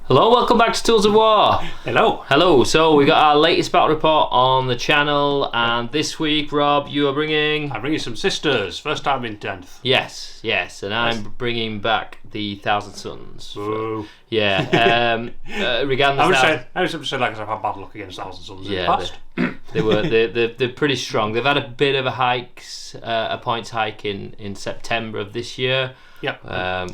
Hello, welcome back to Tools of War. Hello. Hello, so we got our latest battle report on the channel, and this week, Rob, you are bringing... I'm bringing some sisters, first time in 10th. Yes, and I'm bringing back the Thousand Suns. Whoa. Yeah, regarding the I was saying like I've had bad luck against Thousand Suns in the past. They're pretty strong. They've had a bit of a points hike in September of this year. Yep.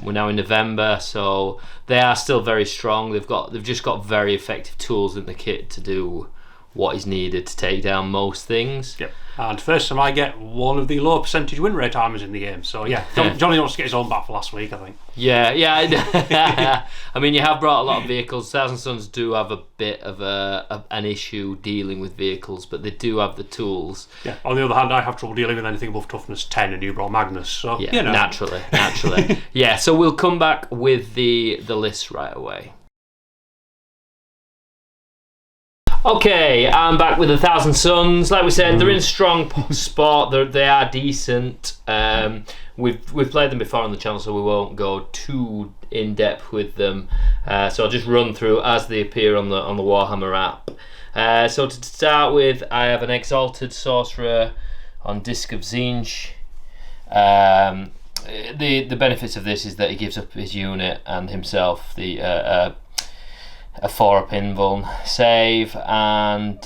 We're now in November, so they are still very strong. They've just got very effective tools in the kit to do what is needed to take down most things. Yep. And first time I get one of the low percentage win rate armies in the game. So yeah, Johnny wants to get his own back for last week, I think. Yeah. I mean, you have brought a lot of vehicles. Thousand Suns do have a bit of an issue dealing with vehicles, but they do have the tools. Yeah. On the other hand, I have trouble dealing with anything above toughness 10, and you brought Magnus, so yeah, you know. Naturally. Yeah. So we'll come back with the list right away. Okay, I'm back with the Thousand Suns. Like we said, they're in a strong spot. They are decent. We've played them before on the channel, so we won't go too in depth with them. So I'll just run through as they appear on the Warhammer app. So to start with, I have an Exalted Sorcerer on Disc of Tzeentch. The benefits of this is that he gives up his unit and himself a 4-up invuln save, and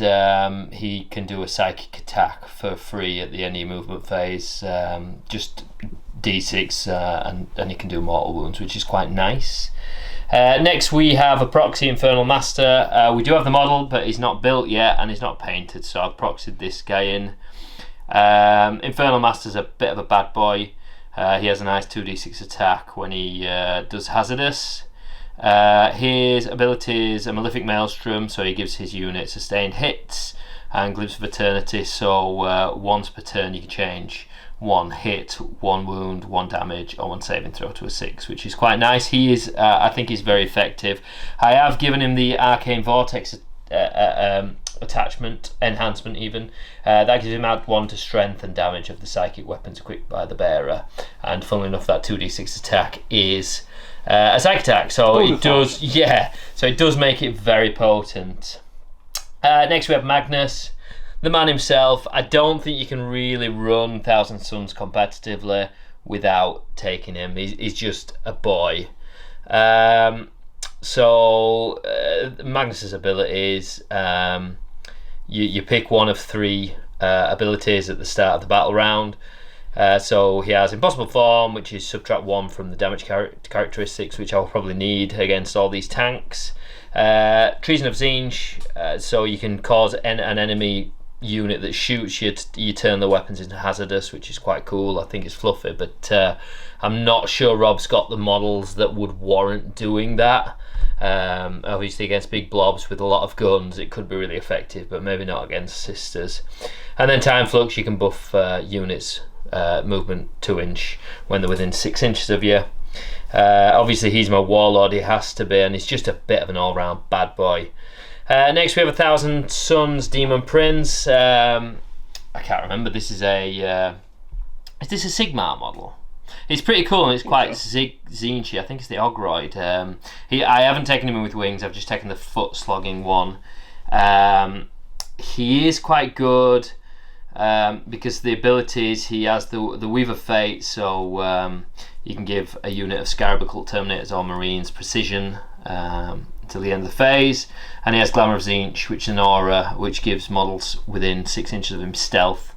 he can do a psychic attack for free at the end of your movement phase, just d6, and he can do mortal wounds, which is quite nice. Next we have a Proxy Infernal Master. We do have the model, but he's not built yet and he's not painted, so I've proxied this guy in. Infernal Master's a bit of a bad boy. He has a nice 2d6 attack when he does Hazardous. His abilities are Malefic Maelstrom, so he gives his unit sustained hits, and Glimpse of Eternity, so once per turn you can change 1 hit, 1 wound, 1 damage, or 1 saving throw to a 6, which is quite nice. He is, I think he's very effective. I have given him the Arcane Vortex attachment, enhancement even. That gives him add 1 to strength and damage of the psychic weapons equipped by the bearer, and funnily enough that 2d6 attack is a psychic attack, so it does. Yeah, so it does make it very potent. Next we have Magnus, the man himself. I don't think you can really run Thousand Suns competitively without taking him. He's just a boy. So Magnus's abilities, you pick one of 3 abilities at the start of the battle round. So he has Impossible Form, which is subtract 1 from the damage characteristics, which I'll probably need against all these tanks. Treason of Tzeentch, so you can cause an enemy unit that shoots you, you turn the weapons into hazardous, which is quite cool. I think it's fluffy, but I'm not sure Rob's got the models that would warrant doing that. Obviously against big blobs with a lot of guns it could be really effective, but maybe not against sisters. And then Time Flux, you can buff units movement 2 inch when they're within 6 inches of you. Obviously he's my warlord, he has to be, and he's just a bit of an all-round bad boy. Next we have a Thousand Suns Demon Prince. I can't remember, this is a is this a Sigmar model? It's pretty cool and it's quite Tzeentchy. I think it's the Ogroid. I haven't taken him in with wings, I've just taken the foot slogging one. He is quite good because the abilities, he has the Weaver Fate, so you can give a unit of Scarab Occult Terminators or Marines precision until the end of the phase, and he has Glamour of Tzeentch, which is an aura which gives models within 6 inches of him stealth,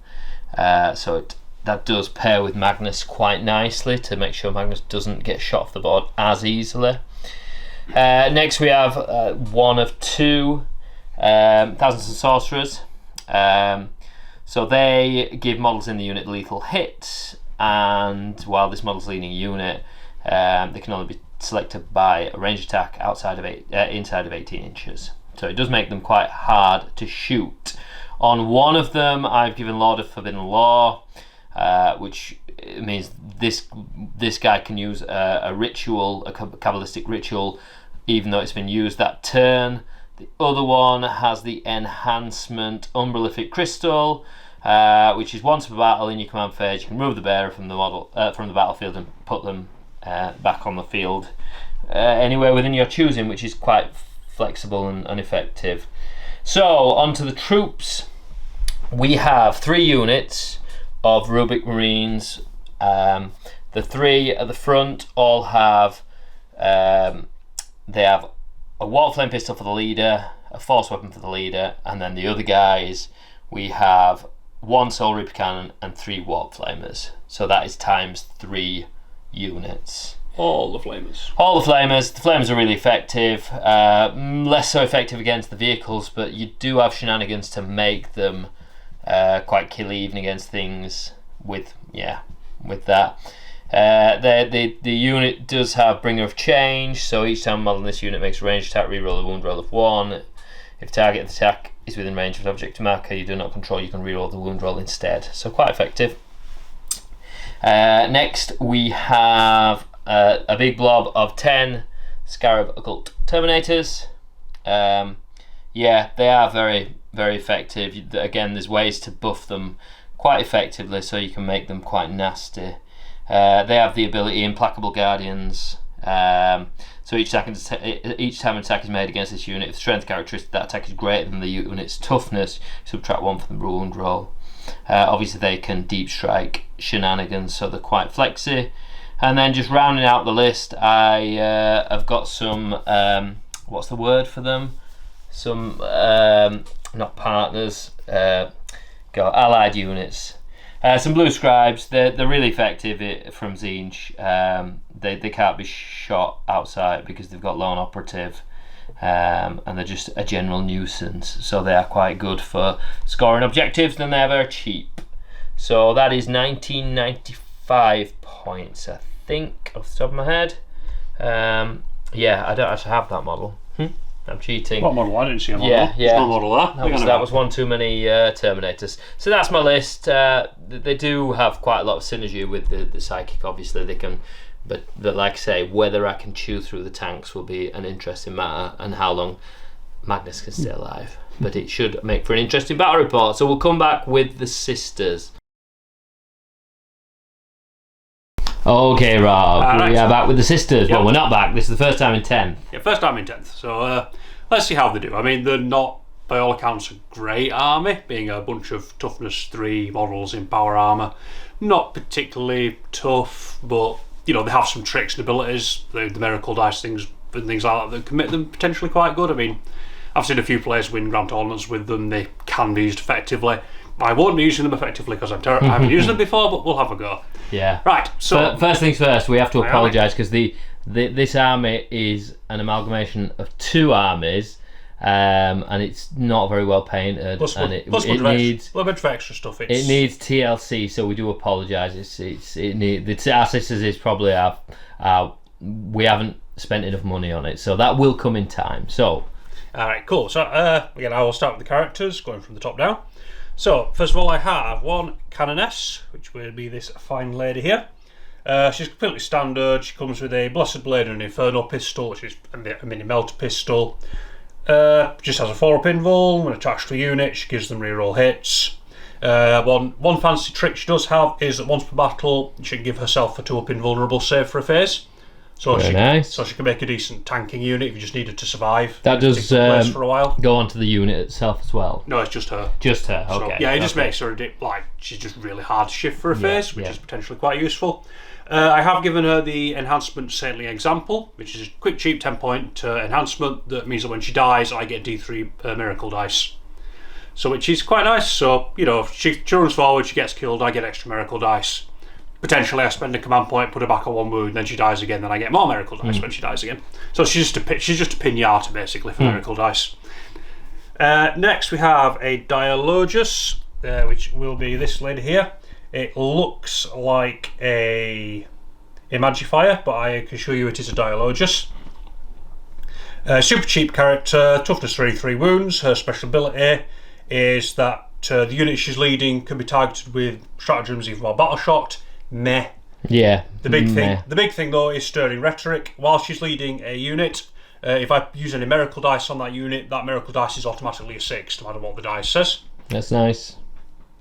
so that does pair with Magnus quite nicely to make sure Magnus doesn't get shot off the board as easily. Next we have one of 2 Thousands of Sorcerers. So they give models in the unit lethal hits, and while this model's leading a unit, they can only be selected by a range attack inside of 18 inches. So it does make them quite hard to shoot. On one of them I've given Lord of Forbidden Law, which means this guy can use a ritual, a Kabbalistic ritual, even though it's been used that turn. The other one has the enhancement Umbralific Crystal, which is once per battle in your command phase you can remove the bearer from the battlefield and put them back on the field anywhere within your choosing, which is quite flexible and effective. So on to the troops. We have 3 units of Rubric Marines. The 3 at the front all have they have a water flame pistol for the leader, a force weapon for the leader, and then the other guys we have 1 Soul Reaper cannon and 3 warp flamers. So that is times 3 units. All the flamers. All the flamers. The flamers are really effective. Less so effective against the vehicles, but you do have shenanigans to make them quite kill even against things with that. The unit does have Bringer of Change, so each time a model in this unit makes a ranged attack, reroll a wound roll of 1. If target attack is within range of an object marker you do not control, you can reroll the wound roll instead. So quite effective. Next we have a big blob of 10 Scarab Occult Terminators. They are very, very effective. Again, there's ways to buff them quite effectively so you can make them quite nasty. They have the ability Implacable Guardians. So each time an attack is made against this unit, if the strength characteristic of that attack is greater than the unit's toughness, subtract 1 from the wound roll. Obviously they can deep strike shenanigans, so they're quite flexy. And then just rounding out the list, I have got some what's the word for them? Some not partners, allied units. Some blue scribes. They're really effective from Zinj. They can't be shot outside because they've got lone operative, and they're just a general nuisance. So they are quite good for scoring objectives, and they're very cheap. So that is 1995 points, I think, off the top of my head. I don't actually have that model. I'm cheating. What model? I didn't see a model. Yeah. There's no model there. That was one too many Terminators. So that's my list. They do have quite a lot of synergy with the Psychic, obviously. They can, but like I say, whether I can chew through the tanks will be an interesting matter, and how long Magnus can stay alive. But it should make for an interesting battle report. So we'll come back with the sisters. Okay, Rob, we are back with the sisters. Yep. Well, we're not back. This is the first time in 10th. Yeah, first time in 10th. So let's see how they do. I mean, they're not, by all accounts, a great army, being a bunch of toughness 3 models in power armour. Not particularly tough, but they have some tricks and abilities. The miracle dice things and things like that can make them potentially quite good. I mean, I've seen a few players win grand tournaments with them. They can be used effectively. I won't be using them effectively because I haven't used them before, but we'll have a go. Yeah. Right. So first things first, we have to apologise because this army is an amalgamation of 2 armies, and it's not very well painted. And it needs a little bit of extra stuff. It needs TLC, so we do apologise. Our sisters is probably we haven't spent enough money on it, so that will come in time. So. All right, cool. So again, I will start with the characters, going from the top down. So, first of all, I have 1 Canoness, which will be this fine lady here. She's completely standard. She comes with a Blessed Blade and an Inferno pistol, which is a mini melter pistol. Just has a 4-up invul. When attached to a unit, she gives them reroll hits. One fancy trick she does have is that once per battle, she can give herself a 2-up invulnerable save for a phase. So she can make a decent tanking unit if you just needed to survive. That does for a while. Go onto the unit itself as well. No, it's just her. Just her. Okay. So, it just makes her she's just really hard to shift for a phase, which is potentially quite useful. I have given her the enhancement Saintly Example, which is a quick, cheap 10-point enhancement that means that when she dies, I get D3 miracle dice. So which is quite nice. So if she runs forward, she gets killed, I get extra miracle dice. Potentially I spend a command point, put her back on 1 wound, then she dies again, then I get more miracle dice when she dies again. So she's just a pinata basically for miracle dice. Next we have a Dialogus, which will be this lady here. It looks like a Magifier, but I can show you it is a Dialogus. Super cheap character, toughness 3 wounds. Her special ability is that the unit she's leading can be targeted with stratagems even while battle shocked. Meh. Yeah. The big thing though is Stirring Rhetoric. While she's leading a unit, if I use any miracle dice on that unit, that miracle dice is automatically a 6, no matter what the dice says. That's nice.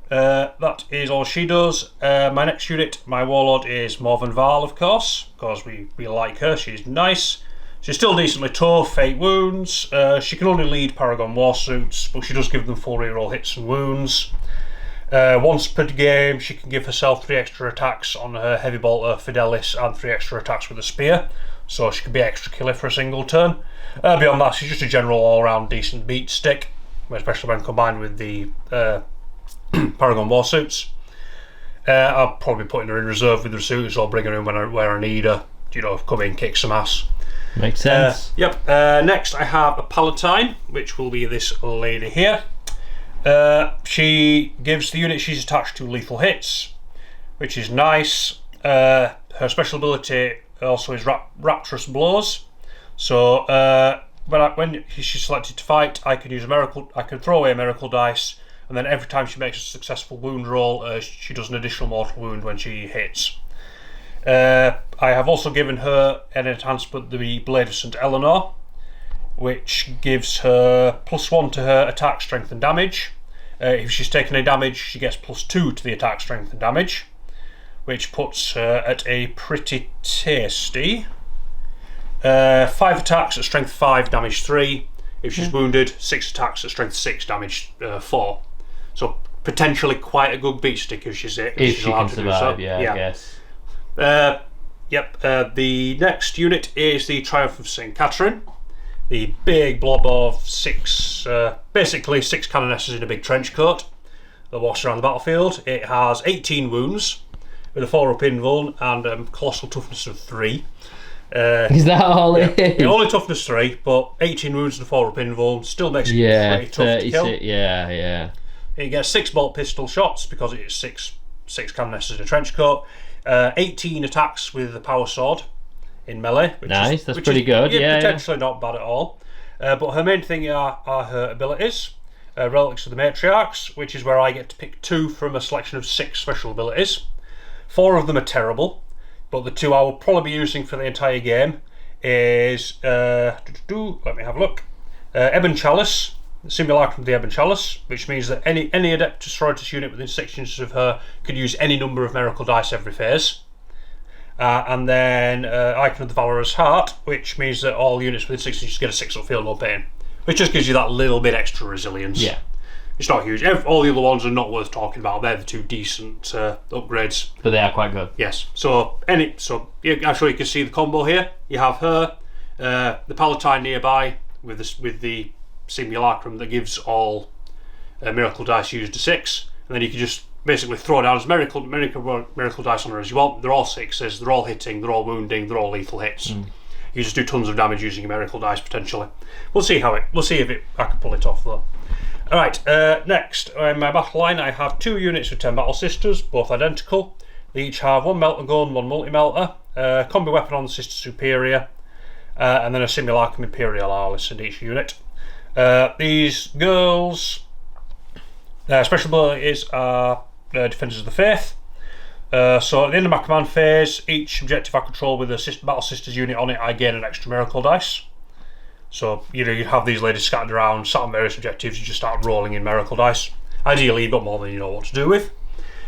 That is all she does. My next unit, my warlord, is Morvenn Vahl, of course, because we like her. She's nice. She's still decently tough, 8 wounds. She can only lead Paragon Warsuits, but she does give them full reroll hits and wounds. Once per game, she can give herself 3 extra attacks on her Heavy Bolter, Fidelis, and 3 extra attacks with a Spear, so she can be extra killer for a single turn. Beyond that, she's just a general all-round decent beat stick, especially when combined with the Paragon Warsuits. I'll probably be putting her in reserve with the suits or bring her in where I need her, come in, kick some ass. Makes sense. Next, I have a Palatine, which will be this lady here. She gives the unit she's attached to lethal hits, which is nice. Her special ability also is Rapturous Blows. So when she's selected to fight, I can throw away a miracle dice, and then every time she makes a successful wound roll, she does an additional mortal wound when she hits. I have also given her an enhancement, the Blade of St. Eleanor, which gives her +1 to her attack, strength and damage. If she's taken any damage, she gets +2 to the attack, strength and damage, which puts her at a pretty tasty 5 attacks at strength 5, damage 3. If she's wounded, 6 attacks at strength 6, damage 4. So potentially quite a good beat stick if she's allowed to survive, do so. I guess. The next unit is the Triumph of St. Katherine. The big blob of 6, basically 6 canonesses in a big trench coat that walks around the battlefield. It has 18 wounds with a 4-up invuln and colossal toughness of 3. Is that all it is? Only toughness 3, but 18 wounds and a 4-up invuln still makes it pretty tough to kill. It gets 6 bolt pistol shots because it's 6 canonesses in a trench coat. 18 attacks with the power sword in melee. That's pretty good. Potentially not bad at all. But her main thing are her abilities. Relics of the Matriarchs, which is where I get to pick 2 from a selection of 6 special abilities. 4 of them are terrible, but the 2 I will probably be using for the entire game is let me have a look. Ebon Chalice, the Simulacrum of the Ebon Chalice, which means that any Adeptus Sororitas unit within 6 inches of her could use any number of miracle dice every phase. And then Icon of the Valorous Heart, which means that all units within 6 inches get a 6-up feel no pain, which just gives you that little bit extra resilience. Yeah. It's not huge. All the other ones are not worth talking about. They're the 2 decent upgrades. But they are quite good. Yes. Actually you can see the combo here. You have her, the Palatine nearby with the Simulacrum that gives all miracle dice used to 6, and then you can just basically throw down as miracle dice on her as you want. They're all 6s. They're all hitting. They're all wounding. They're all lethal hits. You just do tons of damage using a miracle dice potentially. We'll see if I can pull it off though. Alright, next, in my battle line I have 2 units with 10 Battle Sisters, both identical. They each have 1 Melter Gun, 1 Multi-Melter, combi weapon on the Sister Superior, and then a Simulacrum Imperial Arliss in each unit. These girls, their special abilities are Defenders of the Faith. So at the end of my command phase, each objective I control with a Battle Sisters unit on it, I gain an extra miracle dice. So you have these ladies scattered around, sat on various objectives, you just start rolling in miracle dice. Ideally you've got more than you know what to do with.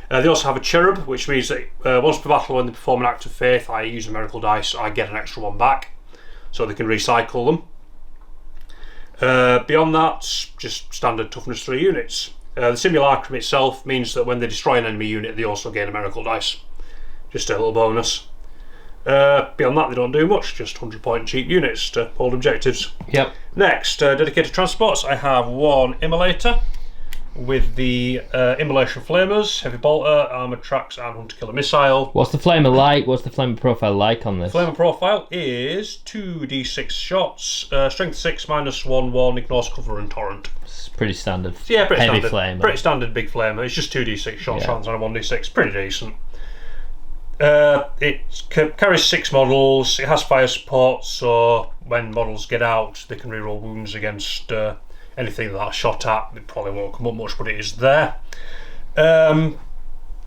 They also have a Cherub, which means that once per battle when they perform an act of faith, I use a miracle dice, I get an extra 1 back, so they can recycle them. Beyond that, just standard toughness 3 units. The Simulacrum itself means that when they destroy an enemy unit, they also gain a miracle dice. Just a little bonus. Beyond that, they don't do much, just 100-point cheap units to hold objectives. Yep. Next, dedicated transports. I have 1 Immolator with the Immolation Flamers, Heavy Bolter, Armoured Tracks, and Hunter Killer Missile. What's the Flamer like? What's the Flamer profile like on this? Flamer profile is 2d6 shots, strength 6, -1, ignores cover and torrent. It's pretty standard. Yeah, pretty heavy standard. Flamer. Pretty standard big Flamer. It's just 2d6 shots, lands on a 1d6. Pretty decent. It carries 6 models. It has fire support, so when models get out, they can reroll wounds against anything that's shot at. It probably won't come up much, but it is there. Beyond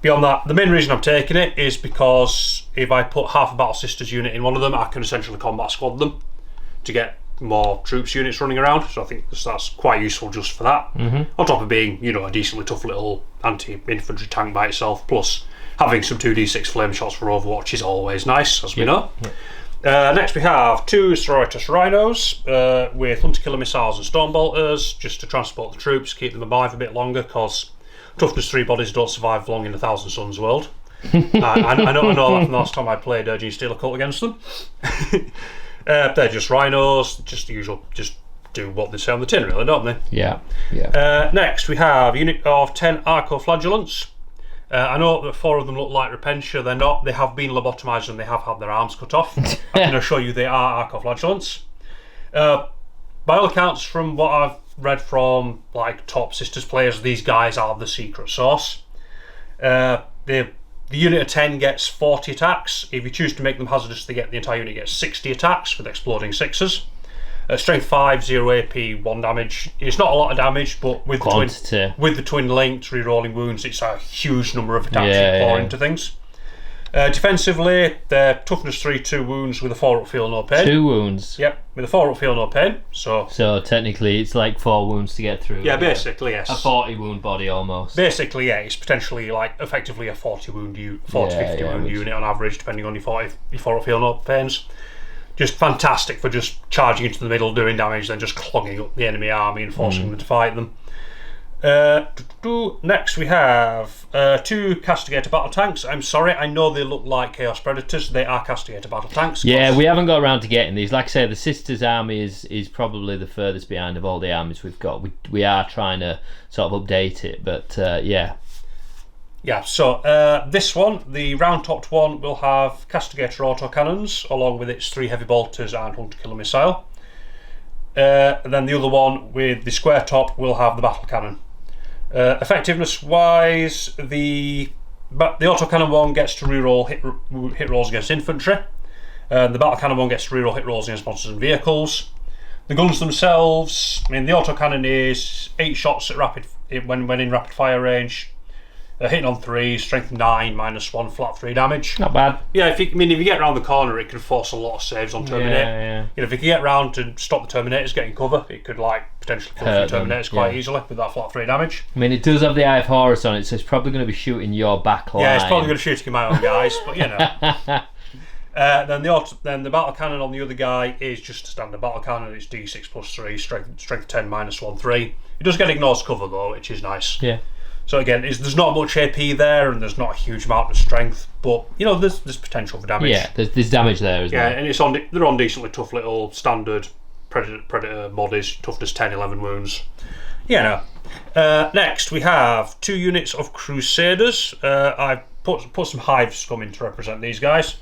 that, the main reason I'm taking it is because if I put half a Battle Sisters unit in one of them, I can essentially combat squad them to get more troops units running around. So I think that's quite useful just for that. On top of being, a decently tough little anti-infantry tank by itself, plus having some 2d6 flame shots for Overwatch is always nice, as we know. Next we have 2 Sororitas Rhinos with hunter-killer missiles and storm bolters, just to transport the troops, keep them alive a bit longer, because toughness 3 bodies don't survive long in a Thousand Suns world. I know that from the last time I played Gene Steel Occult against them. They're just rhinos, just the usual, just do what they say on the tin, really, don't they? Yeah. Next we have a unit of 10 Arco-Flagellants. I know that 4 of them look like Repentia. They're not. They have been lobotomised and they have had their arms cut off. I can assure you they are Arco-Flagellants. By all accounts, from what I've read from like top Sisters players, these guys are the secret sauce. The unit of 10 gets 40 attacks. If you choose to make them hazardous, the entire unit gets 60 attacks with exploding 6s. Strength 5, 0 AP, 1 damage. It's not a lot of damage, but with the twin linked re-rolling wounds, it's a huge number of attacks you pour into things. Defensively, they're toughness 3, 2 wounds with a 4-up feel no pain. 2 wounds? Yep, with a 4-up feel no pain. So technically it's like 4 wounds to get through. Yeah, basically, yes. A 40 wound body almost. Basically, yeah, it's potentially like effectively a 50 wound unit on average, depending on your 4-up feel no pains. Just fantastic for just charging into the middle, doing damage, then just clogging up the enemy army and forcing them to fight them. Next we have 2 Castigator battle tanks. I'm sorry, I know they look like Chaos Predators. They are Castigator battle tanks. Yeah, we haven't got around to getting these. Like I say, the Sisters army is probably the furthest behind of all the armies we've got. We are trying to sort of update it, but yeah. Yeah, so this one, the round-topped one, will have Castigator autocannons along with its 3 heavy bolters and hunter-killer missile. Then the other one with the square top will have the battle cannon. Effectiveness-wise, the autocannon one gets to reroll hit rolls against infantry. The battle cannon one gets to reroll hit rolls against monsters and vehicles. The guns themselves, the autocannon is 8 shots at when in rapid fire range. Hitting on 3, strength 9, -1, flat 3 damage. Not bad. Yeah, if you get around the corner, it can force a lot of saves on Terminator. Yeah. If you can get round to stop the Terminators getting cover, it could potentially kill 3 Terminators quite easily with that flat 3 damage. It does have the Eye of Horus on it, so it's probably going to be shooting your back line. Yeah, it's probably going to shoot my own guys, but you know. Then the battle cannon on the other guy is just a standard battle cannon. It's D6 plus 3, strength 10, -1, 3. It does get ignored cover though, which is nice. Yeah. So again, there's not much AP there, and there's not a huge amount of strength, but there's potential for damage. Yeah, there's damage there, isn't there? Yeah, and they're on decently tough little standard predator bodies, toughness 10, 11 wounds. Next we have 2 units of Crusaders. I've put some hive scum in to represent these guys.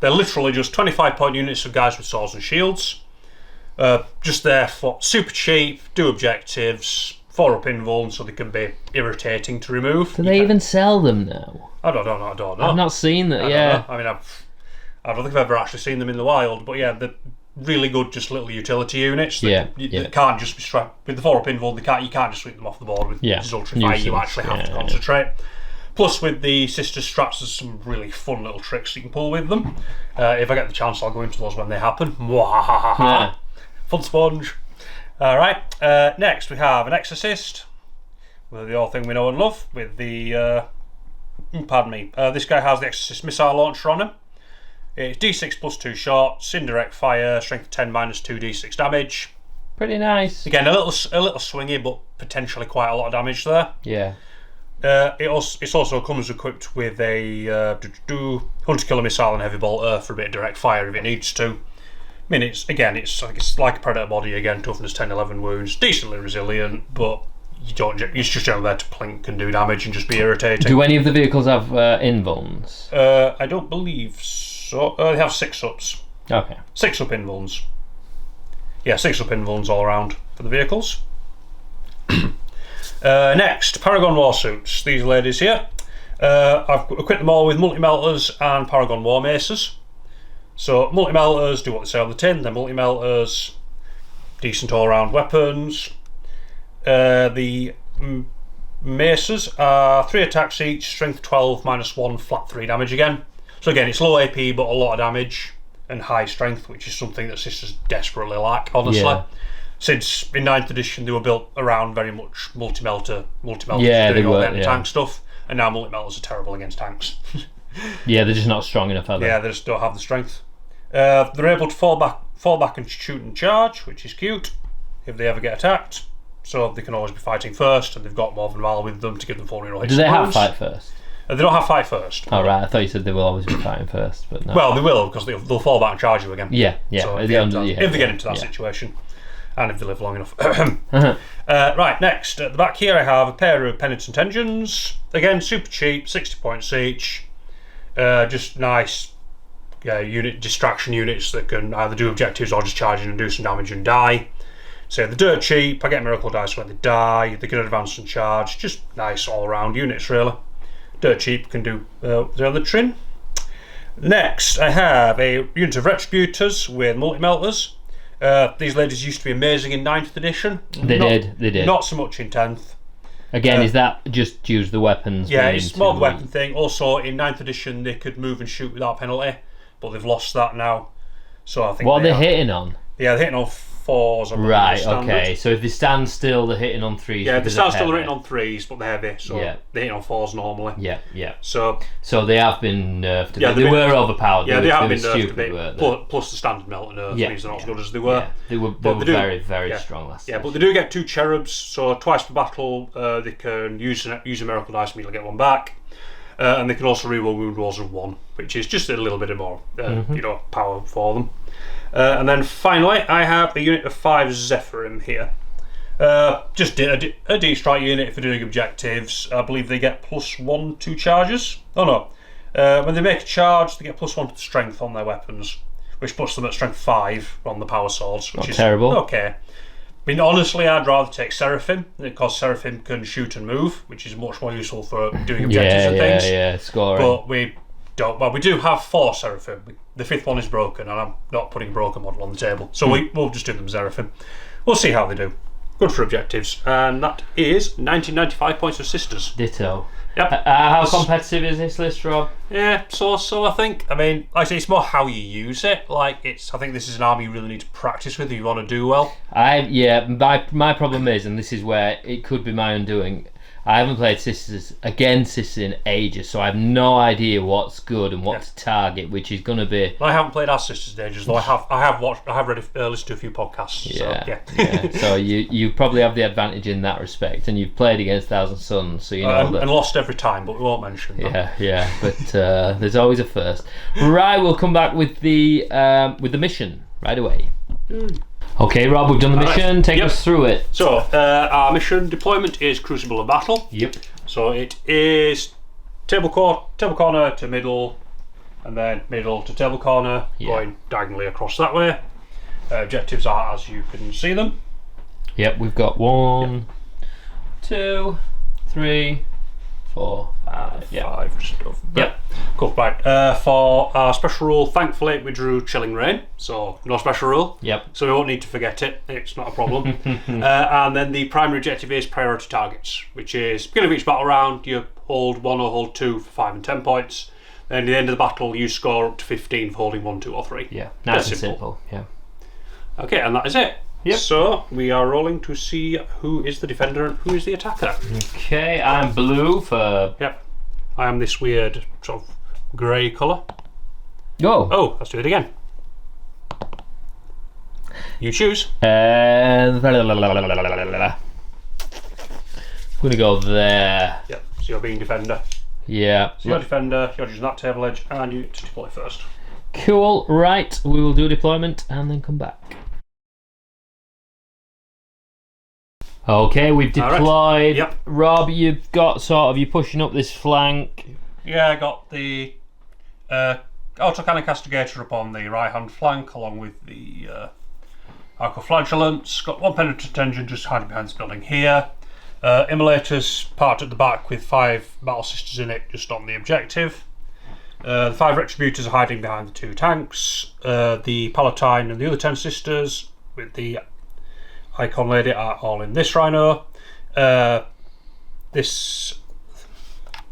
They're literally just 25-point units of guys with swords and shields. Just there for super cheap, do objectives. 4-up invuln, so they can be irritating to remove. Do they even sell them now? I don't know. I've not seen that. Yeah. I don't think I've ever actually seen them in the wild, but yeah, they're really good, just little utility units. They can't just be strapped with the 4-up invuln. You can't just sweep them off the board with Zultrify. You actually have to concentrate. Plus, with the sister straps, there's some really fun little tricks you can pull with them. If I get the chance, I'll go into those when they happen. Fun sponge. Alright, next we have an Exorcist, with the old thing we know and love, with the, this guy has the Exorcist missile launcher on him. It's D6 plus 2 shots, indirect fire, strength 10 -2 D6 damage. Pretty nice. Again, a little swingy, but potentially quite a lot of damage there. Yeah. It also comes equipped with a hunter-killer missile and heavy bolter for a bit of direct fire if it needs to. It's like a predator body again, toughness 10, 11 wounds, decently resilient, but it's just generally there to plink and do damage and just be irritating. Do any of the vehicles have invulns? I don't believe so. They have 6-ups. Okay. 6-up invulns. Yeah, 6-up invulns all around for the vehicles. Next, Paragon Warsuits. These ladies here. I've equipped them all with multi-melters and Paragon War Maces. So multi-melters do what they say on the tin. They're multi-melters, decent all-round weapons. The maces are 3 attacks each, strength 12, -1, flat 3 damage again. So again, it's low AP but a lot of damage and high strength, which is something that Sisters desperately lack, honestly. Yeah. Since in 9th edition they were built around very much multi-melters doing all the tank stuff, and now multi-melters are terrible against tanks. Yeah, they're just not strong enough, are they? Yeah, they just don't have the strength. They're able to fall back and shoot and charge, which is cute if they ever get attacked. So they can always be fighting first, and they've got Morvenn Vahl with them to give them 4 hits. Do they have fight first? They don't have fight first. Oh right, I thought you said they will always be fighting first, but no. Well, they will, because they'll fall back and charge you again. Yeah. So if they get into that situation, and if they live long enough. Right, next at the back here I have a pair of Penitent Engines. Again, super cheap, 60 points each. Just nice distraction units that can either do objectives or just charge in and do some damage and die. So they're dirt cheap. I get miracle dice when they die. They can advance and charge. Just nice all-round units, really. Dirt cheap, can do the other trin. Next, I have a unit of Retributors with multi-melters. These ladies used to be amazing in 9th edition. They did. Not so much in 10th. Again, is that just use the weapons? Yeah, it's more the weapon thing. Also, in 9th edition, they could move and shoot without penalty, but they've lost that now. So I think. What are they hitting on? Yeah, they're hitting on 4s. Right, okay. So if they stand still, they're hitting on 3s. Yeah, if they stand still, they're hitting on 3s, but they're heavy, so yeah. they're hitting on 4s normally. Yeah. So they have been nerfed a yeah, bit. They were overpowered. Yeah, they have been stupid, nerfed a bit. Weren't they? Plus the standard melt nerf means they're not as good as they were. Yeah. They were very strong last time. Yeah, but they do get 2 cherubs, so twice per battle they can use a miracle dice and you'll get 1 back. And they can also reroll wound rolls of 1, which is just a little bit more power for them. And then finally, I have a unit of 5 Zephyrim here. Just a D-strike unit for doing objectives. I believe they get +1 to charges. Oh no. When they make a charge, they get +1 to strength on their weapons, which puts them at strength 5 on the power swords, which is terrible. Okay. I mean, honestly, I'd rather take Seraphim, because Seraphim can shoot and move, which is much more useful for doing objectives and things. Yeah, scoring. But we don't. Well, we do have 4 Seraphim. The 5th one is broken, and I'm not putting a broken model on the table. So we'll just do them Seraphim. We'll see how they do. Good for objectives. And that is 1995 points of Sisters. Ditto. Yep. How competitive is this list, Rob? Yeah, so I think. I mean, like I say, it's more how you use it. I think this is an army you really need to practice with if you want to do well. My problem is, and this is where it could be my undoing, I haven't played Sisters in ages, so I have no idea what's good and what to target, which is going to be. Well, I haven't played as Sisters in ages, though I have listened to a few podcasts. Yeah. So you probably have the advantage in that respect, and you've played against Thousand Suns, so you know that. And lost every time, but we won't mention that. Yeah. But there's always a first. Right, we'll come back with the mission right away. Okay, Rob, we've done the mission. Take us through it. So, our mission deployment is Crucible of Battle. Yep. So it is table corner to middle, and then middle to table corner, going diagonally across that way. Objectives are as you can see them. Yep, we've got 1, 2, 3, 4, 5. Five just over there. Yep. Cool. Right. For our special rule, thankfully we drew Chilling Rain, so no special rule. Yep. So we won't need to forget it. It's not a problem. And then the primary objective is priority targets, which is beginning of each battle round you hold 1 or hold 2 for 5 and 10 points. Then at the end of the battle you score up to 15 for holding 1, 2 or 3. Yeah. Nice and simple. Yeah. Okay, and that is it. Yep. So we are rolling to see who is the defender and who is the attacker. Okay, I'm blue for. Yep. I am this weird sort of grey colour. Oh, let's do it again. You choose. I'm gonna go there. Yep. So you're being defender. Yeah. So you're defender. You're using that table edge, and you to deploy first. Cool. Right. We will do deployment and then come back. Okay, we've deployed. Right. Yep. Rob, you've got you're pushing up this flank. Yeah, I got the autocannon castigator up on the right hand flank, along with the Arcoflagellants. Got 1 Penitent Engine just hiding behind this building here. Immolators parked at the back with 5 Battle Sisters in it, just on the objective. The 5 Retributors are hiding behind the 2 tanks. The Palatine and the other 10 Sisters with the Icon Lady are all in this Rhino. This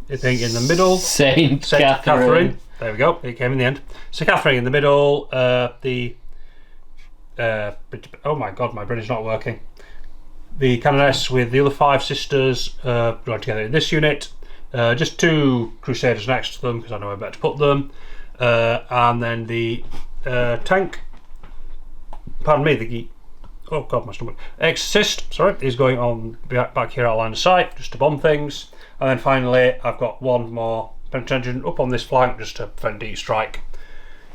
thing in the middle. Saint Katherine. There we go. It came in the end. So Katherine in the middle. Oh my god, my brain is not working. The Canoness with the other 5 Sisters joined together in this unit. Just 2 Crusaders next to them because I know where better to put them. And then the tank. Pardon me, the oh god, my stomach. Exorcist, sorry, is going on back here out of line of sight, just to bomb things. And then finally, I've got one more penetrating engine up on this flank, just to prevent deep strike,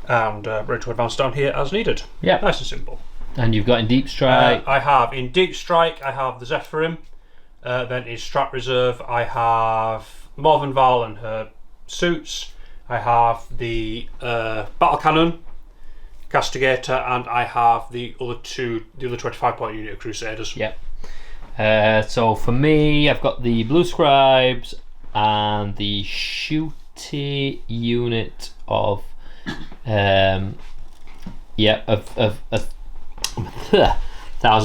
and ready to advance down here as needed. Yeah, nice and simple. And you've got in deep strike. I have in deep strike. I have the Zephyrim. Then in strat reserve, I have Morvenn Vahl and her suits. I have the battle cannon, Castigator, and I have the other 25-point unit of Crusaders. Yep. So for me, I've got the Blue Scribes and the shooty unit of Thousand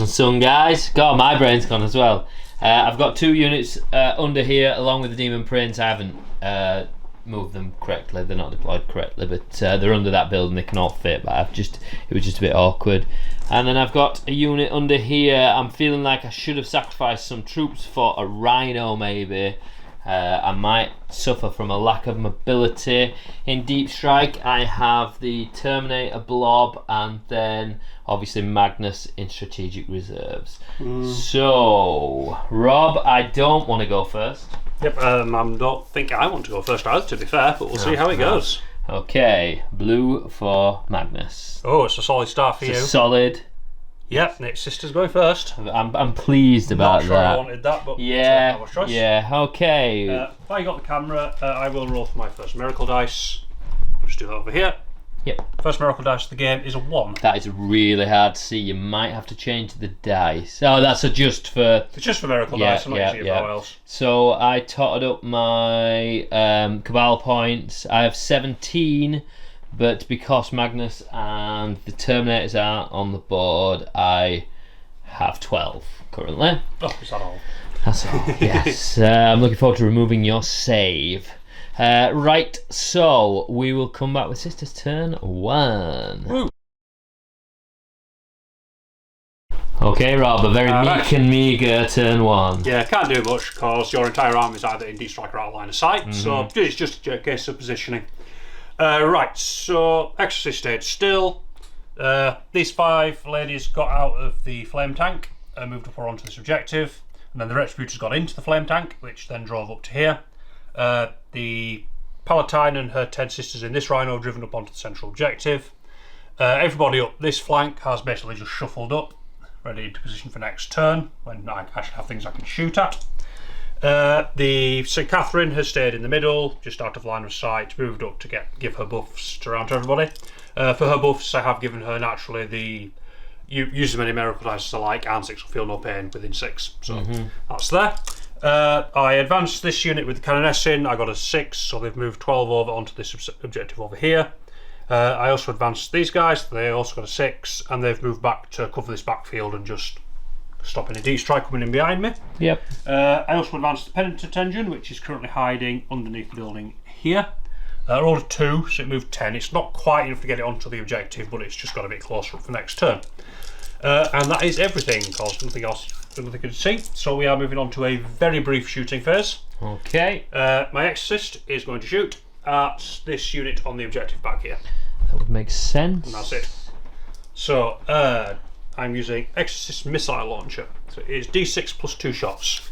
Sun guys. God, my brain's gone as well. I've got 2 units under here along with the Demon Prince. I haven't moved them correctly, they're not deployed correctly, but they're under that build and they can all fit, but it was just a bit awkward. And then I've got a unit under here. I'm feeling like I should have sacrificed some troops for a Rhino maybe. I might suffer from a lack of mobility. In deep strike I have the Terminator blob and then obviously Magnus in strategic reserves. So Rob, I don't want to go first. Yep, I don't think I want to go first either, to be fair, but we'll see how it goes. Okay, blue for Magnus. Oh, it's a solid start for you. Solid. Yep, Nick's sister's going first. I'm pleased about Not sure that. I wanted that, but yeah, our choice. Yeah, okay. While you got the camera, I will roll for my first miracle dice. I'll just do that over here. Yep. First miracle dice of the game is a 1. That is really hard to see. You might have to change the dice. Oh, that's just for... It's just for miracle dice, I'm not using it for else. So I totted up my Cabal points. I have 17, but because Magnus and the Terminators are on the board, I have 12 currently. Oh, is that all? That's all, yes. I'm looking forward to removing your save. Right, so we will come back with Sister's turn 1. Woo. Okay, Rob, a very meek and meagre turn 1. Yeah, can't do much because your entire army is either in deep strike or out of line of sight, so it's just a case of positioning. Right, so Exorcist stayed still. These 5 ladies got out of the flame tank and moved up onto this objective, and then the Retributors got into the flame tank, which then drove up to here. The Palatine and her 10 sisters in this Rhino driven up onto the central objective. Everybody up this flank has basically just shuffled up, ready to position for next turn, when I actually have things I can shoot at. The St. Katherine has stayed in the middle, just out of line of sight, moved up to give her buffs around to everybody. For her buffs, I have given her naturally the use as many miracle dice as I like, and 6 will feel no pain within 6, so that's there. I advanced this unit with the Canoness in. I got a 6, so they've moved 12 over onto this objective over here. I also advanced these guys, they also got a 6, and they've moved back to cover this backfield and just stop any deep strike coming in behind me. Yep. I also advanced the Penitent Engine, which is currently hiding underneath the building here. I rolled a 2, so it moved 10. It's not quite enough to get it onto the objective, but it's just got a bit closer up for next turn. And that is everything, because nothing else to see. So we are moving on to a very brief shooting phase. Okay. My Exorcist is going to shoot at this unit on the objective back here. That would make sense. And that's it. So I'm using Exorcist Missile Launcher. So it is D6 plus 2 shots.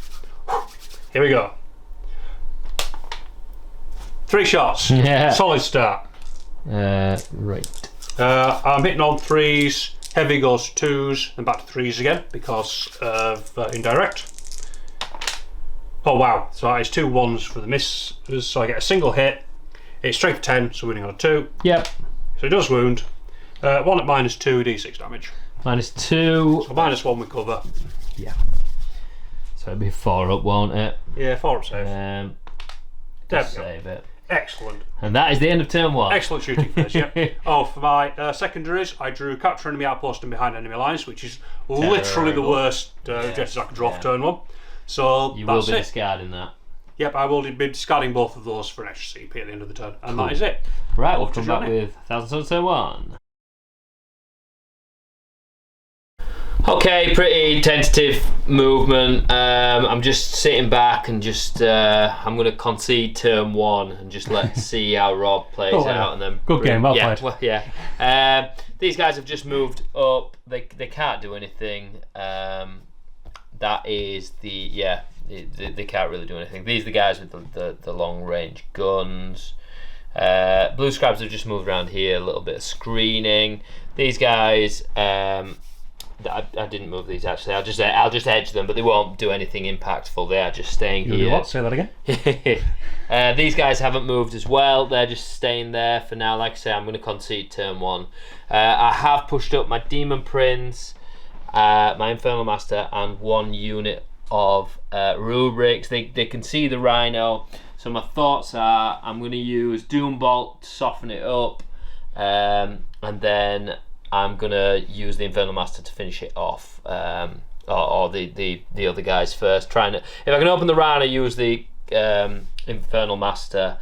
Here we go. 3 shots. Yeah. Solid start. Right. I'm hitting on 3s. Heavy goes 2s and back to 3s again because of indirect. Oh wow, so that is 2 1s for the miss. So I get a single hit. It's strength of 10, so winning on a 2. Yep. So it does wound. 1 at -2, d6 damage. -2. So -1 with cover. Yeah. So it'll be 4 up, won't it? Yeah, 4 up save. Just save it. Excellent. And that is the end of turn 1. Excellent shooting phase, yep. Oh, for my secondaries, I drew capture enemy outpost and behind enemy lines, which is literally the worst objectives I could draw for turn 1. So you that's will be it. discarding that. Yep, I will be discarding both of those for an extra CP at the end of the turn, and that is it. Right, we'll come back with Thousand Suns turn 1. Okay, pretty tentative movement. I'm just sitting back and just I'm going to concede turn 1 and just let's see how Rob plays out. And then good game, well played. Well, yeah. These guys have just moved up. They can't do anything. That is they can't really do anything. These are the guys with the long range guns. Blue Scribes have just moved around here, a little bit of screening. These guys. I didn't move these actually. I'll just edge them, but they won't do anything impactful. They are just staying here. What? Say that again. These guys haven't moved as well. They're just staying there for now. Like I say, I'm going to concede turn 1. I have pushed up my Demon Prince, my Infernal Master, and 1 unit of rubrics. They can see the Rhino. So my thoughts are I'm going to use Doombolt to soften it up, and then I'm gonna use the Infernal Master to finish it off, or the other guys first. If I can open the Rhino, use the Infernal Master.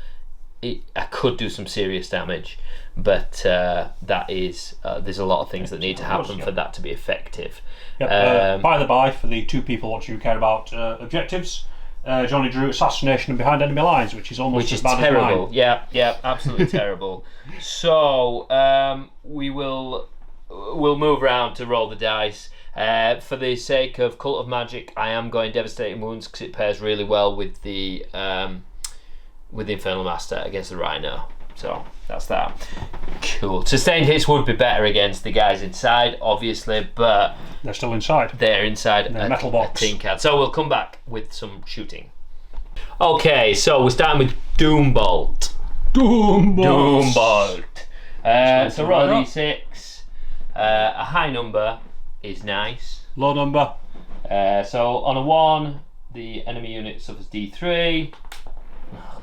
I could do some serious damage, but that is there's a lot of things that need to happen for that to be effective. Yep. By the by, for the 2 people watching who care about objectives, Johnny drew assassination behind enemy lines, which is almost as bad terrible. as mine. Yeah, absolutely terrible. So we'll move around to roll the dice. For the sake of Cult of Magic, I am going Devastating Wounds because it pairs really well with the Infernal Master against the Rhino. So that's that. Cool. Sustained hits would be better against the guys inside, obviously, but they're still inside. They're inside a metal box. tin can. So we'll come back with some shooting. Okay, so we're starting with Doombolt. Doombolt. So roll a d6. A high number is nice. Low number. So on a 1, the enemy unit suffers d3.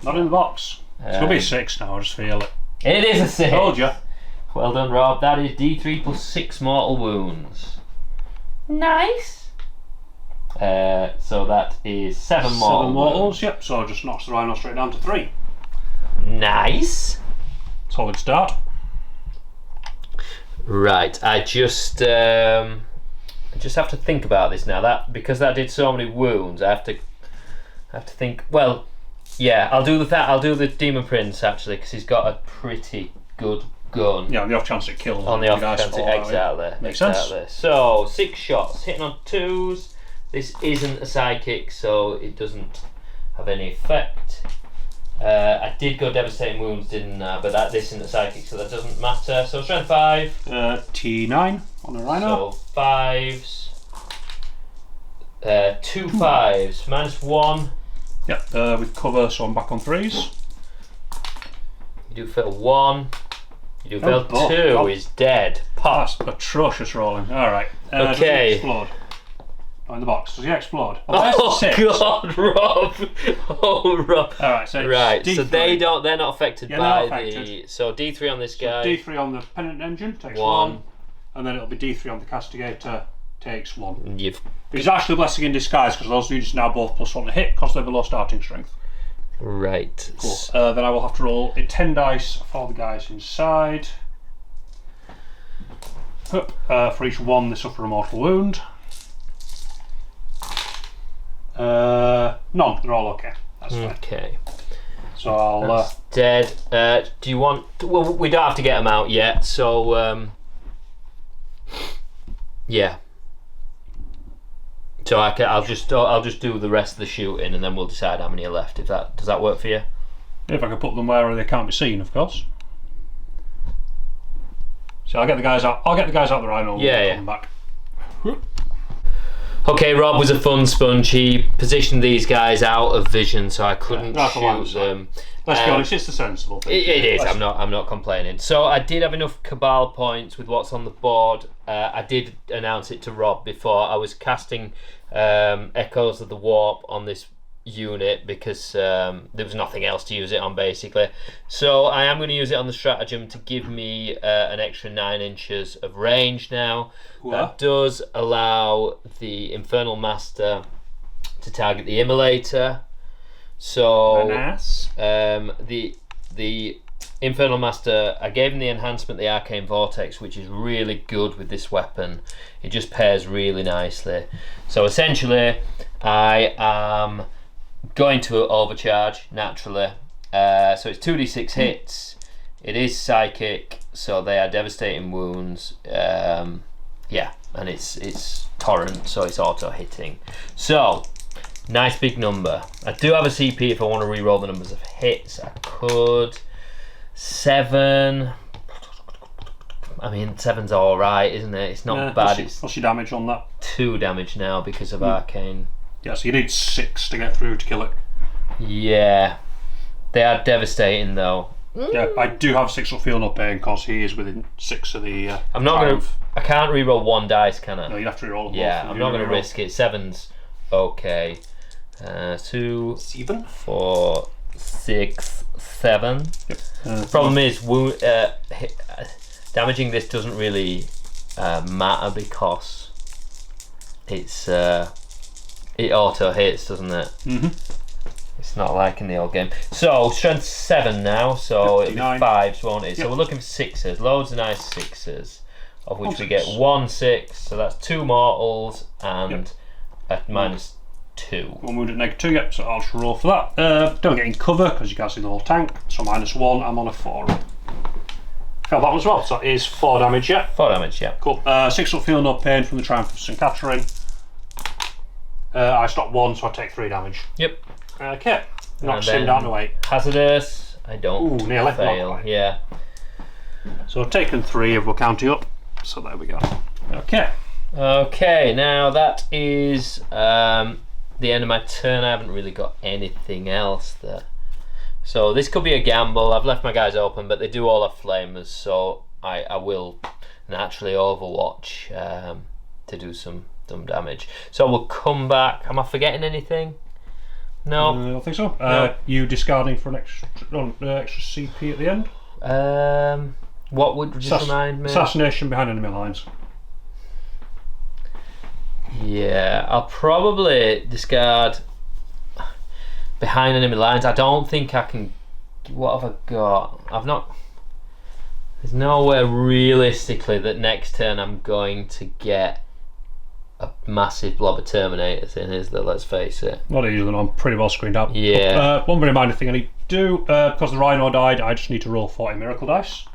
Not in the box. It's going to be a 6 now, I just feel it. It is a 6. Told you. Well done, Rob. That is d3 plus 6 mortal wounds. Nice. So that is 7 mortal 7 mortals, wounds. yep. So it just knocks the Rhino straight down to 3. Nice. Solid start. Right, I just have to think about this now. That because that did so many wounds, I have to think. Well, yeah, I'll do the Demon Prince actually because he's got a pretty good gun. Yeah, on the off chance it kills. On the off chance, exactly. Makes sense. So 6 shots, hitting on 2s. This isn't a psychic, so it doesn't have any effect. I did go Devastating Wounds, didn't I? But this isn't a psychic, so that doesn't matter. So strength 5. T9 on a Rhino. So 5s. 2 5s. -1. Yep, with cover, so I'm back on 3s. You do fail 1. You do fail 2. He's dead. Pop. That's atrocious rolling. Alright. Okay. Does he explode? Oh, in the box. Does he explode? Oh God, Rob! Oh, Rob! All right, so so they're not affected by affected. the. So D3 on this guy. D3 on the Pennant Engine takes 1, and then it'll be D3 on the Castigator takes 1. He's actually a blessing in disguise because those units now both +1 to hit because they're below starting strength. Right. Cool. Then I will have to roll a 10 dice for the guys inside. For each 1, they suffer a mortal wound. None, they're all okay. That's fine. Okay. So I'll. Dead. Do you want? Well, we don't have to get them out yet. So yeah. So I'll just do the rest of the shooting, and then we'll decide how many are left. Does that work for you? If I can put them where they can't be seen, of course. So I'll get the guys out. I'll get the guys out the Rhino. Yeah. Come back. Okay, Rob was a fun sponge. He positioned these guys out of vision, so I couldn't shoot them. Let's be honest, it's the sensible thing. It is. I'm not complaining. So I did have enough Cabal points with what's on the board. I did announce it to Rob before. I was casting Echoes of the Warp on this unit because there was nothing else to use it on basically. So I am going to use it on the stratagem to give me an extra 9 inches of range now. That does allow the Infernal Master to target the Immolator. So the Infernal Master, I gave him the enhancement, the Arcane Vortex, which is really good with this weapon. It just pairs really nicely. So essentially, I am going to overcharge naturally. So it's 2d6 hits. It is psychic, so they are devastating wounds. Yeah, and it's torrent, so it's auto hitting. So nice big number. I do have a CP if I want to re-roll the numbers of hits. I could. 7. I mean, 7's all right, isn't it? It's not bad. What's your damage on that? 2 damage now because of arcane. Yeah, so you need 6 to get through to kill it. Yeah, they are devastating though. Yeah, I do have 6 will feel no pain because he is within 6 of the. I'm not gonna. I can't re-roll 1 dice, can I? No, you have to re-roll them. Yeah, I'm not gonna risk it. 7's okay. 2, 7, 4, 6, 7. Yep. Problem is, damaging this doesn't really matter because it's it auto hits, doesn't it? Mm-hmm. It's not like in the old game. So strength 7 now, so it'll be 5s, won't it? Yep. So we're looking for 6s, loads of nice 6s, of which we get 1 6. So that's 2 mortals and at -2. 1 wound at -2, yep, so I'll just roll for that. Don't get in cover because you can't see the whole tank, so -1, I'm on a 4. Failed that one as well, so it is 4 damage, yeah? 4 damage, yeah. Cool. 6 will feel no pain from the Triumph of St. Katherine. I stopped 1, so I take 3 damage. Yep. Okay, knocks him down to 8. Hazardous, I don't nearly fail, yeah. So I've taken 3 if we're counting up, so there we go. Okay. Okay, now that is the end of my turn. I haven't really got anything else there. So this could be a gamble. I've left my guys open, but they do all have flamers, so I will naturally overwatch to do some damage. So we'll come back. Am I forgetting anything? No. I don't think so. No. You discarding for an extra CP at the end? What would just remind me? Assassination behind enemy lines. Yeah, I'll probably discard behind enemy lines. I don't think I can. What have I got? I've not. There's nowhere realistically that next turn I'm going to get a massive blob of Terminators in, is there? Let's face it. Not easily, I'm pretty well screened out. Yeah. One very minor thing I need to do, because the Rhino died, I just need to roll 40 miracle dice.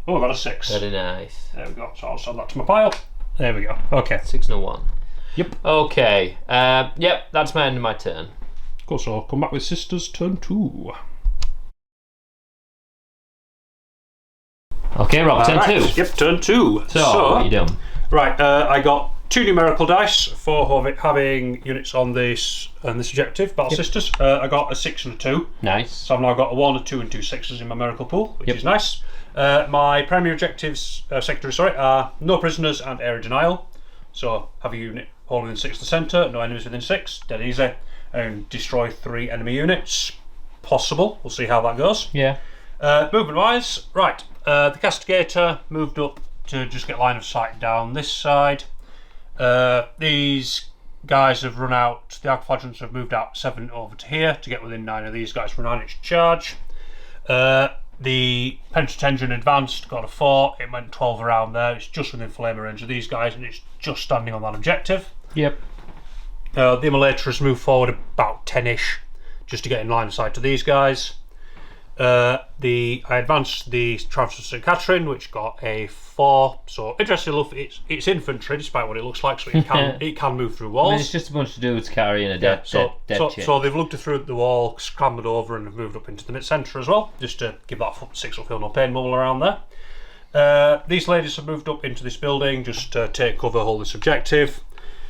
Oh, I got a 6. Very nice. There we go, so I'll send that to my pile. There we go, okay. 6 and a 1. Yep. Okay, yep, that's my end of my turn. Cool, so I'll come back with Sisters turn 2. Okay, Rob, turn 2. Yep, turn 2. So what you doing? Right, I got 2 numerical dice for having units on this objective, Battle Sisters. I got a 6 and a 2. Nice. So I've now got a 1, a 2 and 2 6s in my miracle pool, which is nice. My primary objectives, secondary, are no prisoners and area denial. So have a unit holding in 6 to the centre, no enemies within 6, dead easy. And destroy 3 enemy units. Possible, we'll see how that goes. Yeah. Movement wise, right, the Castigator moved up to just get line of sight down this side. These guys have run out, the Archflagelants have moved out 7 over to here to get within 9 of these guys for a 9-inch charge. The Penetrant Engine advanced, got a 4, it went 12 around there, it's just within flamer range of these guys and it's just standing on that objective. Yep. The Immolator has moved forward about 10-ish just to get in line of sight to these guys. I advanced the Triumph of St. Katherine, which got a 4. So interestingly enough, it's infantry despite what it looks like, so it can move through walls. I mean, it's just a bunch of dudes carrying a dead chip. So they've looked through the wall, scrambled over, and have moved up into the mid-centre as well, just to give that 6 will feel no pain bubble around there. These ladies have moved up into this building just to take cover, hold this objective.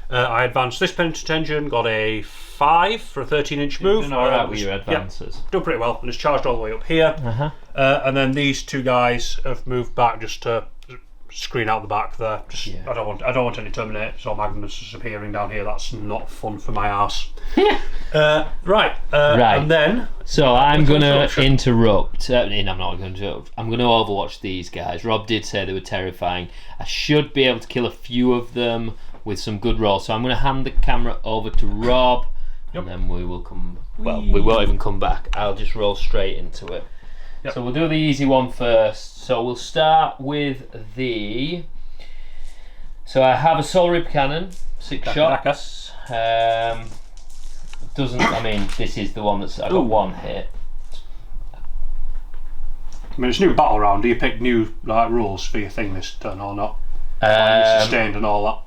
I advanced this Penetrant Engine, got a 5 for a 13-inch move. You're alright with your advances. Done pretty well, and it's charged all the way up here. And then these 2 guys have moved back just to screen out the back there. I don't want any Terminators or Magnus appearing down here. That's not fun for my arse. Right. And then. So I'm going to interrupt. I'm not going to interrupt. I'm going to overwatch these guys. Rob did say they were terrifying. I should be able to kill a few of them with some good rolls. So I'm going to hand the camera over to Rob. And then we will come. Well, we won't even come back. I'll just roll straight into it. Yep. So we'll do the easy one first. So we'll start with the... So I have a solar rip cannon, 6 shots. Doesn't... I mean, this is the one that's... I got 1 hit. I mean, it's new battle round. Do you pick new rules for your thing this turn or not? Like sustained and all that.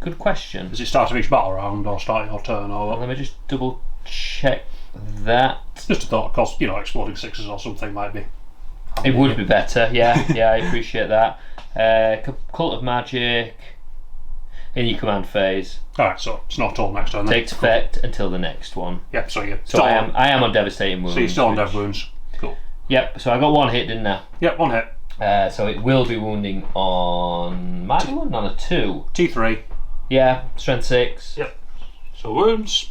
Good question. Does it start of each battle round or start your turn or what? Let me just double check that. Just a thought, because exploding 6s or something might be. It would be better, yeah. I appreciate that. Cult of Magic in your command phase. Alright, so it's not all next turn then. Takes effect until the next one. Yep, so you're So I am on devastating wounds. So you're still on dev wounds. Cool. Yep, so I got 1 hit, didn't I? Yep, 1 hit. So it will be wounding on... Might be wounding on a 2. T3. Yeah, strength 6. Yep. So wounds.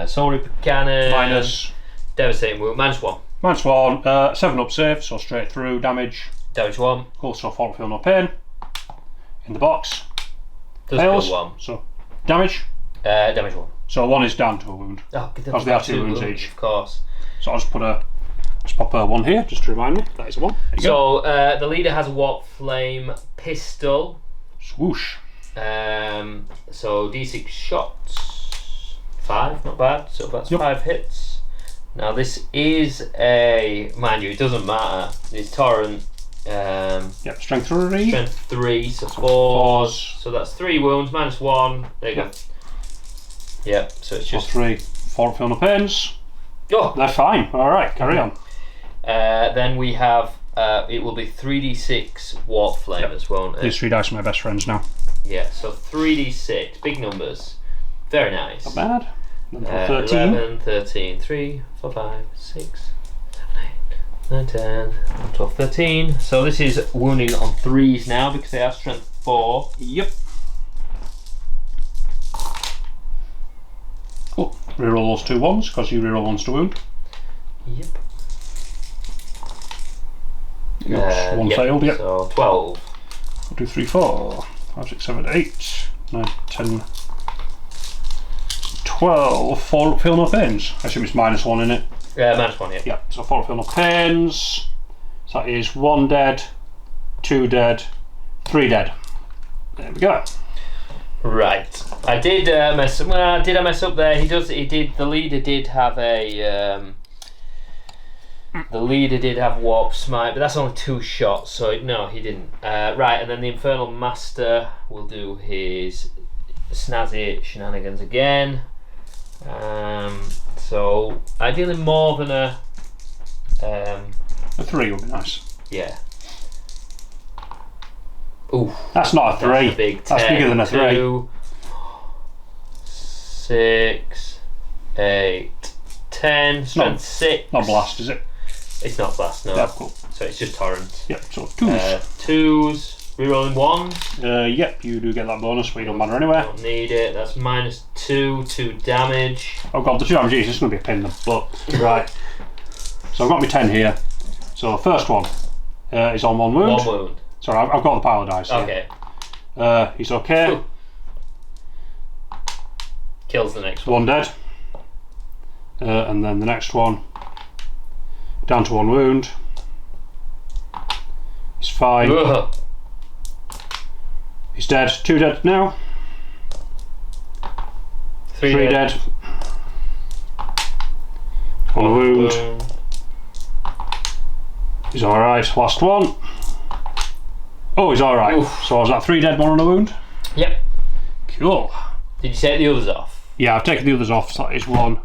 Soul Ripper Cannon. Minus. Devastating wound. -1. -1. 7 up save, so straight through damage. Damage 1. Cool, so fall, feel no pain. In the box. Does Fails. kill 1. So damage. Damage 1. So 1 is down to a wound. Oh, because they are 2 wounds each. Of course. So I'll just pop a 1 here, just to remind me. That is a 1. So the leader has a warp flame pistol. Swoosh. So D6 shots. 5, not bad. So that's 5 hits. Now this is a... Mind you, it doesn't matter. It's torrent. Yep, strength 3. Strength 3, so 4. So that's 3 wounds, -1. There you go. Yep, so it's just... 3. 4 feel no pains. Oh! They're fine. Alright, carry on. Then we have... it will be 3d6 warp flamers, won't it? These 3 dice are my best friends now. Yeah, so 3d6, big numbers. Very nice. Not bad. 13. 11, 13, 3, 4, 5, 6, 7, 8, 9, 10, 11, 12, 13. So this is wounding on 3s now because they have strength 4. Yep. Cool. Reroll those 2 1s because you reroll 1s to wound. Yep. One failed, yep. So 12. 1, 2, 3, 4, 5, 6, 7, 8, 9, 10, 12. 4 feel no pains. I assume it's -1 in it. -1, yeah. Yep, so 4 feel no pains. So that is 1 dead, 2 dead, 3 dead. There we go. Right. I did mess up. Well, did I mess up there? The leader did have a. The leader did have warp smite, but that's only 2 shots, so no, he didn't. Right, and then the Infernal Master will do his snazzy shenanigans again. So ideally more than a. A 3 would be nice. Yeah. Ooh. That's not a 3. That's a big 10, that's bigger than a 3. 2, 6, 8, 10. Strength 6. Not blast, is it? It's not blast, no. Yeah, cool. So it's just torrent. Yep, so 2s. 2s, rerolling 1. Yep, you do get that bonus, but you don't matter anywhere. Don't need it. That's -2, 2 damage. Oh god, the 2 damage is just going to be a pain in the butt. Right. So I've got my 10 here. So first one is on 1 wound. 1 wound. Sorry, I've got the pile of dice here. Okay. He's okay. Ooh. Kills the next one. 1 dead. And then the next one, down to 1 wound. He's fine. Ugh. He's dead. 2 dead now. 3 dead. 1 wound. He's alright. Last one. Oh, he's alright. So was that 3 dead, 1 on a wound? Yep. Cool. Did you take the others off? Yeah, I've taken the others off. So that is 1,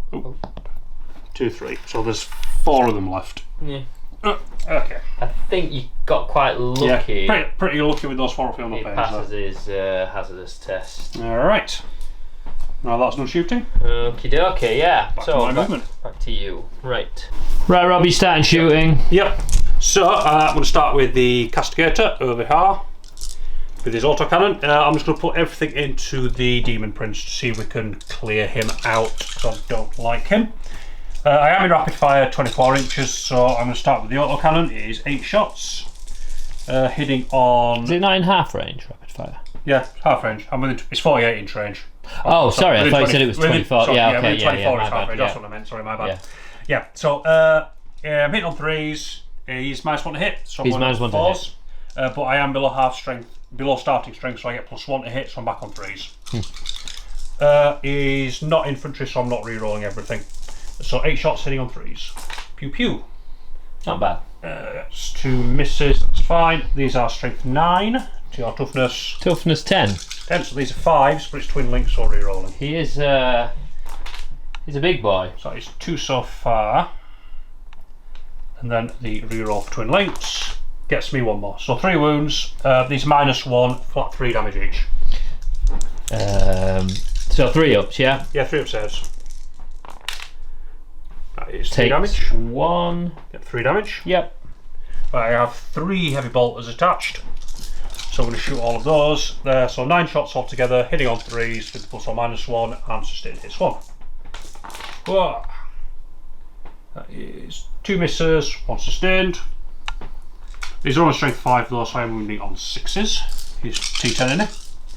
2, 3. So there's 4 of them left. Yeah. Okay. I think you got quite lucky. Yeah, pretty lucky with those 4 field It pains. passes his hazardous test. Alright. Now that's no shooting. Okie dokie, yeah. Back to my movement. Back to you. Right. Right, Rob, you starting shooting? Yep. So I'm going to start with the Castigator over here with his autocannon. I'm just going to put everything into the Demon Prince to see if we can clear him out, because I don't like him. I am in rapid fire 24 inches, so I'm going to start with the autocannon. It is 8 shots, hitting on... Is it not in half range, rapid fire? Yeah, half range. It's 48 inch range. Oh, sorry, I thought you said it was 24. Sorry, yeah, okay, 24 yeah, is my half bad, range. yeah. That's what I meant. Sorry, my bad. Yeah. Yeah, so I'm hitting on 3s. He's -1 to hit, so He's I'm on -1 to 4s. But I am below half strength, below starting strength, so I get +1 to hit, so I'm back on 3s. He's not infantry, so I'm not re-rolling everything. So 8 shots hitting on 3s. Pew pew. Not bad. That's 2 misses, that's fine. These are strength 9 to your toughness. Toughness 10. 10, so these are 5s, but it's twin links, so re-rolling. He is, he's a big boy. So it's 2 so far. And then the re-roll for twin links gets me 1 more. So 3 wounds, these -1, flat 3 damage each. So 3 ups, yeah? Yeah, 3 up saves. That is 3 Takes damage. 1. Get 3 damage. Yep. I have 3 heavy bolters attached. So I'm going to shoot all of those there. So 9 shots altogether, hitting on 3s with +1 -1, and sustained hits 1. Whoa. That is 2 misses, 1 sustained. These are on strength 5 though, so I'm wounding on 6s. He's T10 in it.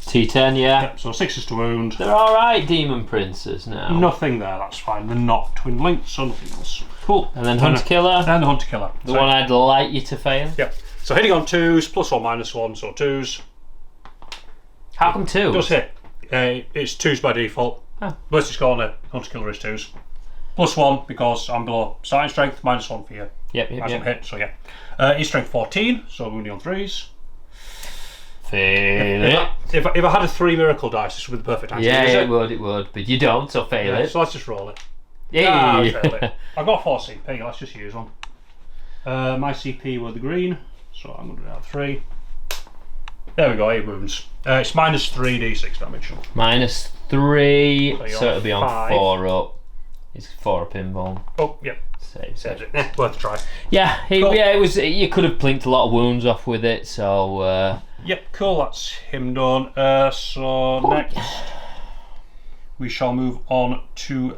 T10, yeah. Yep, so 6s to wound. They're alright, Demon Princes now. Nothing there, that's fine. They're not twin linked, so nothing else. Cool. And then Hunter Killer. And the Hunter Killer. The one I'd like you to fail. Yep. So hitting on 2s, +1 -1, so 2s. How come 2? Does hit. It's 2s by default. Oh. Unless it's got a Hunter Killer is 2s. +1 because I'm below starting strength, -1 for you. Yep. Hit, so yeah. He's strength 14, so wounding on 3s. Fail it. If I had a 3 miracle dice, this would be the perfect time. Yeah, it would, but you don't, so fail it. So let's just roll it. Yeah. Fail it. I've got 4 CP, let's just use one. My CP were the green, so I'm going to do 3. There we go, 8 wounds. It's -3 d6 damage. -3, so it'll be on 5. 4 up. He's 4 up in bone. Oh, yep. Saves it. Worth a try. Yeah, Cool. it was. You could have plinked a lot of wounds off with it, so. Yep, cool, that's him done. So next we shall move on to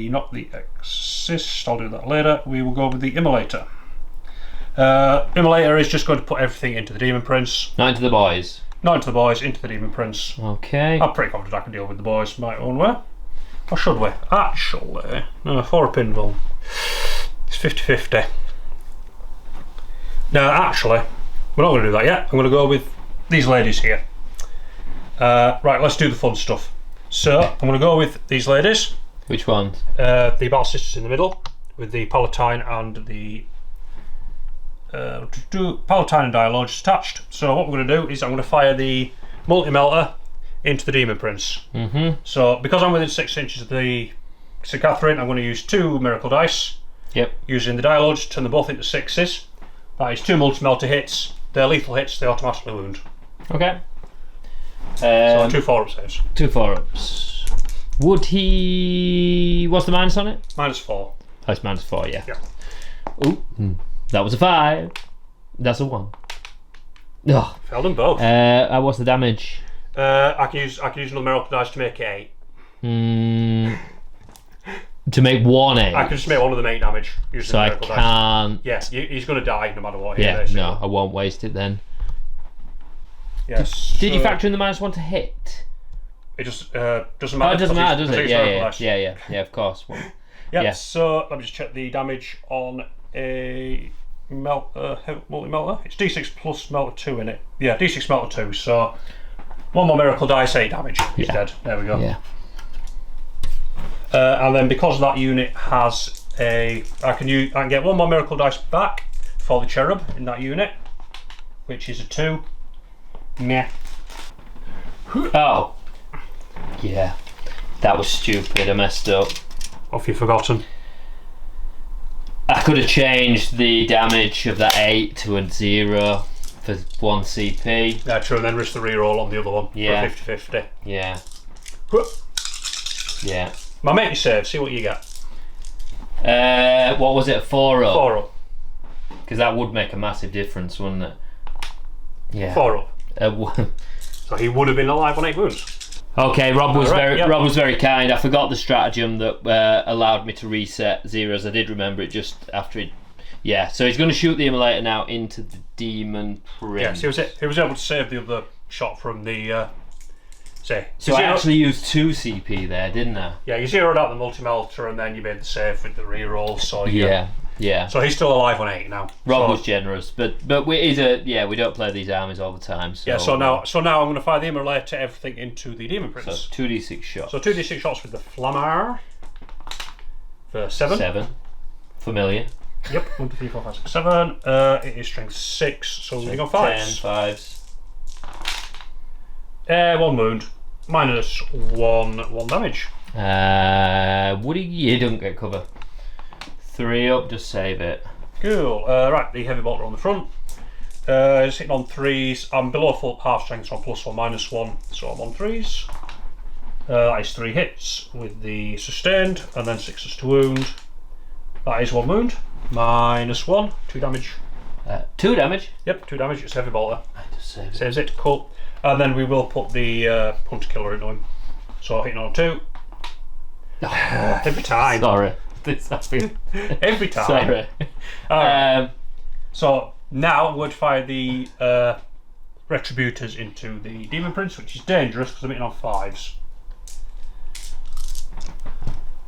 not the Exist, I'll do that later. We will go with the Immolator. Immolator is just going to put everything into the Demon Prince. Not into the boys. Not into the boys, into the Demon Prince. Okay. I'm pretty confident I can deal with the boys my own way. Or should we? Actually, no, 4 a pinball. It's 50-50. No, actually, we're not going to do that yet. I'm going to go with these ladies here. Right, let's do the fun stuff. So, I'm going to go with these ladies. Which ones? The Battle Sisters in the middle, with the Palatine and the Palatine and Dialogues attached. So what we're going to do is I'm going to fire the Multi-Melter into the Demon Prince. So because I'm within 6 inches of the St. Katherine, I'm going to use 2 Miracle Dice. Yep. Using the Dialogues, turn them both into 6s. That is 2 Multi-Melter hits. They're lethal hits, they automatically wound. Okay. So 2 4-up saves. 2 4-ups. Would he... What's the minus on it? -4. Oh, it's -4, yeah. Yeah. Ooh, that was a 5. That's a 1. Oh. Failed them both. What's the damage? I can use another Miracle Dice to make it 8. To make 1 8. I can just make one of them 8 damage. Using So the I Miracle can't. Dice. Yeah, he's going to die no matter what. Yeah, basically. no, I won't waste it then. Yes. Did you factor in the -1 to hit? It just doesn't matter. Oh, it doesn't matter, does because it? he's Yeah, Miracle Dice. yeah, of course. Well, Yep, yeah. so let me just check the damage on a Multi-Melter. It's D6 plus Melter 2 in it. Yeah, D6 Melter 2, so 1 more Miracle Dice, 8 damage. He's dead. There we go. Yeah. And then because that unit has I can get 1 more Miracle Dice back for the Cherub in that unit, which is a 2. Meh. Oh. Yeah. That was stupid. I messed up. Off you've forgotten. I could have changed the damage of that 8 to a 0 for 1 CP. Yeah, true, and then risk the reroll on the other one Yeah. for a 50-50. Yeah. Yeah. My make you save, see what you get. What was it? 4 up? 4 up. Because that would make a massive difference, wouldn't it? Yeah. 4 up. So he would have been alive on 8 wounds. Okay, Rob was Rob was very kind. I forgot the stratagem that allowed me to reset zeros. I did remember it just after it. Yeah, so he's going to shoot the Immolator now into the Demon Prince. Yes, he was able to save the other shot from the. So I actually used 2 CP there, didn't I? Yeah, you zeroed out the Multi-Melter and then you made the save with the reroll. So Yeah. Yeah. So he's still alive on 8 now. Rob was generous, but we don't play these armies all the time. So, So now I'm going to fire the immolator everything into the Demon Prince. So 2d6 shots. So 2d6 shots with the Flammar for 7. 7. Familiar. Yep. 1, 2, 3, 4, 5, 6, 7. It is strength 6. So we got 5s. 10 5s. 1 wound. Minus 1 damage. Woody, you don't get cover. 3 up, just save it. Cool. Right, the heavy bolter on the front. It's hitting on 3s. I'm below full half strength, so I'm +1, -1. So I'm on 3s. That is 3 hits with the sustained, and then 6s to wound. That is 1 wound. -1, 2 damage. 2 damage? Yep, 2 damage. It's heavy bolter. I just saved it. Saves it. Cool. And then we will put the Hunter Killer into him. So hitting on 2. Every time. Sorry. This happened. Every time. Sorry. So now I'm going to fire the Retributors into the Demon Prince, which is dangerous because I'm hitting on 5s.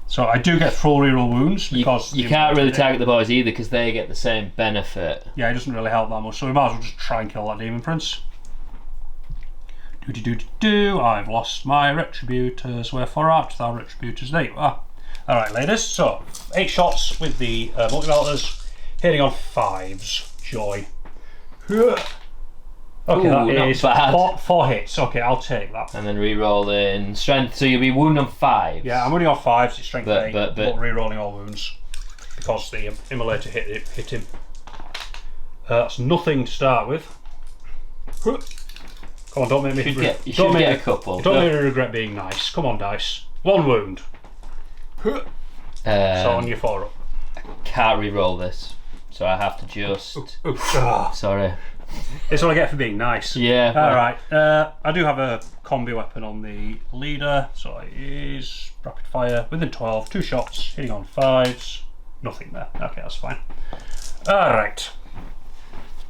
So I do get full reroll wounds because you can't really target the boys either because they get the same benefit. Yeah, it doesn't really help that much. So we might as well just try and kill that Demon Prince. I've lost my Retributors. Wherefore art thou Retributors? There you are. Alright, ladies. So 8 shots with the multi-melters, hitting on 5s. Joy. Okay, Ooh, that is bad. 4 hits. Okay, I'll take that. And then re-roll in strength, so you'll be wound on 5. Yeah, I'm only on 5s. It's strength 8, but re-rolling all wounds because the immolator hit him. That's nothing to start with. Come on, don't make me. You should get a couple. Don't make me regret being nice. Come on, dice. 1 wound. So on your 4 up. Can't re-roll this, so I have to just. Sorry. It's what I get for being nice. Yeah. Alright. I do have a combi weapon on the leader, so it is rapid fire within 12, 2 shots, hitting on 5s. Nothing there. Okay, that's fine. Alright.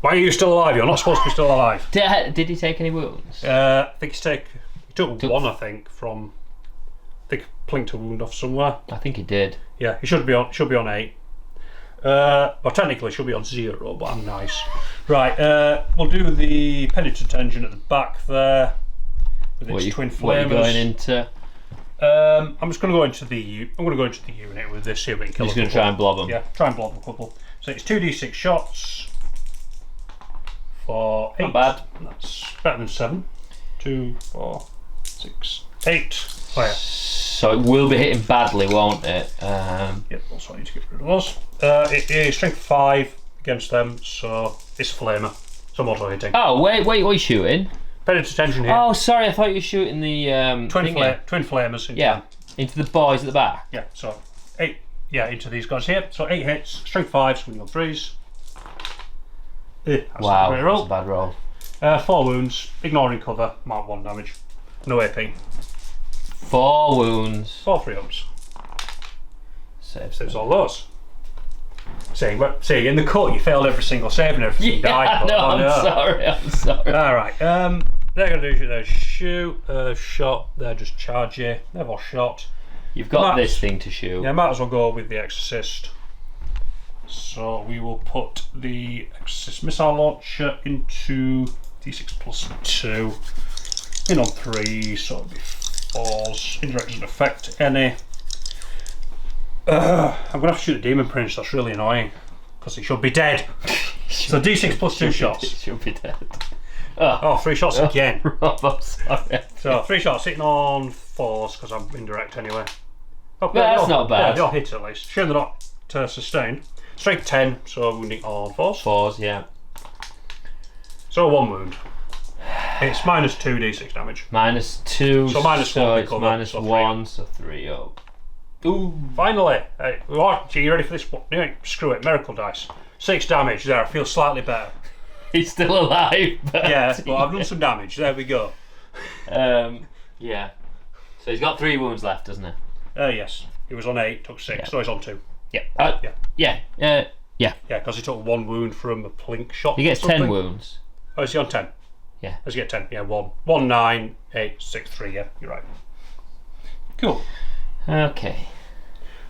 Why are you still alive? You're not supposed to be still alive. Did he take any wounds? I think he took 1, I think, from. I think plinked a wound off somewhere. I think he did. Yeah, he should be on 8. Well, technically, should be on 0, but I'm nice. Right, we'll do the penitent engine at the back there with its twin flamers. What are you going into? I'm just going to go into the unit with this. See if we can kill. You're just going to try and blob them. Yeah, try and blob a couple. So it's 2d6 shots for 8. Not bad. That's better than 7. 2, 4, 6, 8. Fire. So it will be hitting badly, won't it? Yep, that's why I need to get rid of those. It is strength 5 against them, so it's a flamer. So I'm auto hitting. Oh, wait, what are you shooting? Penitent engine here. Oh, sorry, I thought you were shooting the twin flamers. Into the boys at the back. Yeah, so 8. Yeah, into these guys here. So 8 hits, strength 5, swinging on 3s. Wow, that's a bad roll. 4 wounds, ignoring cover, mark 1 damage. No AP. 4 wounds. 4 free ups. Saves all those. See, in the cut you failed every single save and everything died. I'm sorry. Alright, they're going to do their shoot, shot, they're just charge you. They've all shot. You've got this thing to shoot. Yeah, might as well go with the Exorcist. So we will put the Exorcist missile launcher into D6 plus 2. In on 3, so it'll be 4s. Indirect doesn't affect any. I'm going to have to shoot the Demon Prince, that's really annoying. Because he should be dead. So D6 plus 2 shots. He should be dead. Oh, 3 shots again. Rob, I'm sorry. So 3 shots, hitting on 4s because I'm indirect anyway. Oh, that's not bad. Yeah, they're all hit at least. Sure, they're not sustained. Strength 10, so wounding on 4s. 4s, yeah. So 1 wound. It's minus 2 d6 damage. Minus 2, so minus 1. It's minus 1, so 3 up. Ooh, finally. Hey, are you ready for this one? Yeah, screw it, miracle dice. 6 damage there, I feel slightly better. He's still alive. Yeah, well, I've done some damage, there we go. Yeah. So he's got 3 wounds left, doesn't he? Yes. He was on 8, took 6, so he's on 2. Yeah. Yeah, because he took 1 wound from a plink shot. He gets 10 wounds. Oh, is he on 10? Yeah. Does he get 10? Yeah, 1. 1, 9, 8, 6, 3, yeah, you're right. Cool. Okay.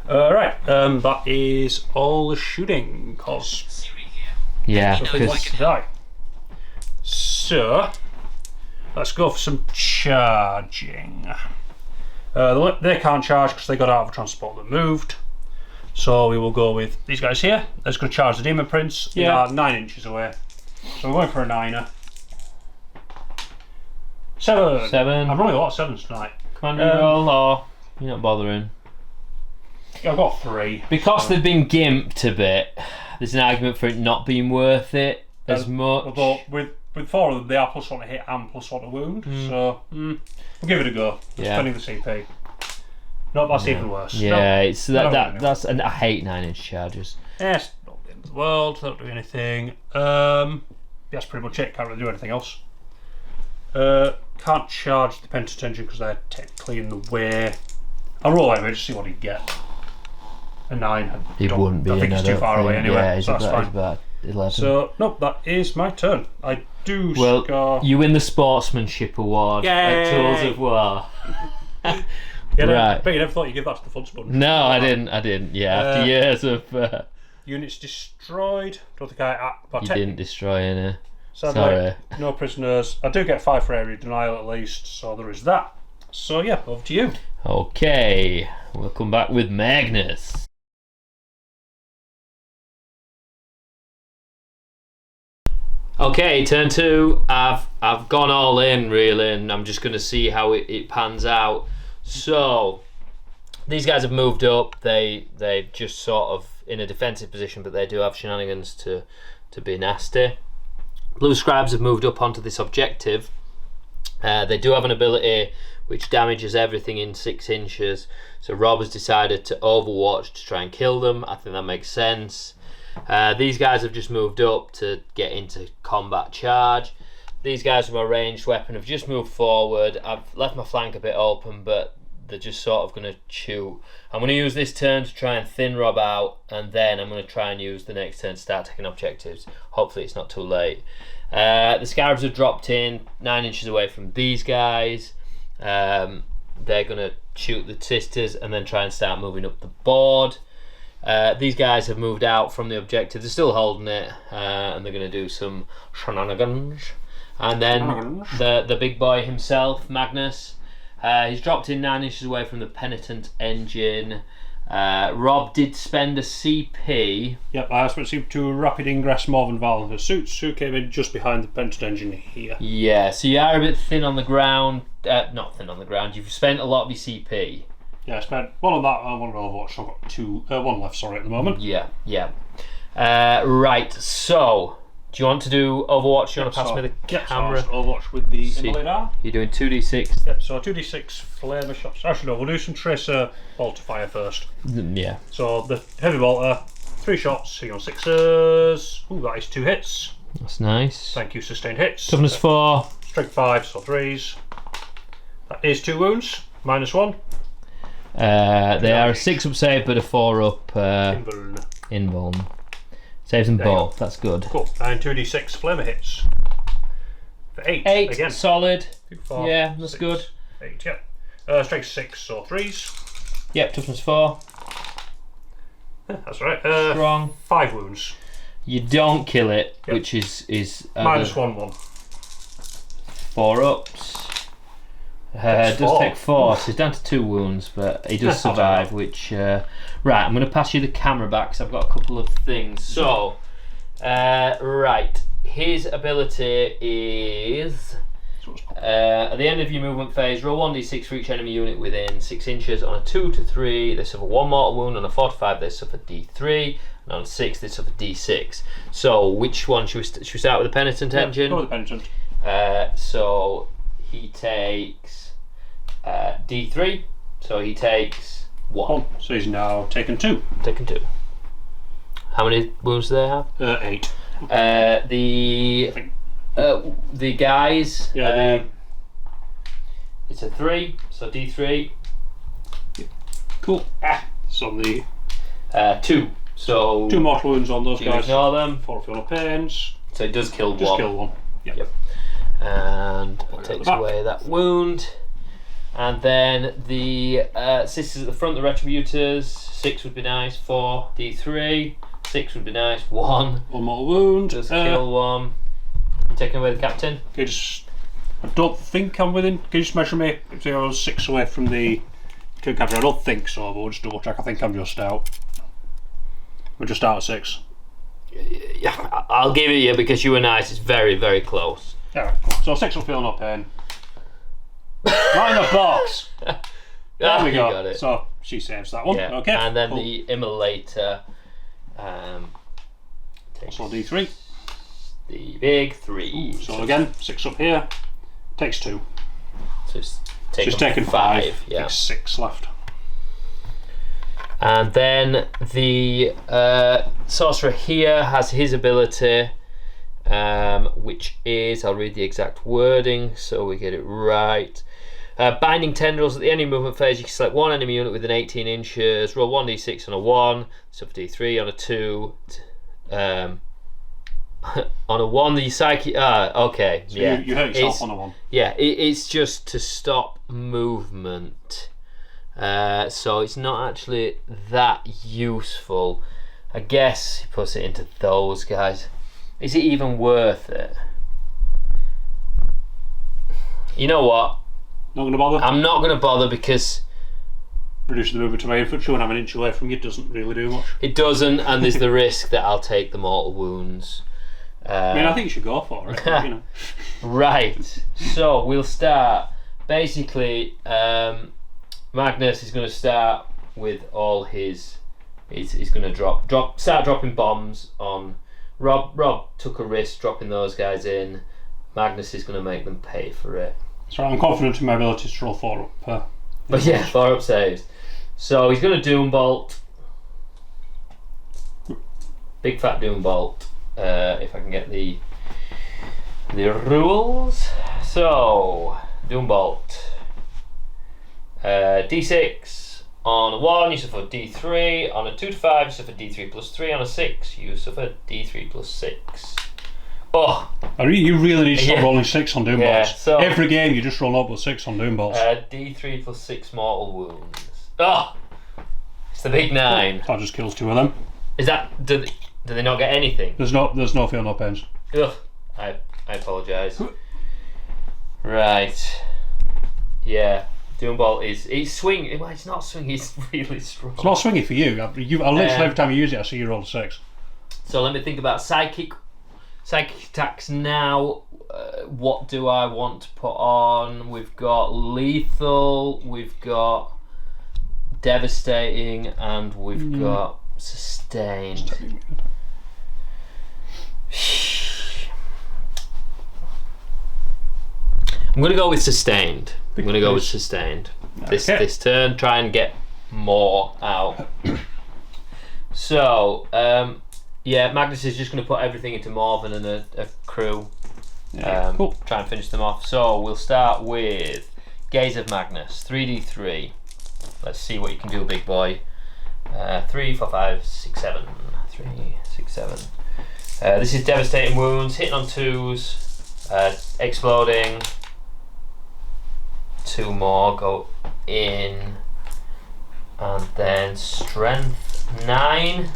Right, that is all the shooting, cause Yeah, nothing wants to die. So, let's go for some charging. They can't charge because they got out of a transport that moved. So we will go with these guys here. Let's go charge the Demon Prince. They are 9 inches away. So we're going for a 9er. 7. 7. I've rolling a lot of 7s tonight. Can you roll or you're not bothering? Yeah, I've got 3. Because they've been gimped a bit, there's an argument for it not being worth it as much. Although with 4 of them, they are +1 to hit and +1 to wound. So we'll give it a go. Spending the CP. No, that's even worse. Yeah, it's that's and I hate 9-inch charges. Yes, not the end of the world. They don't do anything. That's pretty much it. Can't really do anything else. Can't charge the Penitent Engine because they're technically in the way. I'll roll anyway just see what he'd get. A 9. It wouldn't be. I think it's too far away anyway. Yeah, so that's fine. About 11. So nope, that is my turn. I do score. You win the Sportsmanship Award at Tools of War. Right. But you never thought you'd give that to the Fun Sponge. No, I didn't. Yeah, after years of... units destroyed. Don't think I... you didn't destroy any. Sadly, no prisoners. I do get 5 for area denial at least, so there is that. So yeah, over to you. Okay, we'll come back with Magnus. Okay, turn 2. I've gone all in really, and I'm just going to see how it pans out. So these guys have moved up. They're just sort of in a defensive position, but they do have shenanigans to be nasty. Blue scribes have moved up onto this objective. They do have an ability which damages everything in 6 inches. So Rob has decided to overwatch to try and kill them. I think that makes sense. These guys have just moved up to get into combat charge. These guys with a ranged weapon have just moved forward. I've left my flank a bit open, but they're just sort of going to shoot. I'm going to use this turn to try and thin Rob out, and then I'm going to try and use the next turn to start taking objectives. Hopefully it's not too late. The Scarabs have dropped in 9 inches away from these guys. They're going to shoot the sisters and then try and start moving up the board. These guys have moved out from the objective. They're still holding it, and they're going to do some shenanigans. And then the big boy himself, Magnus, he's dropped in 9 inches away from the Penitent Engine. Rob did spend a CP. Yep, I spent CP to rapid ingress Morvenn, Vahl and her suits, who came in just behind the Penitent Engine here. Yeah, so you are a bit thin on the ground. Not thin on the ground, you've spent a lot of your CP. Yeah, I spent 1 on that and 1 on Overwatch, so I've got 1 left, at the moment. Yeah. Right, so do you want to do Overwatch? Do you want to pass me the camera? So Overwatch with the Immolator. You're doing 2d6. Yep, so 2d6 flamer shots. Actually, no, we'll do some Tracer Bolter Fire first. Yeah. So the Heavy Bolter, 3 shots, so you're on 6s. Ooh, that is 2 hits. That's nice. Thank you, sustained hits. Toughness 4. Strength 5, so 3s. That is 2 wounds, -1. They are a 6 up save, but a 4 up invuln. Saves them both. That's good. Cool. And 2d6 flamer hits. For 8. 8 again. Solid. 2, 4, yeah, that's 6, good. 8. Yep. Strength 6, so 3s. Yep. Toughness 4. That's right. Strong. 5 wounds. You don't kill it, which is -1. 4 ups. Does 4. take 4, so he's down to 2 wounds, but he does survive. Which right, I'm going to pass you the camera back because I've got a couple of things. So, right, his ability is at the end of your movement phase, roll 1d6 for each enemy unit within 6 inches. On a 2 to 3, they suffer 1 mortal wound. On a 4 to 5, they suffer d3, and on a 6, they suffer d6. So, which one should we start with? The Penitent Engine. Go with the Penitent. So he takes d3. So he takes 1. So he's now taken 2. Taken 2. How many wounds do they have? 8. The guys. Yeah. It's a 3. So d3. Cool. So the 2. So 2 mortal wounds on those you guys. ignore them. 4 feel no pains. So it does kill 1. Just kill 1. Yep. And that takes away that wound. And then the sisters at the front, the Retributors, 6 would be nice. 4 D3. 6 would be nice. 1. One more wound. Just kill 1. Taking away the captain. Okay, I don't think I'm within. Can you just measure me? If I was 6 away from the Katherine, I don't think so, but we'll just double check. I think I'm just out. We're just out of 6. Yeah, I'll give it you because you were nice. It's very, very close. Alright, cool. So 6 will feel no pain. Right in the box! There we go. Got it. So she saves that one. Yeah. Okay. And then cool. the immolator takes So D3. the big 3. So again, 6 up here. Takes 2. So it's She's taken 5. Yeah. Takes 6 left. And then the sorcerer here has his ability, which is, I'll read the exact wording so we get it right. Binding tendrils. At the end of movement phase, you can select one enemy unit within 18 inches, roll 1d6 on a 1, suffer d3 on a 2. On a 1, the psychic. Okay. So yeah. you hurt yourself on a 1. Yeah, it's just to stop movement. So it's not actually that useful. I guess he puts it into those guys. Is it even worth it? You know what? Not going to bother? I'm not going to bother because Reducing the movement to my infantry when I'm an inch away from you doesn't really do much. it doesn't, and there's the risk that I'll take the mortal wounds. I mean, I think you should go for it. You know. Right. So we'll start. Basically, Magnus is going to start with all his. He's going to start dropping bombs on. Rob took a risk dropping those guys in. Magnus is going to make them pay for it. So I'm confident in my ability to roll 4 up. But yeah, 4 up saves. So he's going to Doom Bolt. Big fat Doom Bolt. If I can get the rules. So Doom Bolt. D6 on a 1 you suffer D3. On a 2 to 5 you suffer D3 plus 3. On a 6 you suffer D3 plus 6. Oh, You really need to stop rolling 6 on Doom Yeah, Bolts. so- Every game you just roll up with 6 on Doom Bolts. D3 plus 6 mortal wounds. Oh, it's the big 9. That just kills 2 of them. Is that do they not get anything? There's no feel, no pains. Ugh, I apologise. Right. Yeah. Doombolt is swing. Well, it's not swing. It's really strong. It's not swingy for you. I literally every time you use it, I see you roll a 6. So let me think about psychic attacks now. What do I want to put on? We've got lethal. We've got devastating, and we've got sustained. I'm going to go with sustained. This turn, try and get more out. So, yeah, Magnus is just going to put everything into Morvenn and a crew. Cool. Try and finish them off. So we'll start with Gaze of Magnus, 3d3. Let's see what you can do, big boy. 3, 4, 5, 6, 7. 3, 6, 7. This is devastating wounds, hitting on 2s, exploding. 2 more go in, and then strength 9.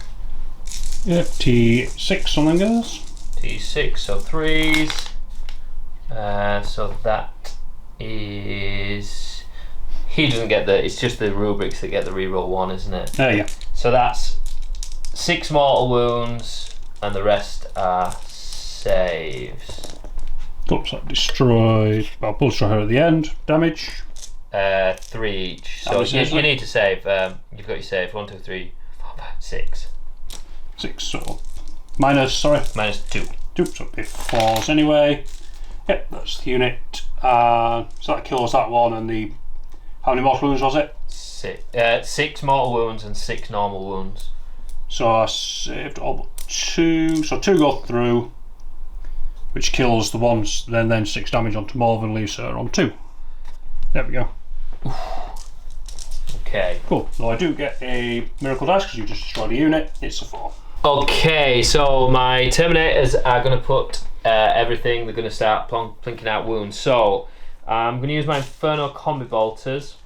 Yep, T6 something goes. T6, so 3s. So that is. He doesn't get it's just the rubrics that get the reroll 1, isn't it? Yeah. So that's 6 mortal wounds, and the rest are saves. Cool, so destroy. Well, we'll destroy her at the end. Damage. 3 each. So you need to save. You've got your save. 1, 2, 3, 4, 5, 6. 6, so minus 2. 2, so it falls anyway. Yep, that's the unit. So that kills that one, and the. How many mortal wounds was it? 6 mortal wounds and 6 normal wounds. So I saved all but 2. So 2 go through, which kills the ones, then 6 damage onto Morvenn, leaves her on 2. There we go. Okay. Cool. So I do get a miracle dice because you just destroyed a unit. It's a 4. Okay, so my Terminators are going to put everything. They're going to start plinking out wounds. So I'm going to use my Inferno Combi Bolters.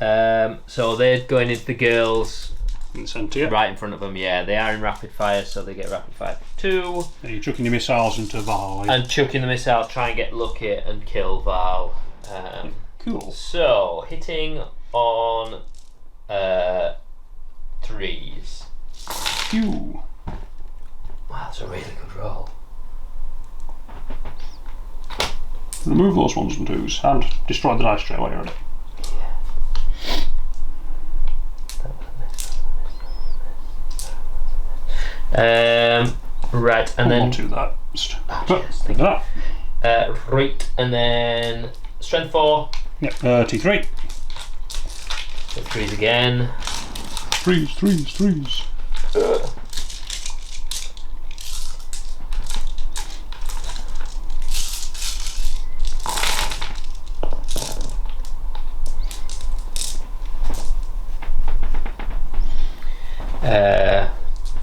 So they're going into the girls in the centre, right in front of them. Yeah, they are in rapid fire, so they get rapid fire 2. Are you chucking your missiles into Vahl? And chucking the missiles, try and get lucky and kill Vahl. Cool. So hitting on 3s. Phew. Wow, that's a really good roll. Remove those 1s and 2s and destroy the dice tray while you're at it. Right, and then to that. Think that. Right, and then strength 4. Yep. T3. So 3s again. 3s.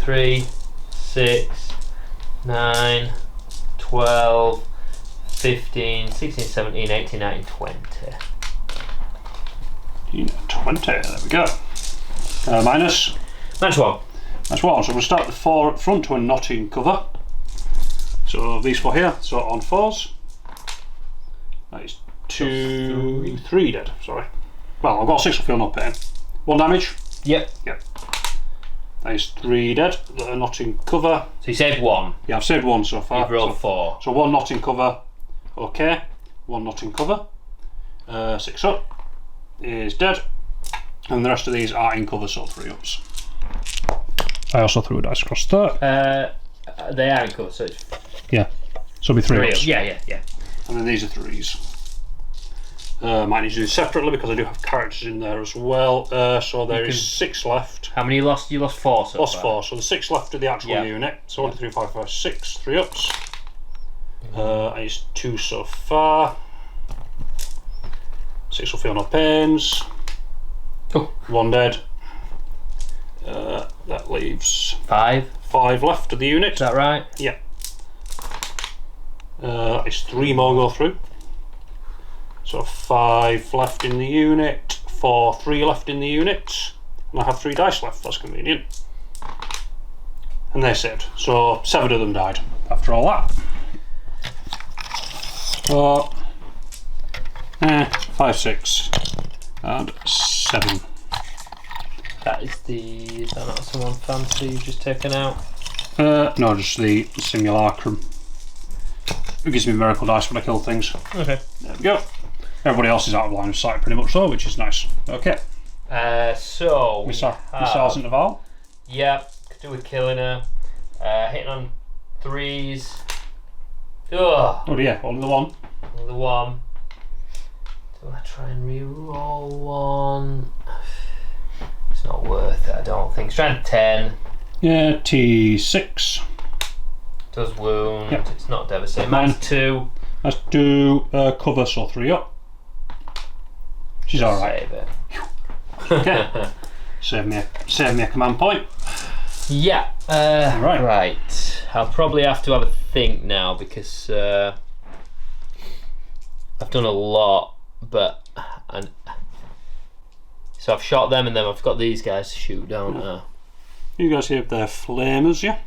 Three, 6, 9, 12, 15, 16, 17, 18, 19, 20. 20, there we go. Minus? Minus 1. That's 1. So we'll start the 4 up front when not in cover. So these 4 here, so on 4s. That is 3 dead, sorry. Well, I've got 6 of feel no pain. 1 damage? Yep. That is 3 dead that are not in cover. So you saved 1. Yeah, I've saved 1 so far. You've rolled 4. So 1 not in cover, okay. 1 not in cover. 6 up is dead. And the rest of these are in cover, so 3 ups. I also threw a dice across there. They are in cover, so it's... Yeah, so it'll be 3 ups. Yeah. And then these are 3s. Might need to do separately because I do have characters in there as well. So there is 6 left. How many you lost? You lost 4 so Lost far. 4, so the 6 left of the actual unit. So 1, 2, 3, 4, 5, 6, 3 ups. And it's 2 so far. 6 will feel no pains. Oh. 1 dead. That leaves 5 left of the unit. Is that right? Yeah. It's 3 more go through. So 5 left in the unit, 3 left in the unit, and I have 3 dice left, that's convenient. And they're saved. So 7 of them died after all that. So 5, 6, and 7. Is that not someone fancy you've just taken out? No, just the simulacrum. It gives me miracle dice when I kill things. Okay. There we go. Everybody else is out of line of sight pretty much though, which is nice. Okay. So missiles into Vahl. Yeah, could do with killing her. Hitting on 3s. Ugh. Oh dear, only the 1. Only the 1. Do I try and re-roll 1? It's not worth it, I don't think. Strength 10. Yeah, T6. Does wound. Yep. It's not devastating. Mine's 2. Let's do cover, so 3 up. She's alright. Save it. Okay. Save me a command point. Yeah. Right. I'll probably have to have a think now because I've done a lot, so I've shot them and then I've got these guys to shoot, don't I? You guys here, they're flamers, yeah?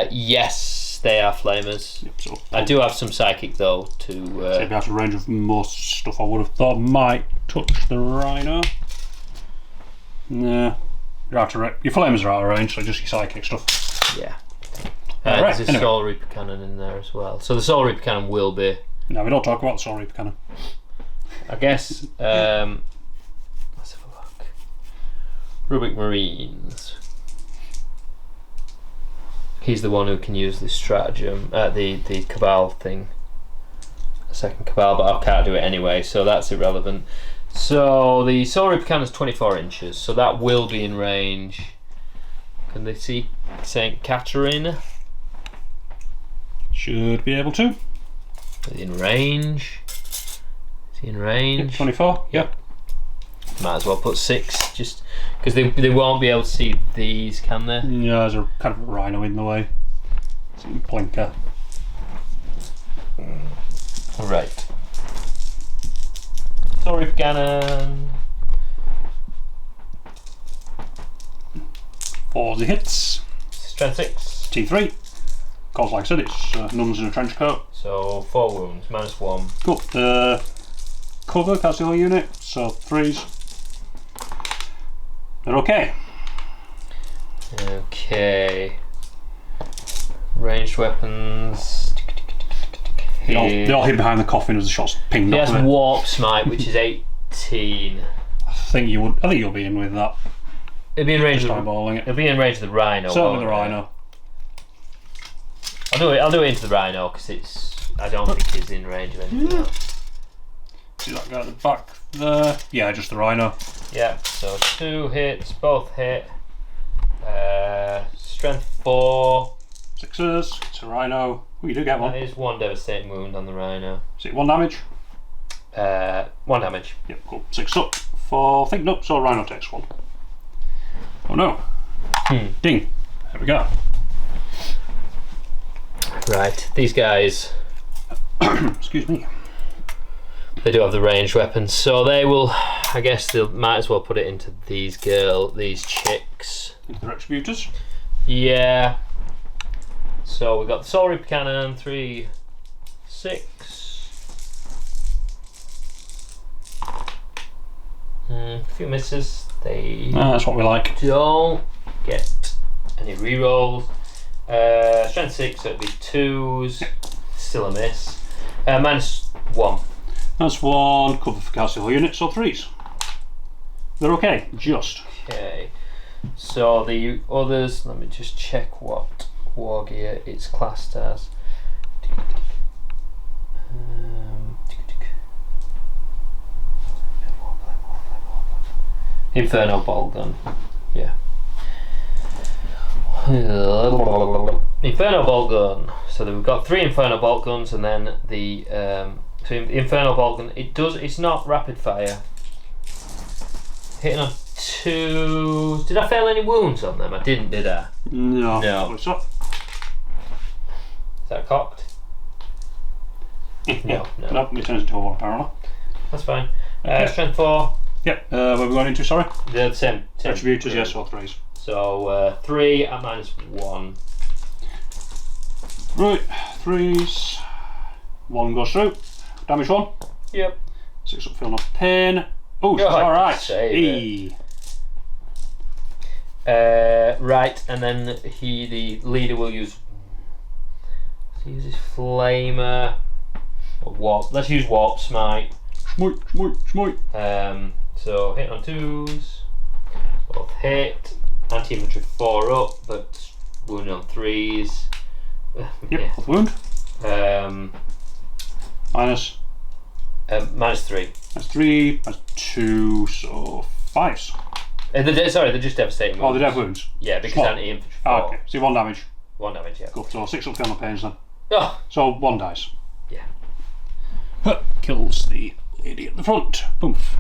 Yes, they are flamers. Yep, so I do have some psychic though to. So be out of range of most stuff I would have thought might touch the rhino. Nah, you're out of range. Your flamers are out of range, so just your psychic stuff. Yeah. Right, there's a Soul Reaper cannon in there as well. So the Soul Reaper cannon will be. No, we don't talk about the Soul Reaper cannon. I guess. Let's have a look. Rubik Marines. He's the one who can use the stratagem, the Cabal thing. A second Cabal, but I can't do it anyway, so that's irrelevant. So the Soul Reaper cannon is 24 inches, so that will be in range. Can they see St. Katherine? Should be able to. Is he in range? Is he in range? 24, yep. Might as well put 6, just because they won't be able to see these, can they? Yeah, there's a kind of rhino in the way. It's a blinker. Right. Sorry, Cannon. 4 the hits. Strength 6. T3. Cause like I said, it's nuns in a trench coat. So 4 wounds, -1. Cool. Cover, that's the whole unit, so 3s. They're okay. Okay. Ranged weapons. They all hid behind the coffin as the shots pinged He up. has Warp Smite, which is 18. I think you'll be in with that. It'll be in range. It'll be in range of the Rhino. Certainly the Rhino. I'll do it into the Rhino because I don't think he's in range of anything else. See that guy at the back there? Yeah, just the Rhino. Yeah. So 2 hits, both hit. Strength 4. 6s. It's a Rhino. Oh, you do get one. That is 1 devastating wound on the Rhino. Is it 1 damage? 1 damage. Yep, cool. 6 up. 4 think nope, so Rhino takes 1. Oh no. Ding. There we go. Right, these guys. Excuse me. They do have the ranged weapons, so they will. I guess they might as well put it into these chicks. Into the Retributors. Yeah. So we've got the Soul Reaper Cannon, 3, 6. A few misses. They That's what we like. don't get any rerolls. Strength 6, so it'd be 2s. Still a miss. -1. That's 1. Cover for castle unit, so 3s. They're okay, just. Okay. So the others, let me just check what war gear it's classed as. Inferno bolt gun. Yeah. Inferno bolt gun. So we've got 3 Inferno bolt guns, and then the so Inferno bolt gun. It's not rapid fire. Hitting on 2. Did I fail any wounds on them? I didn't, did I? No. What's up? Is that cocked? No. No. Nope, it turns into a 1 apparently. That's fine. Okay. Strength 4. Yep. Where are we going into, sorry? The same. Retributors, yes, or 3s. So 3 at -1. Right, 3s. 1 goes through. Damage 1. Yep. 6 up, feel no pain. Oh, she's God, alright. save right, and then the leader will use. He uses Flamer. Or Warp. Let's use Warp Smite. Smite. So hit on 2s. Both hit. Anti-infantry 4 up, but wound on 3s. Yep, wound. Minus. -3. That's 3, that's 2, so 5s. Sorry, they're just devastating wounds. Oh, they're dead wounds. Yeah, because Small. anti-infantry 4. Okay, so 1 damage. 1 damage, yeah. Cool, so 6 up, feel no pains then. Oh, So 1 dies. yeah. Kills the lady at the front. Boomf.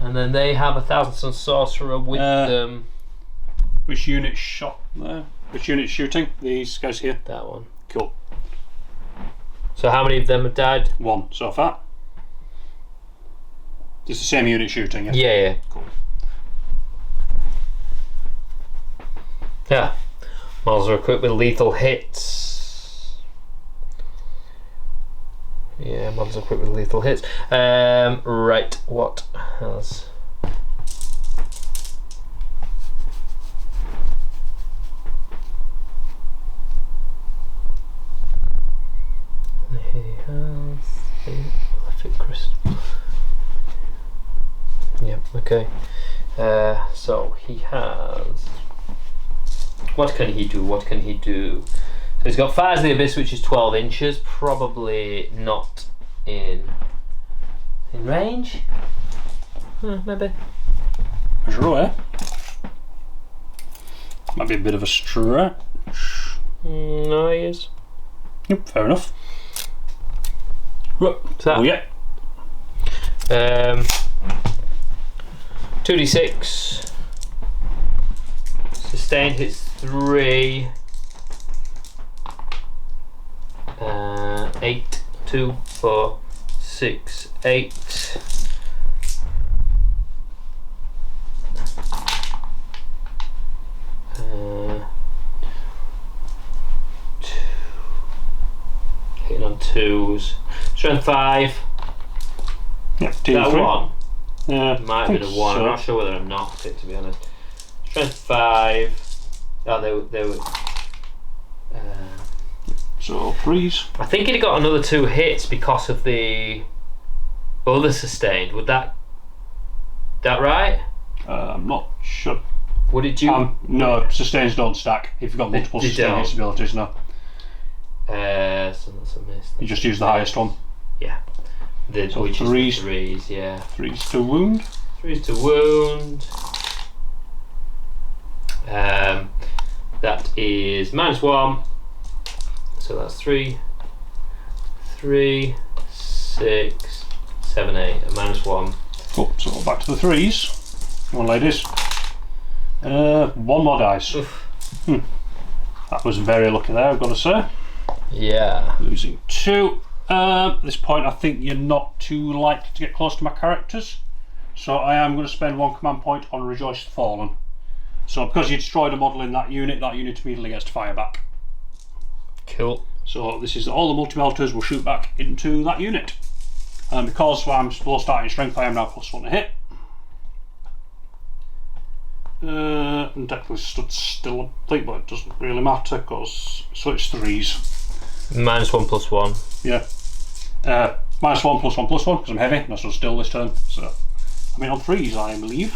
And then they have a 1,000-Sun Sorcerer with them. Which unit's shot there? Which unit's shooting? These guys here? That one. Cool. So how many of them have died? 1 so far. It's the same unit shooting, yeah? Yeah. Cool. Yeah. Models are equipped with lethal hits. Yeah, models are equipped with lethal hits. Right, what has... He has the prolific crystal. Yep, okay. So he has... What can he do? So he's got Fires of the Abyss, which is 12 inches. Probably not in range? Maybe. Sure, eh? Might be a bit of a stretch. No, he is. Yep, fair enough. Right. So, oh, yeah. 2d6. Sustained hits 3. 8, 2, 4, 6, 8. on 2s. Strength 5. Yep, Is that a 1? Yeah, Might have been a 1. so. I'm not sure whether I knocked it, to be honest. Strength 5. Oh, they were. So 3s. I think he'd got another 2 hits because of the other sustained. Would that right? I'm not sure. What did you? No, sustains don't stack if you've got multiple sustain abilities. No. So that's a miss. You just use the highest one. Yeah. So which 3s. is the 3s, yeah. 3s to wound. 3s to wound. That is -1. So that's 3, 6, 7, 8, and -1. Cool. So back to the 3s. Come on, ladies. 1 more dice. That was very lucky there, I've got to say. Yeah. Losing 2. At this point, I think you're not too likely to get close to my characters. So I am going to spend 1 command point on Rejoice the Fallen. So because you destroyed a model in that unit immediately gets to fire back. Cool. So this is all the multi-melters will shoot back into that unit. And because I'm low starting strength, I am now +1 to hit. And technically stood still, I think, but it doesn't really matter because so it's 3s. -1 +1. Yeah. -1 +1 +1 because I'm heavy and I stood still this turn. So I mean on 3s, I believe.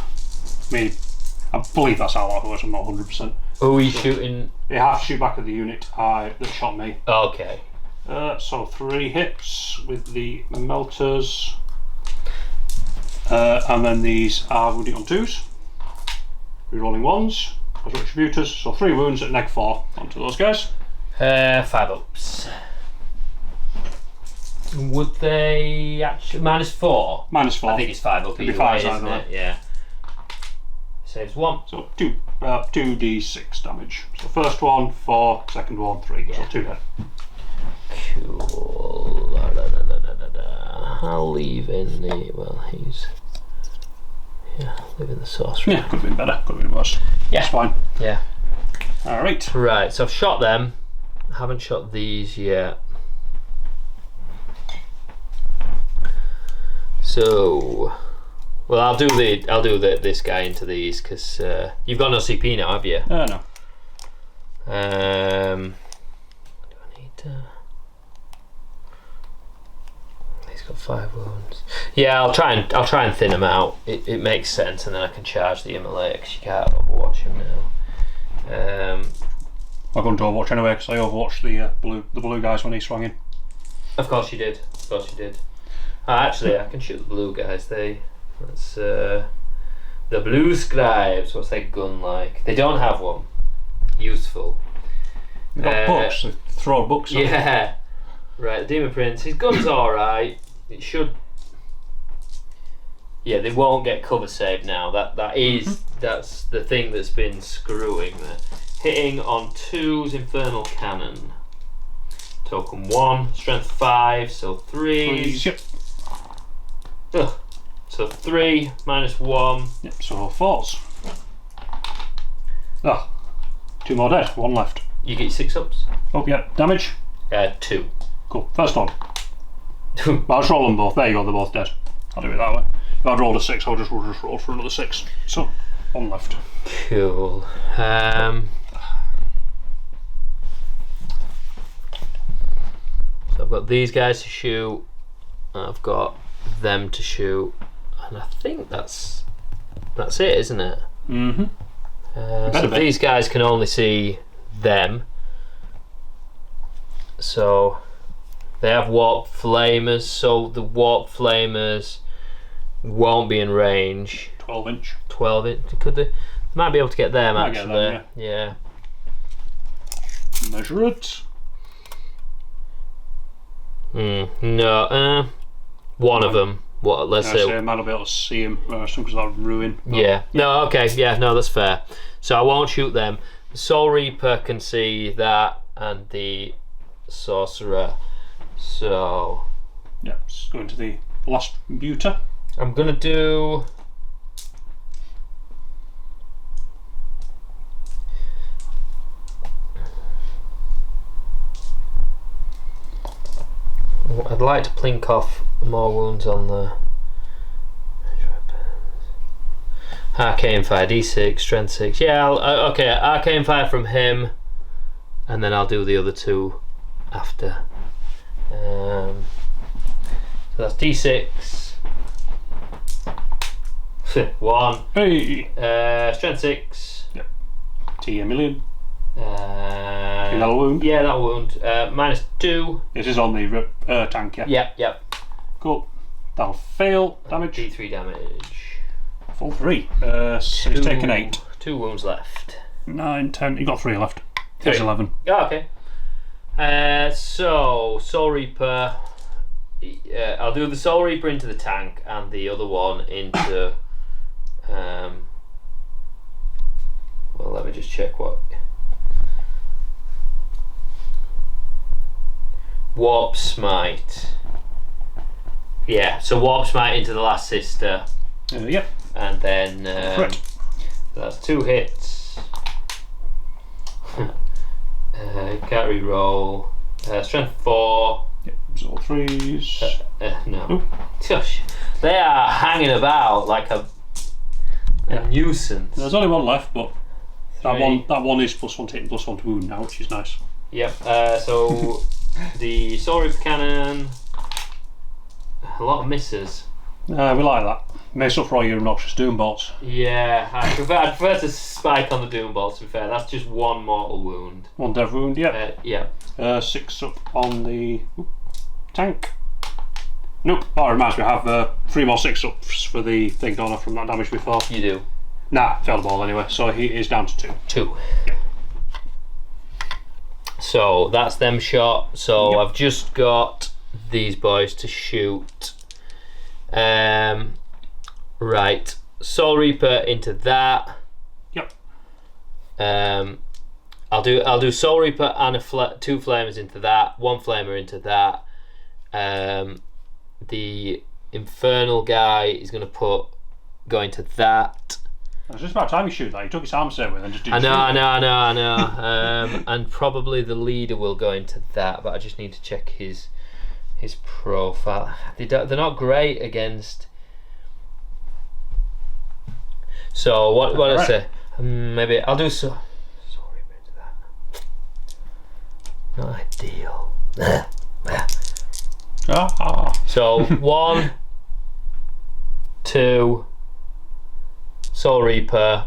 I believe that's how that works. I'm not 100%. Who are you shooting? You have to shoot back at the unit that shot me. Okay. So 3 hits with the melters, and then these are wounding on 2s. Rerolling 1s as retributors. So 3 wounds at -4 onto those guys. 5 ups. Would they actually -4? -4. I think it's 5 up. It'd be Either way, 5, isn't it? Yeah. Saves 1. So 2d6 damage. So first one 4, second one 3. Yeah. So 2 dead. Cool. I'll leave in the. Well, he's. Yeah, leave in the sorcerer. Yeah, could have been better. Could have been worse. Yeah. It's fine. Yeah. All right. Right. So I've shot them. I haven't shot these yet. So, well, I'll do this guy into these because you've got no CP now, have you? No. Do I need to? He's got 5 wounds. Yeah, I'll try and thin him out. It makes sense, and then I can charge the immolate because you can't overwatch him now. I'm going to overwatch anyway because I overwatched the blue guys when he swung in. Of course you did. Actually, I can shoot the blue guys. That's the blue scribes. What's their gun like? They don't have one. Useful. They've got books. They throw books. Yeah. Right. The Demon Prince. His gun's all right. It should. Yeah, they won't get cover save now. That's the thing that's been screwing them. Hitting on 2's Infernal Cannon. Token 1, strength 5, so 3s. Yep. Ugh. So 3 -1. Yep. So 4s. Ah, 2 more dead. 1 left. You get 6 ups. Oh yeah. Damage. 2. Cool. First one. I'll just roll them both. There you go. They're both dead. I'll do it that way. If I'd rolled a 6, I'll just roll for another 6. So 1 left. Cool. So I've got these guys to shoot. I've got them to shoot, and I think that's it, isn't it? Mm-hmm. So these guys can only see them. So they have warp flamers. So the warp flamers won't be in range. 12 inch. 12 inch. Could they? Might be able to get them Might actually. get them, yeah. Measure it. No. One of them. What? Let's say. I might not be able to see him because that'll ruin. Yeah. No. Okay. Yeah. No. That's fair. So I won't shoot them. The Soul Reaper can see that, and the Sorcerer. So. Yeah. Let's go into the last buter. I'm gonna do. I'd like to plink off more wounds on the arcane fire. D6, strength 6. Yeah, okay. Arcane fire from him, and then I'll do the other 2 after. So that's D6. 1. Hey. Strength 6. Yep. T a million. That'll wound? Yeah, that'll wound. -2. This is on the tank, yeah? Yep. Cool. That'll fail. Damage. D3 damage. Full 3. So he's taken 8. 2 wounds left. 9, 10. You've got 3 left. 3. There's 11. Oh, okay. So, Soul Reaper. I'll do the Soul Reaper into the tank and the other one into. Well, let me just check what. Warp Smite. Yeah, so Warp Smite into the last sister. Yep. And then Crit. that's 2 hits. Can't re-roll. Strength 4. Yep. It's all 3s. No. Ooh. Gosh, they are hanging about like a nuisance. There's only 1 left, but that 3. one is +1 to hit and +1 to wound now, which is nice. Yep. So the Soul Reaper Cannon. A lot of misses. We like that. Makes up for all your obnoxious doom bolts. Yeah, I'd prefer to spike on the Doom Bolt, to be fair. That's just 1 mortal wound. 1 dev wound, yeah. Yeah. 6 up on the tank. Nope. Oh, it reminds me, I have 3 more 6 ups for the thing, don't I, from that damage before? You do. Nah, failed the ball anyway, so he is down to 2. 2. Yep. So that's them shot. So Yep. I've just got these boys to shoot. Right. Soul Reaper into that. Yep. I'll do Soul Reaper and 2 flamers into that. 1 flamer into that. The Infernal guy is going to go into that. It's just about time you shoot that. He took his arm set with and just did I know. And probably the leader will go into that, but I just need to check his profile. They're not great against. So what I say? Maybe I'll do Soul Reaper into that. Not ideal. So 1, 2. Soul Reaper.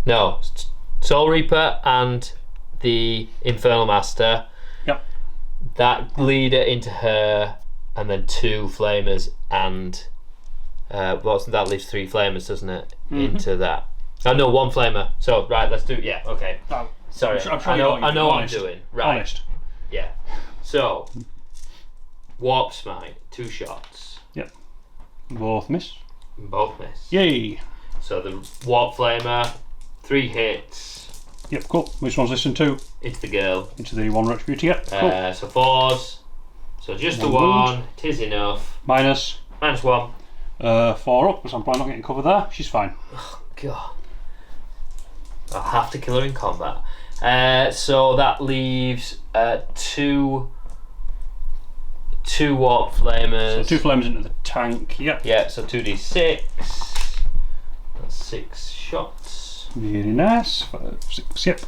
No, Soul Reaper and the Infernal Master. Yep. That leader into her, and then 2 flamers and that leaves 3 flamers, doesn't it? Into that. Oh no, 1 flamer. So right, let's do. Yeah, okay. Sorry, I know what I'm doing. Right. Honest. Yeah. So Warp Smite, 2 shots. Yep. Both miss. Both miss. Yay. So the Warp Flamer, 3 hits. Yep, cool. Which one's this into? It's the girl. Into the 1 retributor, yep. Cool. So 4s. So just the 1. It is enough. -1. 4 up, because I'm probably not getting cover there. She's fine. Oh, God. I'll have to kill her in combat. So that leaves 2 Warp Flamers. So 2 flames into the tank, yep. Yeah, so 2d6. That's 6 shots. Very nice. 5, 6, yep.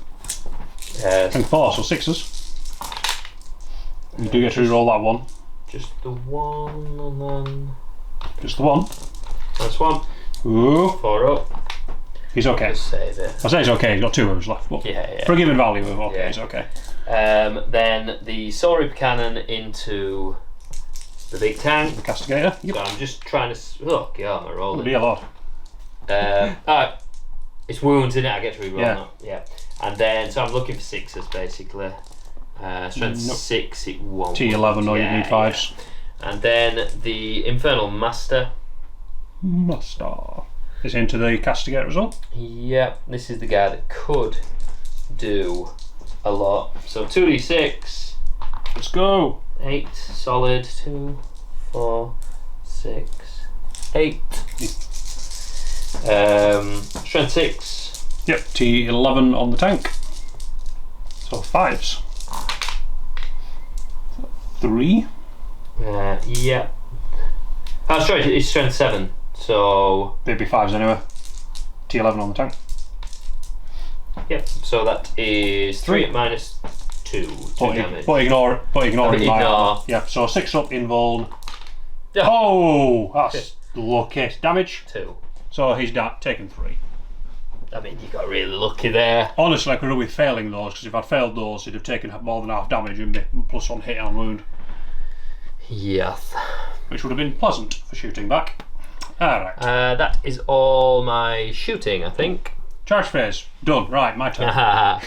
And 4, so 6s. You do get to reroll that 1. Just the 1, and then. Just the 1. That's 1. Ooh. 4 up. He's okay. Just save it. I say he's okay, he's got 2 hours left, but Yeah. for a given value of okay, Yeah. he's okay. Then the Soul Reaper Cannon into the big tank. The Castigator, yep. So I'm just trying to. Oh god, my Oh rolling. dear lord. It's wounds, isn't it? I get to reroll Yeah. that. Yeah. And then, so I'm looking for 6s basically. Strength 6, it won't. T11, or you need 5s. Yeah. And then the Infernal Master. Is into the Castigator as well. Yep, this is the guy that could do a lot. So 2d6. Let's go. 8 solid. 2, 4, 6, 8. Strength 6. Yep, T11 on the tank. So 5s. 3. Yeah. Oh, sorry, it's strength 7. So. They'd be 5s anyway. T11 on the tank. Yep. So that is 3 minus 2 damage. But ignore my armor. Yeah. So 6 up in Vahl. Yeah. Oh, that's lucky. Damage 2. So he's taken 3. I mean, you got really lucky there. Honestly, I could have with failing those, because if I'd failed those, he'd have taken more than half damage and be +1 hit and wound. Yes. Which would have been pleasant for shooting back. Alright. That is all my shooting, I think. Charge phase. Done. Right, my turn.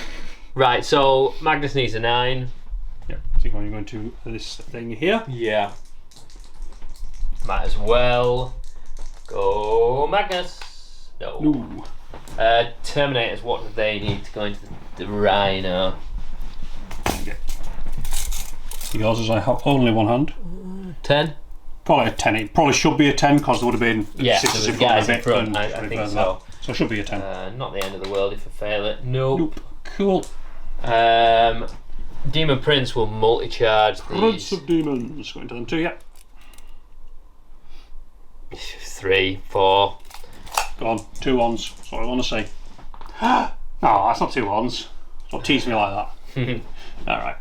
Right, so Magnus needs a 9. Yep. I think I'm going to this thing here. Yeah. Might as well go Magnus. No. Ooh. Terminators, what do they need to go into the Rhino? Okay. Yours is I have only one hand. 10? Probably a 10. It probably should be a 10 because there would have been 6 so guys in front. And I think so. So it should be a 10. Not the end of the world if I fail it. Nope. Cool. Demon Prince will multi-charge Prince these. of Demons. Going to them 2, yeah. 3, 4. Go on, 2 1s. That's what I want to say. No, that's not 2 1s. Don't tease me like that. Alright.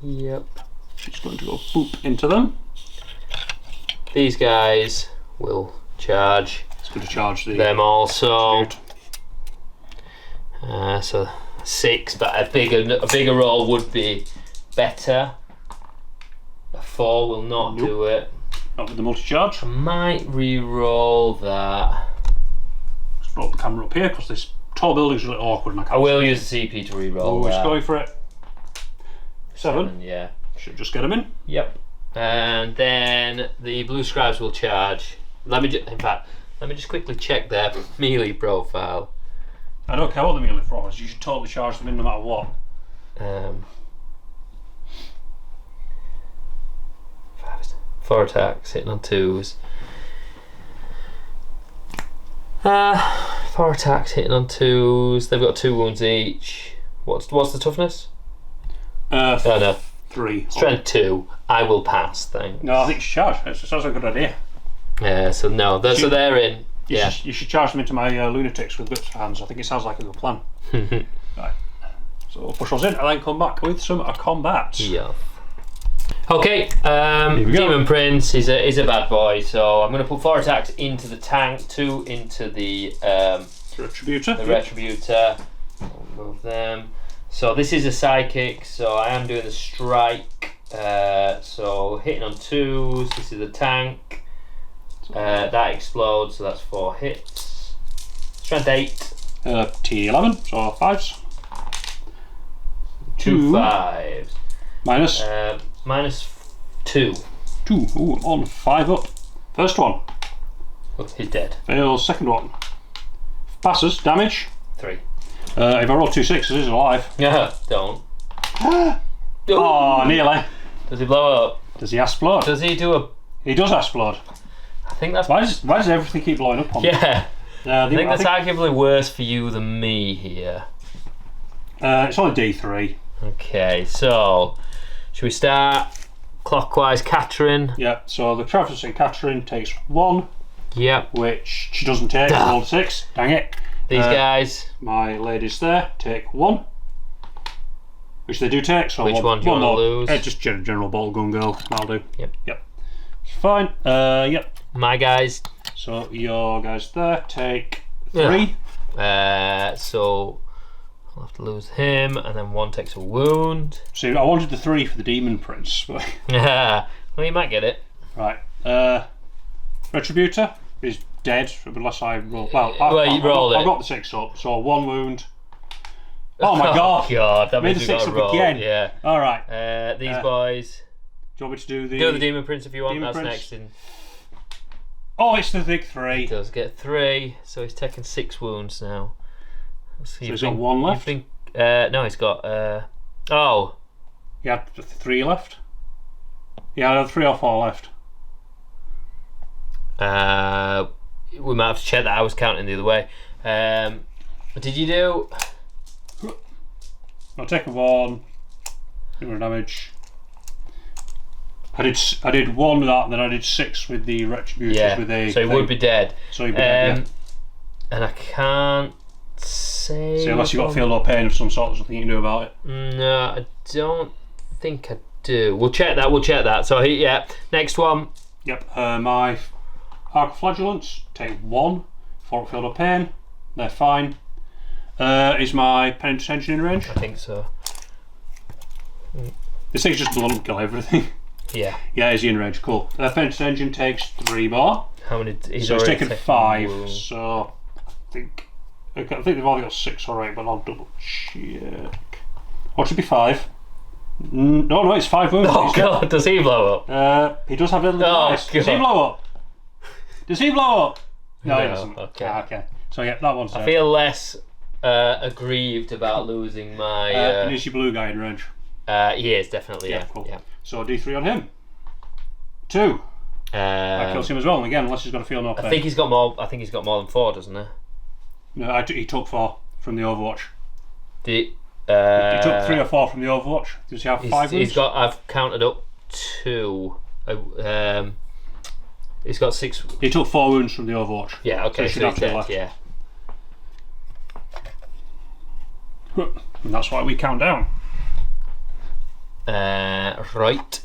Yep. She's going to go boop into them. These guys will charge. It's going to charge them also. Shoot. So 6, but a bigger roll would be better. A 4 will not do it. Not with the multi-charge. I might re-roll that. Let's brought the camera up here because this tall building's really awkward and I can't. I will use the CP to re-roll that. Just going for it. 7. Yeah. Should just get them in. Yep. And then the blue scribes will charge. In fact, let me just quickly check their melee profile. I don't care what the melee profile is. You should totally charge them in no matter what. 4 attacks, hitting on 2s. 4 attacks, hitting on 2s. They've got 2 wounds each. What's the toughness? No. 3. Strength 2. I will pass, thanks. No, I think you should charge. It sounds like a good idea. So no, so they're in. You should charge them into my lunatics with bits of hands. I think it sounds like a good plan. Right. So we'll push those in and then come back with some combat. Yeah. Okay, Demon Prince is a bad boy, so I'm going to put 4 attacks into the tank, 2 into the Retributor. Retributor. I'll move them. So this is a psychic, so I am doing the strike. So hitting on 2s. This is a tank. That explodes, so that's 4 hits. Strength 8. T11, so 5s. 2 5s. Minus? Minus 2. 2. Ooh, I'm on 5 up. First one. Oh, he's dead. Fails. Second one. Passes. Damage. 3. If I roll 2 6s, he's alive. Yeah, don't. Oh, nearly. Does he blow up? Does he explode? Does he do a... He does explode. I think that's... Why does everything keep blowing up on me? Yeah. I think that's arguably worse for you than me here. It's only D3. Okay, so... Should we start clockwise? Katherine. Yeah, so the Travis and Katherine takes 1. Yep. Which she doesn't take. Rolled 6. Dang it. These guys. My ladies there take 1. Which they do take. So which one do you want to lose? Just general ball gun girl. I'll do. Yep. It's fine. Yep. My guys. So your guys there take 3. So I'll have to lose him, and then 1 takes a wound. See, I wanted the 3 for the Demon Prince. Well, you might get it. Right. Retributor is dead unless I roll. Well, you rolled it. I got the 6 up, so 1 wound. Oh my god! God, that made means the 6 up again. Yeah. All right. These boys. Do you want me to do the? Do the Demon Prince if you want. Demon That's Prince. next in. Oh, it's the big 3. He does get 3, so he's taking 6 wounds now. So he's got 1 left. No, he's got. Oh. He had 3 left. Yeah, I had 3 or 4 left. We might have to check that. I was counting the other way. What did you do? I'll take a 1. 2 damage. I did 1 with that, and then I did 6 with the retributors with a. So he would be dead. So he'd be dead. And I can't say. So unless you've got feel no pain of some sort, there's nothing you can do about it. No, I don't think I do. We'll check that. So next one. Yep. My Arcoflagellants take 1 for field of pain. They're fine. Is my Penetrant Engine in range? I think so. This thing's just blunt, kill everything. Yeah. Yeah, is he in range? Cool. Penetrant Engine takes 3 more. How many? So he's taken 5. So I think they've only got 6 or 8, but I'll double check. Or should be 5. No, it's 5 wounds. Oh god, does he blow up? He does have little dice. Does he blow up? Does he blow up? No, he doesn't. Okay. Okay. So yeah, that one's there. I feel less aggrieved about losing my. And is your blue guy in range? He is definitely. Yeah. Cool. Yeah. So D3 on him. 2. That kills him as well. And again, unless he's got to feel no pain. I think he's got more than 4, doesn't he? No, he took 4 from the Overwatch. He took 3 or 4 from the Overwatch. Does he have 5 wounds? I've counted up 2. He's got 6. He took 4 wounds from the Overwatch. Yeah, okay, so he's dead, left. Yeah. And that's why we count down. Right.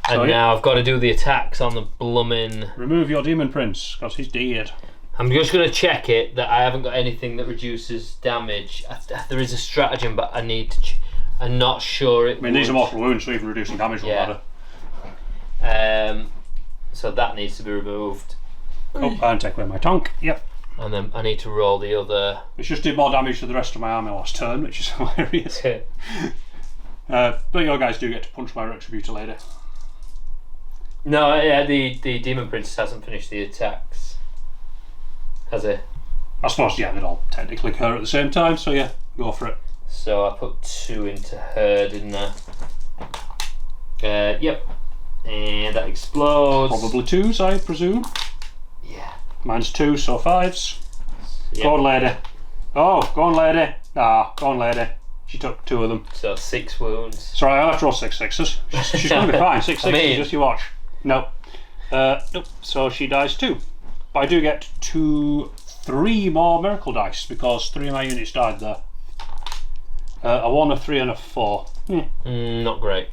And now I've got to do the attacks on the blooming. Remove your Demon Prince, because he's dead. I'm just going to check it that I haven't got anything that reduces damage. There is a stratagem, but I need to. I'm not sure it. I mean, these are mortal wounds, so even reducing damage will matter. So that needs to be removed. Oh, and take away my tonk. Yep. And then I need to roll the other. Which just did more damage to the rest of my army last turn, which is hilarious. But your guys do get to punch my Retributor later. No, yeah, the Demon Prince hasn't finished the attacks, has he? I suppose, yeah, they'd all technically occur at the same time, so yeah, go for it. So I put 2 into her, didn't I? Yep. And that explodes. Probably 2s, I presume. Yeah. Mine's 2, so 5s. Yep. Go on, lady. Oh, go on, lady. Ah, go on, lady. She took 2 of them. So 6 wounds. Sorry, I'll have to roll 6 6s. She's going to be fine. 6 6s, just you watch. No. Nope. So she dies 2. But I do get 3 more miracle dice because 3 of my units died there. A 1, a 3, and a 4. Not great.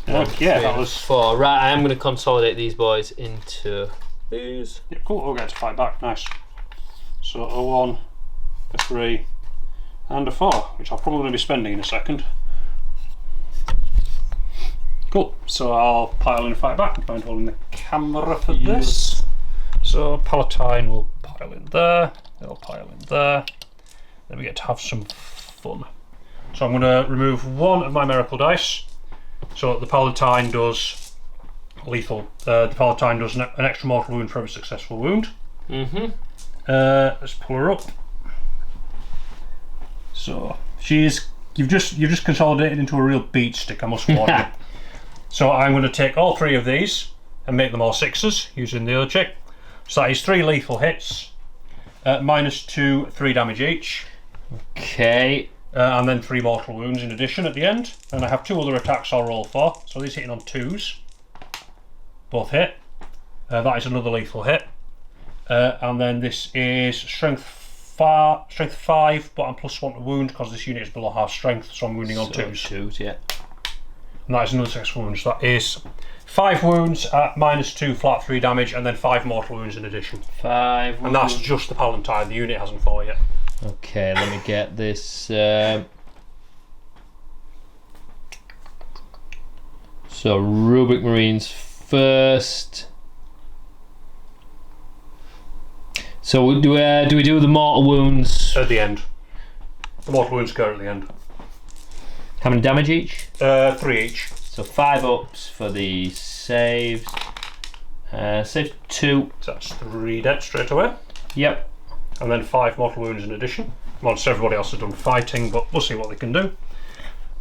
Yeah, that was 4. Right, I am going to consolidate these boys into these. Yeah, cool. We'll get to fight back. Nice. So a 1, a 3, and a 4, which I'll probably be spending in a second. Cool. So I'll pile in and fight back. I'm trying to hold in the camera for this. So Palatine will pile in there. They'll pile in there. Then we get to have some fun. So I'm going to remove 1 of my miracle dice. So the Palatine does lethal. The Palatine does an extra mortal wound for every successful wound. Let's pull her up. So you've just consolidated into a real beat stick, I must warn you. So I'm going to take all 3 of these and make them all 6s using the other check. So that is 3 lethal hits, -2, 3 damage each. Okay. And then 3 mortal wounds in addition at the end. And I have 2 other attacks I'll roll for. So these hitting on 2s. Both hit. That is another lethal hit. And then this is strength 5, but I'm +1 to wound because this unit is below half strength, so I'm wounding on 2s. 2s, yeah. And that is another 6 wounds. That is 5 wounds at -2 flat 3 damage, and then 5 mortal wounds in addition. 5 wounds. And that's just the Palatine. The unit hasn't fought yet. Okay, let me get this. So Rubric Marines first. So do we do the mortal wounds At the end. The mortal wounds occur at the end. How many damage each? 3 each. So 5 ups for the saves. Save 2. So that's 3 dead straight away. Yep. And then 5 mortal wounds in addition. Once everybody else has done fighting, but we'll see what they can do.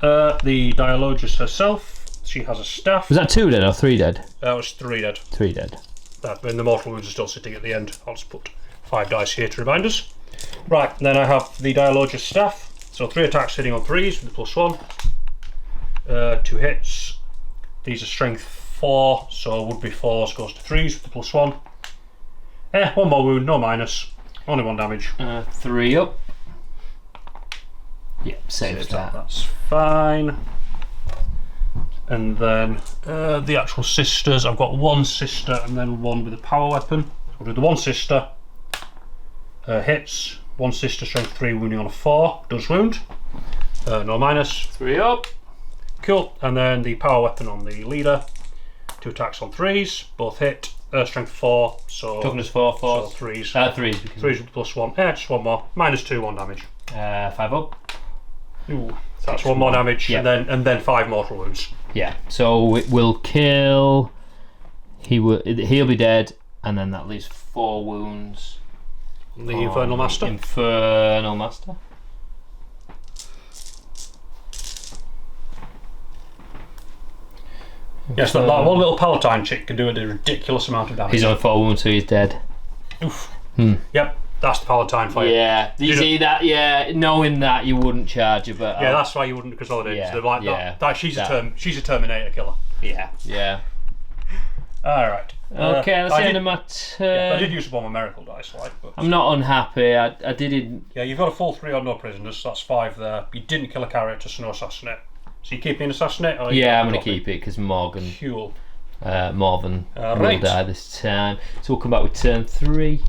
The Dialogist herself, she has a staff. Was that 2 dead or 3 dead? That was 3 dead. 3 dead. And the mortal wounds are still sitting at the end. I'll just put 5 dice here to remind us. Right, then I have the Dialogist staff. So 3 attacks hitting on 3s with the +1. 2 hits. These are strength 4, so would be 4s goes to 3s with the +1. One more wound, no minus. Only 1 damage. 3 up. Yep, saves that. That's fine. And then the actual sisters, I've got 1 sister and then 1 with a power weapon. I'll do the 1 sister. Hits. 1 sister, strength 3, wounding on a 4. Does wound. No minus. 3 up. Cool. And then the power weapon on the leader. 2 attacks on 3s. Both hit. Strength 4. So toughness 4, 4. So 3s. 3s. 3s with +1. Just 1 more. -2, 1 damage. 5 up. Ooh. So that's 1 more damage. Yep. And then 5 mortal wounds. Yeah. So it will kill. He'll be dead, and then that leaves 4 wounds. The Infernal Master. Infernal Master. Yes, that one little Palatine chick can do a ridiculous amount of damage. He's on 4 wounds, so he's dead. Oof. Yep, that's the Palatine for you. Yeah, you see that? Yeah, knowing that you wouldn't charge her, but yeah, that's why you wouldn't consolidate. Yeah, So like that. She's a Terminator killer. Yeah. All right. Okay, that's the end of my turn. I did use one of my miracle dice, like. But I'm not unhappy. I didn't. Yeah, you've got a full 3 on no prisoners, so that's 5 there. You didn't kill a character, so no assassinate. So you keep an assassinate? Or Yeah, I'm going to keep it because Morvenn will die this time. So we'll come back with turn 3.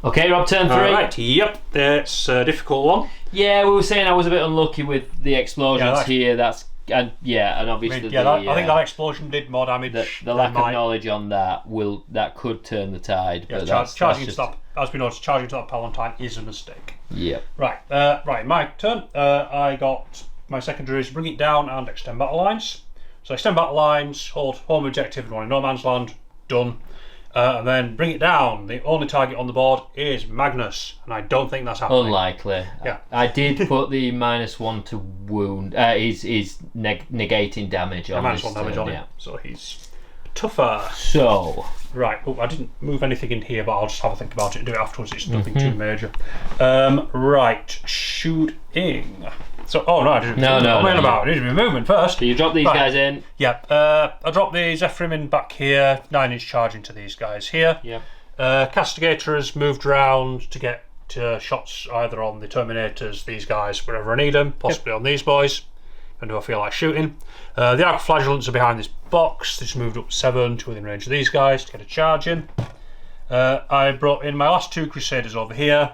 Okay, Rob, turn 3. Right, yep, it's a difficult one. Yeah, we were saying I was a bit unlucky with the explosions here. And obviously I think that explosion did more damage. The lack of knowledge on that could turn the tide. Yeah, but charging to that, as we noticed, charging to that Palatine is a mistake. Yep. Right, my turn. I got my secondary is bring it down and extend battle lines. So extend battle lines, hold home objective and one in no man's land. Done. And then bring it down. The only target on the board is Magnus, and I don't think that's happening. Unlikely. Yeah. I did put the -1 to wound. He's negating damage on -1 damage on him, so he's tougher. So right. Oh, I didn't move anything in here, but I'll just have a think about it and do it afterwards. It's nothing too major. Right, shooting. So, I didn't. I need to be moving first. So you drop these guys in. Yep. I dropped the Zephyrim in back here. 9-inch charging to these guys here. Yep. Castigator has moved around to get shots either on the Terminators, these guys, wherever I need them, possibly on these boys, and do I feel like shooting. The Archflagellants are behind this box. This moved up 7 to within range of these guys to get a charge in. I brought in my last 2 Crusaders over here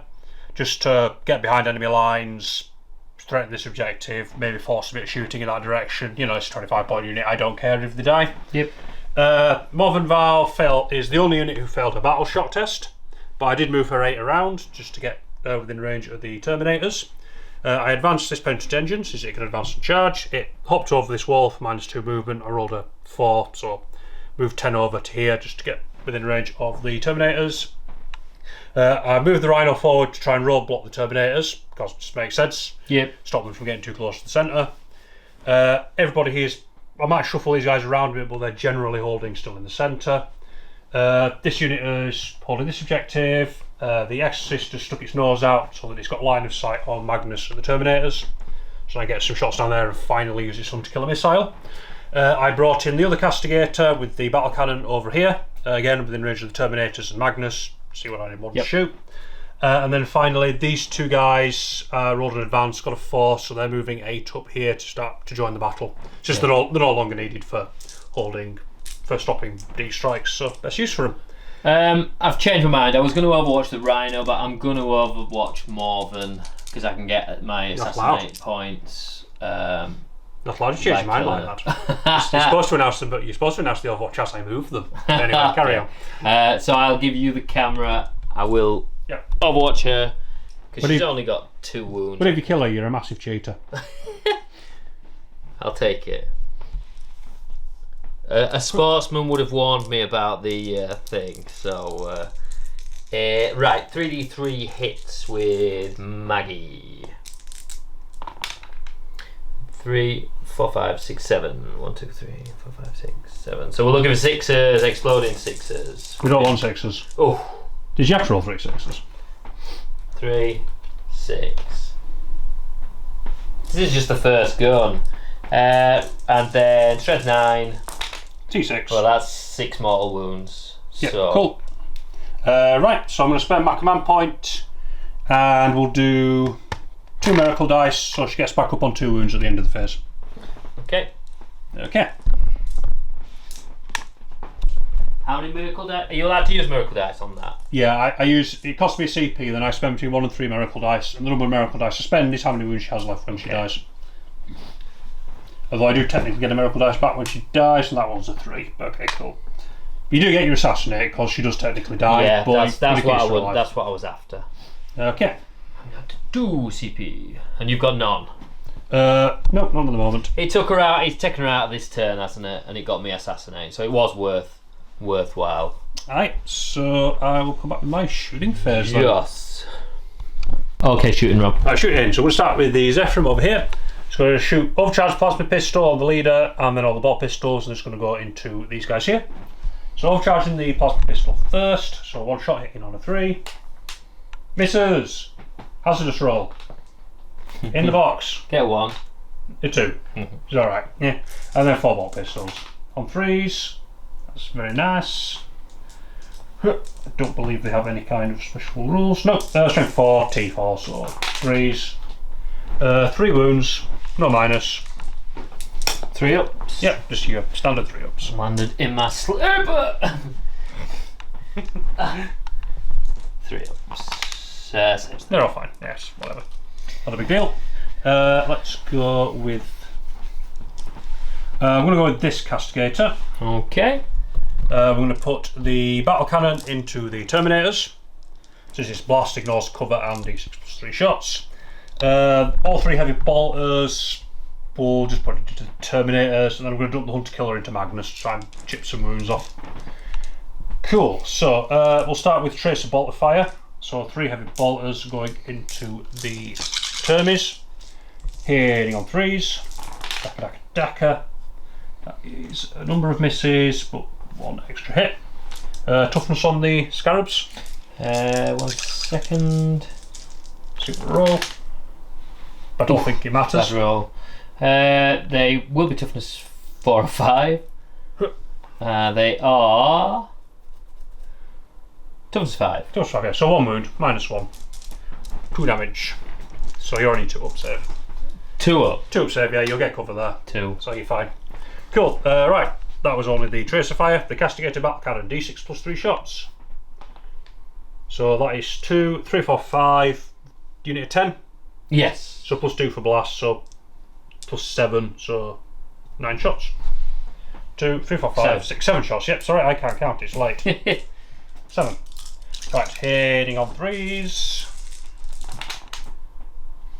just to get behind enemy lines, threaten this objective, maybe force a bit of shooting in that direction. It's a 25-point unit. I don't care if they die. Yep. Morvenn Vahl is the only unit who failed a battle shock test, but I did move her 8 around just to get within range of the Terminators. I advanced this penetrant engine so it can advance and charge. It hopped over this wall for -2 movement. I rolled a 4, so moved 10 over to here just to get within range of the Terminators. I moved the Rhino forward to try and roadblock the Terminators, because it just makes sense. Yep. Stop them from getting too close to the centre. Everybody here is... I might shuffle these guys around a bit, but they're generally holding still in the centre. This unit is holding this objective. The Exorcist has stuck its nose out so that it's got line of sight on Magnus and the Terminators. So I get some shots down there and finally use this one to kill a missile. I brought in the other Castigator with the battle cannon over here. Again, within range of the Terminators and Magnus. See what I want to shoot. And then finally, these 2 guys rolled an advance, got a 4, so they're moving 8 up here to join the battle. It's just they're no longer needed for stopping these strikes, so that's use for them. I've changed my mind. I was going to overwatch the Rhino, but I'm going to overwatch Morvenn because I can get my assassinate points. Not allowed to change your mind like that. You're supposed to announce them, but you're supposed to announce the Overwatch as I move them. Anyway, carry on. So I'll give you the camera. I will Overwatch her because she's only got 2 wounds. But if you kill her, you're a massive cheater. I'll take it. A sportsman would have warned me about the thing. So right, 3d3 hits with Maggie. 3, 4, 5, 6, 7. 1, 2, 3, 4, 5, 6, 7. So we're looking for 6s, exploding 6s. We don't want 6s. Oh. Did you have to roll 3 6s? 3, 6. This is just the first gun. And then strength 9. T6. Well, that's 6 mortal wounds. Yeah, so. cool. Right, so I'm going to spend my command point, and we'll do 2 miracle dice, so she gets back up on 2 wounds at the end of the phase. Okay. Okay. How many miracle dice? Are you allowed to use miracle dice on that? Yeah, I use. It costs me a CP, then I spend between 1 and 3 miracle dice, and the number of miracle dice I spend is how many wounds she has left when she dies. Although I do technically get a miracle dice back when she dies, and that one's a 3. Okay, cool. You do get your assassinate because she does technically die. Yeah, but that's what I was after. Okay. I'm going to do CP, and you've got none. No, not at the moment. It took her out. He's taken her out this turn, hasn't it? And it got me assassinate, so it was worthwhile. Alright, so I will come back with my shooting phase then. Yes. Okay, shooting, Rob. Right, shooting. So we'll start with the Zephyr over here. It's going to shoot overcharged plasma pistol on the leader, and then all the ball pistols, and it's going to go into these guys here. So overcharging the plasma pistol first. So 1 shot hitting on a 3. Misses. Hazardous roll. In the box. Get 1. A 2. It's alright. Yeah. And then 4 ball pistols. On 3s. That's very nice. I don't believe they have any kind of special rules. No, strength 4, T4, so 3s. 3 wounds, no minus. 3 ups. Yep, just your standard 3 ups. Landed in my slipper. 3 ups. They're all fine, yes, whatever. Not a big deal. Let's go with. I'm going to go with this castigator. Okay. We're going to put the battle cannon into the Terminators. Since this blast ignores cover and d6+3 shots. All 3 heavy bolters. We'll just put it into the Terminators, and then I'm going to dump the Hunter Killer into Magnus to try and chip some wounds off. Cool. So we'll start with Tracer Bolter Fire. So 3 heavy bolters going into the Termies. Hitting on 3s. Daka daka daka. That is a number of misses, but 1 extra hit. Toughness on the Scarabs. 1 second. Super roll. I don't think it matters. Bad roll. They will be toughness 4 or 5. They are toughness 5. Toughness 5, yeah. So 1 wound, -1. 2 damage. So you already 2 up save. 2 up. 2 up save, yeah, you'll get cover there. 2. So you're fine. Cool, right. That was only the Tracer Fire, the Castigated Battle Cannon, d6+3 shots. So that is 2, 3, 4, 5, unit of 10. Yes. So +2 for blast, so +7, so 9 shots. 2, 3, 4, 5, 6, 7 shots. Yep, sorry, I can't count, it's late. 7. Right, hitting on 3s.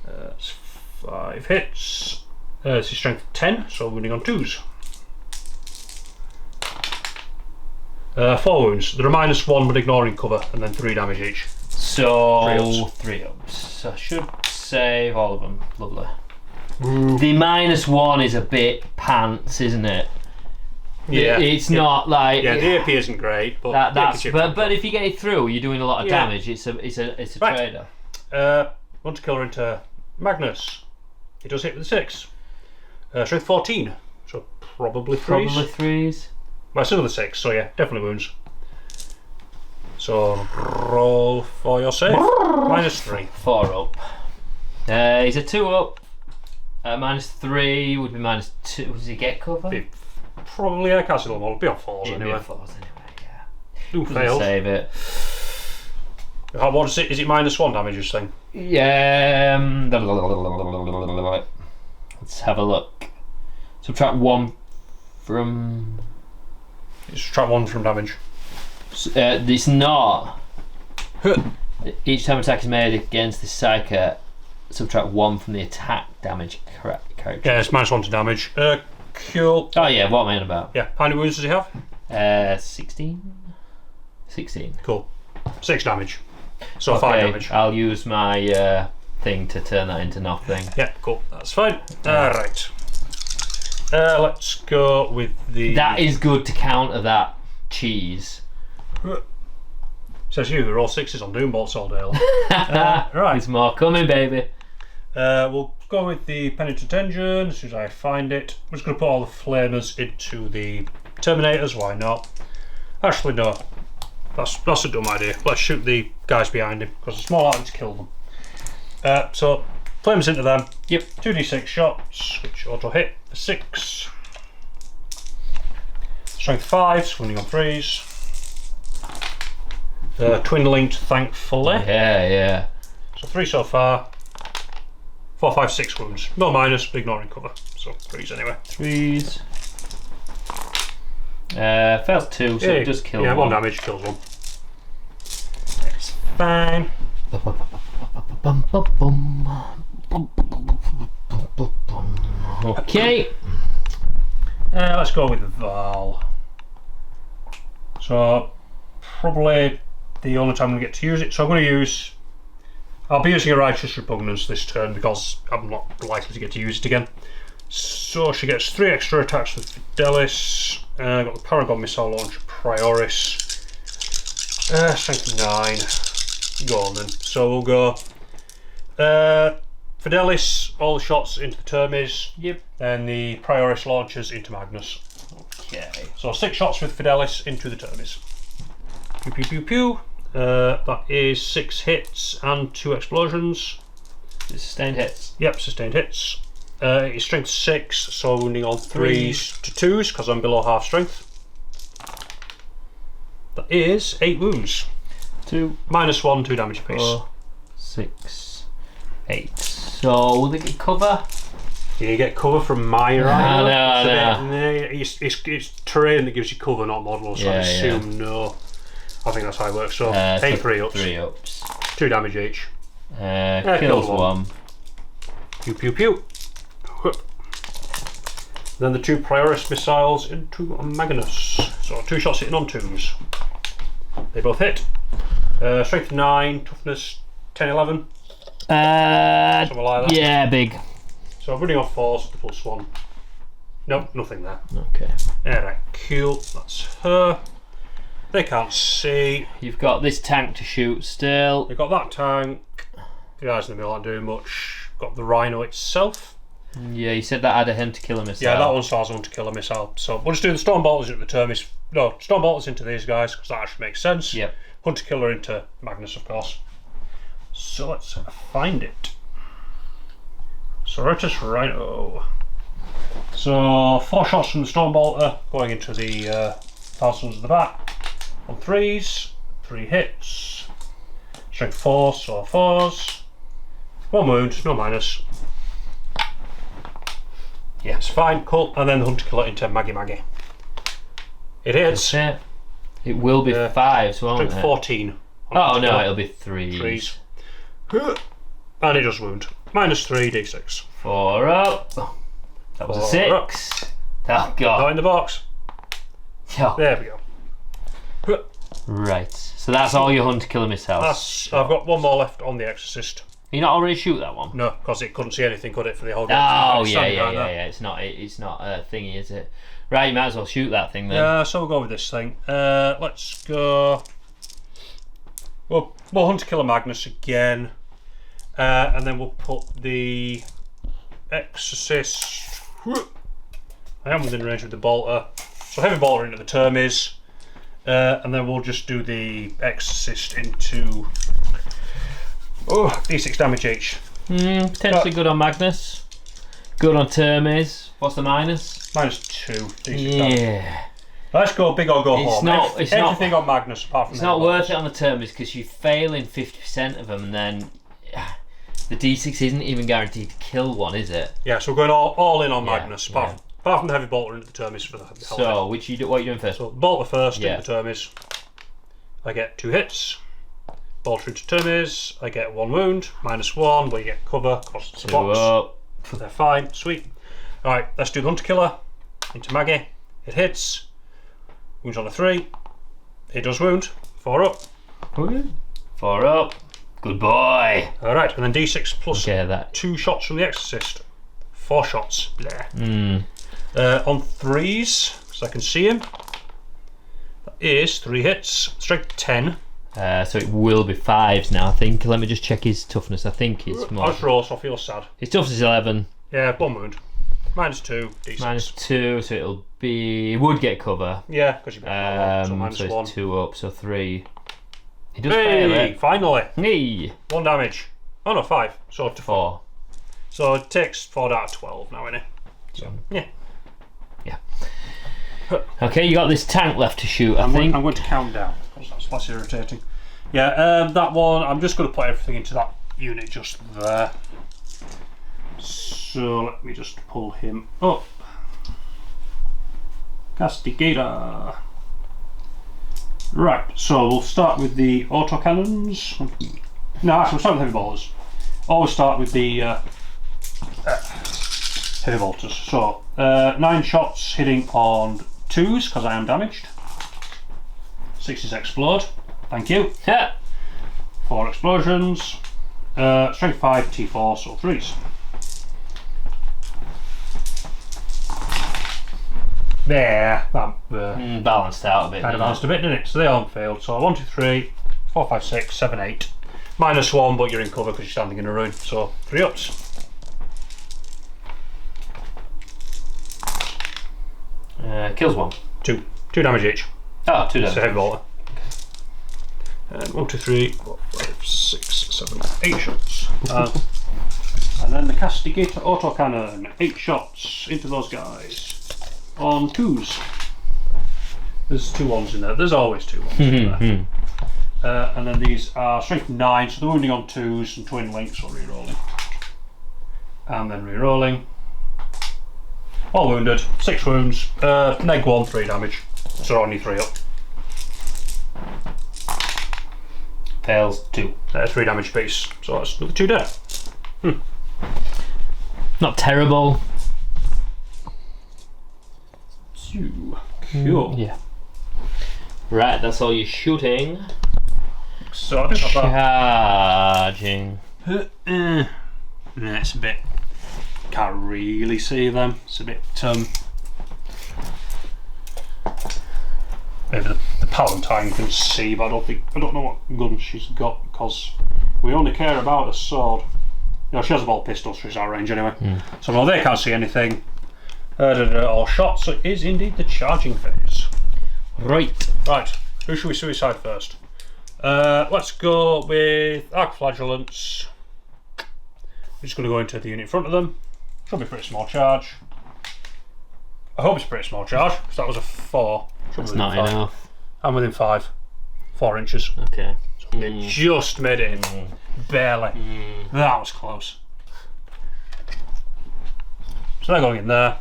That's 5 hits. This is strength 10, so winning on 2s. 4 wounds. There are -1 but ignoring cover, and then 3 damage each. So 3 ups. I should save all of them. Lovely. The -1 is a bit pants, isn't it? Yeah. It's not like. Yeah, the AP isn't great, but but if you get it through, you're doing a lot of damage. It's a right. trader. Want to kill her into Magnus. He does hit with a 6. Strength 14, so probably 3s. Probably 3s. Well, it's another 6, so yeah, definitely wounds. So roll for your save. -3. 4 up. He's a 2 up. -3 would be -2. Does he get cover? Probably a castle model. Be on 4s anyway. Be on 4s anyway, yeah. Ooh, failed. Save it. What is it? Is it -1 damage this thing? Yeah. Let's have a look. Subtract 1 from. Subtract 1 from damage. It's not. Each time attack is made against the Psyker, subtract 1 from the attack damage character. Yeah, it's -1 to damage. Cool. Oh yeah, what am I on about? Yeah, how many wounds does he have? 16. 16. Cool. 6 damage. So 5 damage. I'll use my thing to turn that into nothing. Yeah, cool. That's fine. Alright. Let's go with the. That is good to counter that cheese. Says you, who roll 6s on Doombolts all day long. Right. There's more coming, baby. We'll go with the penitent engine as soon as I find it. I'm just going to put all the flamers into the terminators, why not? Actually no, that's a dumb idea. Let's shoot the guys behind him because it's more likely to kill them. So flames into them. Yep. 2d6 shots, which auto hit for 6. Strength 5, swinging on 3s. Twin linked, thankfully. Yeah. So 3 so far. 4, 5, 6 wounds. No minus, but ignoring cover. So 3s anyway. 3s. Fails 2, so it does kill one. Yeah, 1 damage kills 1. It's fine. Okay. Let's go with Vahl. So probably the only time we get to use it. So I'm going to use. I'll be using a Righteous Repugnance this turn because I'm not likely to get to use it again. So she gets 3 extra attacks with Fidelis. Got the Paragon Missile Launcher Prioris. Strength 9. Go on then. So we'll go Fidelis, all the shots into the Termes. Yep. And the Prioris launchers into Magnus. Okay. So 6 shots with Fidelis into the Termes. Pew pew pew pew. That is 6 hits and 2 explosions. Sustained hits. Yep, sustained hits. It's strength 6, so wounding on 3s to 2s because I'm below half strength. That is 8 wounds. 2. -1, 2 damage apiece. 4, 6, 8. So will they get cover? You get cover from my right. No. It's terrain that gives you cover, not models. So I assume no. I think that's how it works. So 8 3-ups. 3-ups. 2 damage each. Kills 1. Pew pew pew. Then the 2 Prioris missiles into Magnus. So 2 shots hitting on 2s. They both hit. Strength 9, toughness 10, 11. Something like that. Yeah, big. So running off 4s, the +1. Nope, nothing there. Okay. Alright, cool. That's her. They can't see. You've got this tank to shoot still. They've got that tank. The guys in the middle aren't doing much. Got the Rhino itself. Yeah, you said that added him to kill a missile. Yeah, that one stars on to kill a missile. So we'll just do the Storm Bolters into the Termes. No, Storm Bolters into these guys because that actually makes sense. Yep. Hunter Killer into Magnus, of course. So let's find it. Sororitas Rhino. So 4 shots from the Storm Bolter going into the Thousands of the back. On 3s, 3 hits. Strength 4, so 4s. 1 wound, no minus. Yes, fine, cool. And then the Hunter Killer into Maggie. It hits. It will be 5, so won't Strength it? 14. Oh no, it'll be 3s. And it does wound. -3 d6. 4 up. That was a 6. Up. Oh god. Not in the box. Oh. There we go. Right. So that's all your Hunter Killer missiles. I've got 1 more left on the Exorcist. You not already shoot that one? No, because it couldn't see anything, could it, for the whole game? Oh yeah. It's not a thingy, is it? Right, you might as well shoot that thing then. Yeah, so we'll go with this thing. Let's go. We'll Hunter Killer Magnus again, and then we'll put the Exorcist. I am within range with the Bolter, so heavy Bolter into the Termes, and then we'll just do the Exorcist into. D6 damage each. Potentially good on Magnus. Good on Termes. What's the minus? -2. D6 damage. Yeah. Let's go big or go home. It's Everything not, on Magnus apart from it's not worth it on the Termes because you fail in 50% of them, and then the D6 isn't even guaranteed to kill one, is it? Yeah, so we're going all in on Magnus, apart from the heavy Bolter into the Termes for the helmet. So, what are you doing first? So Bolter first into the Termes. I get 2 hits. Bolter into Termes. I get 1 wound, -1, where you get cover, because it's a box. Up. They're fine, sweet. Alright, let's do the Hunter Killer into Maggie. It hits. Wounds on a 3. It does wound. 4 up. 4 up. Good boy. Alright, and then D6 plus that. 2 shots from the Exorcist. 4 shots. On 3s, so I can see him. That is 3 hits. Strength 10. So it will be 5s now, I think. Let me just check his toughness. I think it's more. That's raw, so I feel sad. His toughness is 11. Yeah, 1 wound. -2, D6. -2, so it'll be. It would get cover. Yeah, because you've got so so -1. it's 2 up, so 3. He does fail it. Finally! Hey! 1 damage. Oh no, 5. So to 4. So it takes 4 out of 12 now, innit? So, yeah. Okay, you got this tank left to shoot, I think. I'm going to count down, because that's less irritating. Yeah, that one, I'm just going to put everything into that unit just there. So let me just pull him up. Castigator. Right, so we'll start with the autocannons. No, actually we'll start with heavy bolters. Always start with the heavy bolters. So 9 shots hitting on 2s because I am damaged. 6s explode. Thank you. Yeah. 4 explosions. Strength 5, T4, so 3s. There, that Balanced out a bit. kind of balanced a bit, didn't it? So they all failed. So 1, 2, 3, 4, 5, 6, 7, 8. -1, but you're in cover because you're standing in a ruin. So 3 ups. Kills 1. 2 damage each. Oh, 2 damage. So heavy bolter. And 1, 2, 3, 4, 5, 6, 7, 8 shots. And then the Castigator autocannon. 8 shots into those guys. On 2s. There's 2 1s in there. There's always 2 1s in there. And then these are strength 9, so they're wounding on 2s and twin links or re-rolling. And then re-rolling. All wounded. 6 wounds. Neg 1, 3 damage. So only 3 up. Fails 2. 3 damage piece. So that's another 2 dead. Not terrible. 2. Cool. Yeah. Right, that's all you're shooting. So I think I've got Charging. yeah, it's a bit. Can't really see them. It's a bit. Maybe the Palatine can see, but I don't know what gun she's got because we only care about a sword. You know, she has a ball pistol, so she's out of range anyway. So no, they can't see anything. All shots. So it is indeed the charging phase. Right. Right. Who should we suicide first? Let's go with Arc Flagellants. We're just going to go into the unit in front of them. Should be a pretty small charge. I hope it's a pretty small charge, because that was a 4. That's not enough. I'm within 5. 4 inches. Okay. So they just made it in. Barely. That was close. So they're going in there.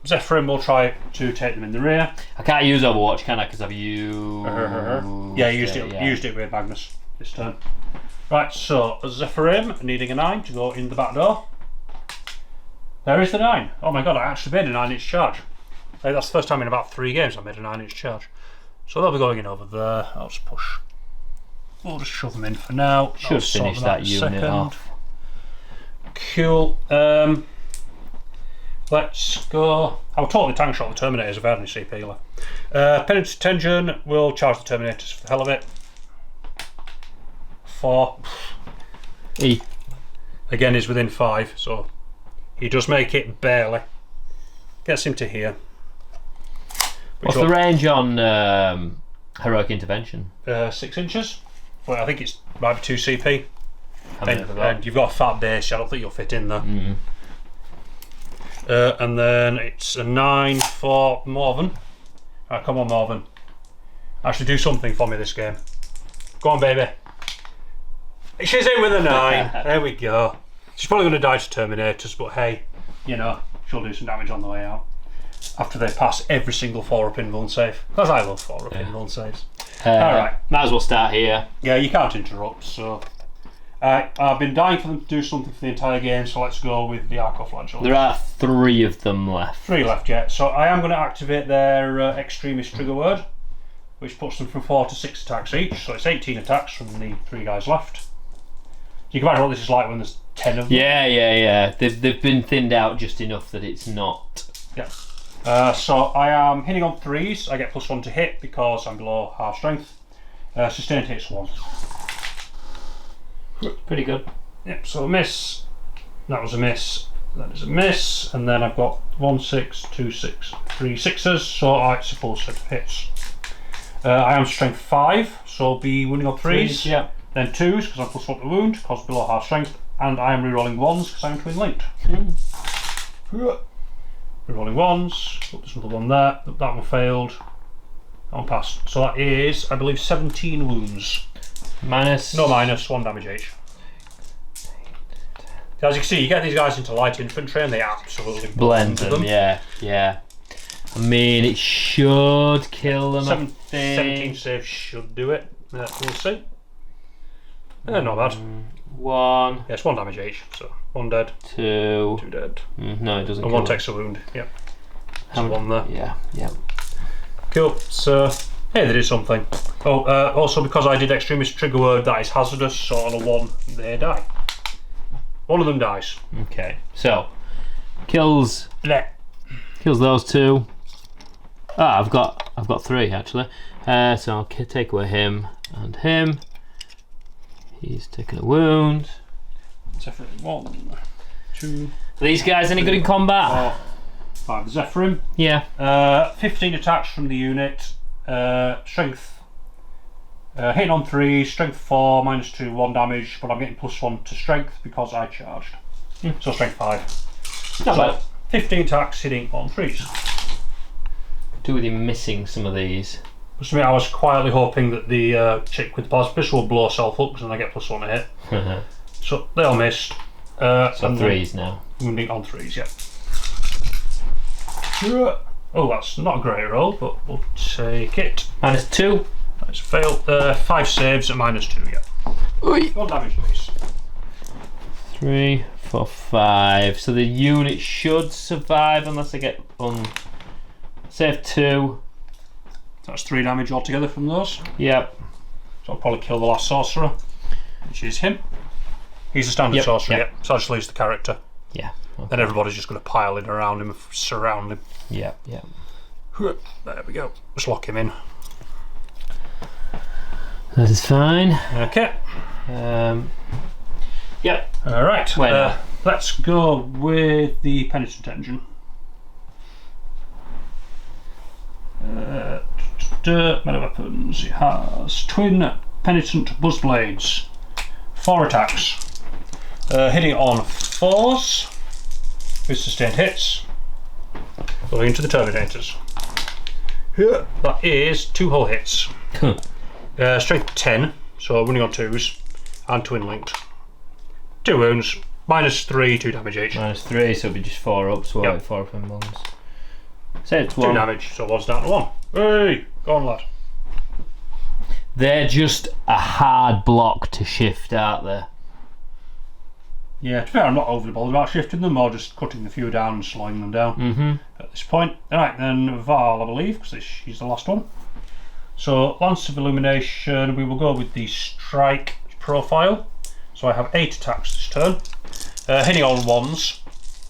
Zephyrin will try to take them in the rear. I can't use Overwatch, can I? Because I've used. Yeah, you used it with Magnus this turn. Right, so Zephyrin needing a 9 to go in the back door. There is the 9. Oh my god, I actually made a 9-inch charge. That's the first time in about 3 games I made a 9-inch charge. So they'll be going in over there. I'll just push. We'll just shove them in for now. Should finish that unit off. Cool. Let's go. I would totally tank shot the Terminators if I had any CP left. Penitent Tension will charge the Terminators for the hell of it. 4. E. Again, he's within 5, so he does make it barely. Gets him to here. What's the range on Heroic Intervention? 6 inches. Well, I think it's might be 2 CP. And you've got a fat base, I don't think you'll fit in there. And then it's a 9 for Morvenn. Right, come on, Morvenn. Actually, do something for me this game. Go on, baby. She's in with a 9. There we go. She's probably going to die to Terminators, but hey, you know, she'll do some damage on the way out. After they pass every single 4-up invuln save. Because I love 4-up invuln saves. Alright. Might as well start here. Yeah, you can't interrupt, so. I've been dying for them to do something for the entire game, so let's go with the Arcoflagellants. There are 3 of them left. 3 left yet. So I am going to activate their Extremist trigger word, which puts them from 4 to 6 attacks each. So it's 18 attacks from the 3 guys left. You can imagine what this is like when there's 10 of them. Yeah. They've been thinned out just enough that it's not. Yeah. So I am hitting on 3s. I get +1 to hit because I'm below half strength. Sustained hits 1. Pretty good. Yep, so a miss. That was a miss. That is a miss. And then I've got 1, 6, 2, 6, 3 sixes. So it's a full set of hits. I am strength 5, so I'll be wounding on 3s. Yeah. Then 2s, because I'm +1 to wound, cause below half strength. And I am rerolling 1s, because I'm twin linked. Rerolling 1s. Oh, there's another one there. That one failed. That one passed. So that is, I believe, 17 wounds. Minus? No minus, 1 damage each. So as you can see, you get these guys into light infantry and they absolutely blend them. Yeah. I mean, it should kill them. 17 saves should do it. We'll see. Not bad. 1. Yes, 1 damage each. So 1 dead. 2. 2 dead. No, it doesn't. And 1 takes a wound. Yep. There's 1 there. Yeah. Cool. So hey, they did something. Oh, also because I did extremist trigger word, that is hazardous. So on a 1, they die. One of them dies. Okay. So kills Blech. those 2. Ah, I've got 3 actually. So I'll take away him and him. He's taken a wound. Zephyrin 1, 2. Are these guys any good in combat? 5 Zephyrin. Yeah. 15 attacks from the unit. Strength. Hitting on 3, strength 4, -2, 1 damage, but I'm getting +1 to strength because I charged. So strength 5. Not bad. 15 attacks hitting on 3s. Do with you missing some of these? To me, I was quietly hoping that the chick with the plasma pistol will blow herself up because then I get +1 to hit. So they all missed. So 3s now. Wounding on 3s, yeah. Oh, that's not a great roll, but we'll take it. -2. That's failed. 5 saves at -2, yeah. Oi. 1 damage, please. 3, 4, 5. So the unit should survive unless I get save 2. That's 3 damage altogether from those. Yep. So I'll probably kill the last sorcerer, which is him. He's a standard sorcerer, yep. So I just lose the character. Yeah. Okay. Then everybody's just going to pile in around him and surround him. Yeah. There we go. Just lock him in. That is fine. Okay. Yep. Alright. Well, let's go with the Penitent Engine. Meta weapons. It has twin Penitent Buzz Blades. 4 attacks. Hitting on 4s with sustained hits. Going into the Terminators. That is 2 hull hits. Strength 10, so running on 2s, and twin linked. 2 wounds, -3, 2 damage each. -3, so it'll be just 4 up, so Yep. 4 up in bones. Say it's 2 1. damage, so 1's down to 1. Hey, go on, lad. They're just a hard block to shift, aren't they? Yeah, to be fair, I'm not overly bothered about shifting them or just cutting the few down and slowing them down at this point. Alright, then Vahl, I believe, because she's the last one. So, Lance of Illumination, we will go with the strike profile. So I have 8 attacks this turn. Hitting on 1s.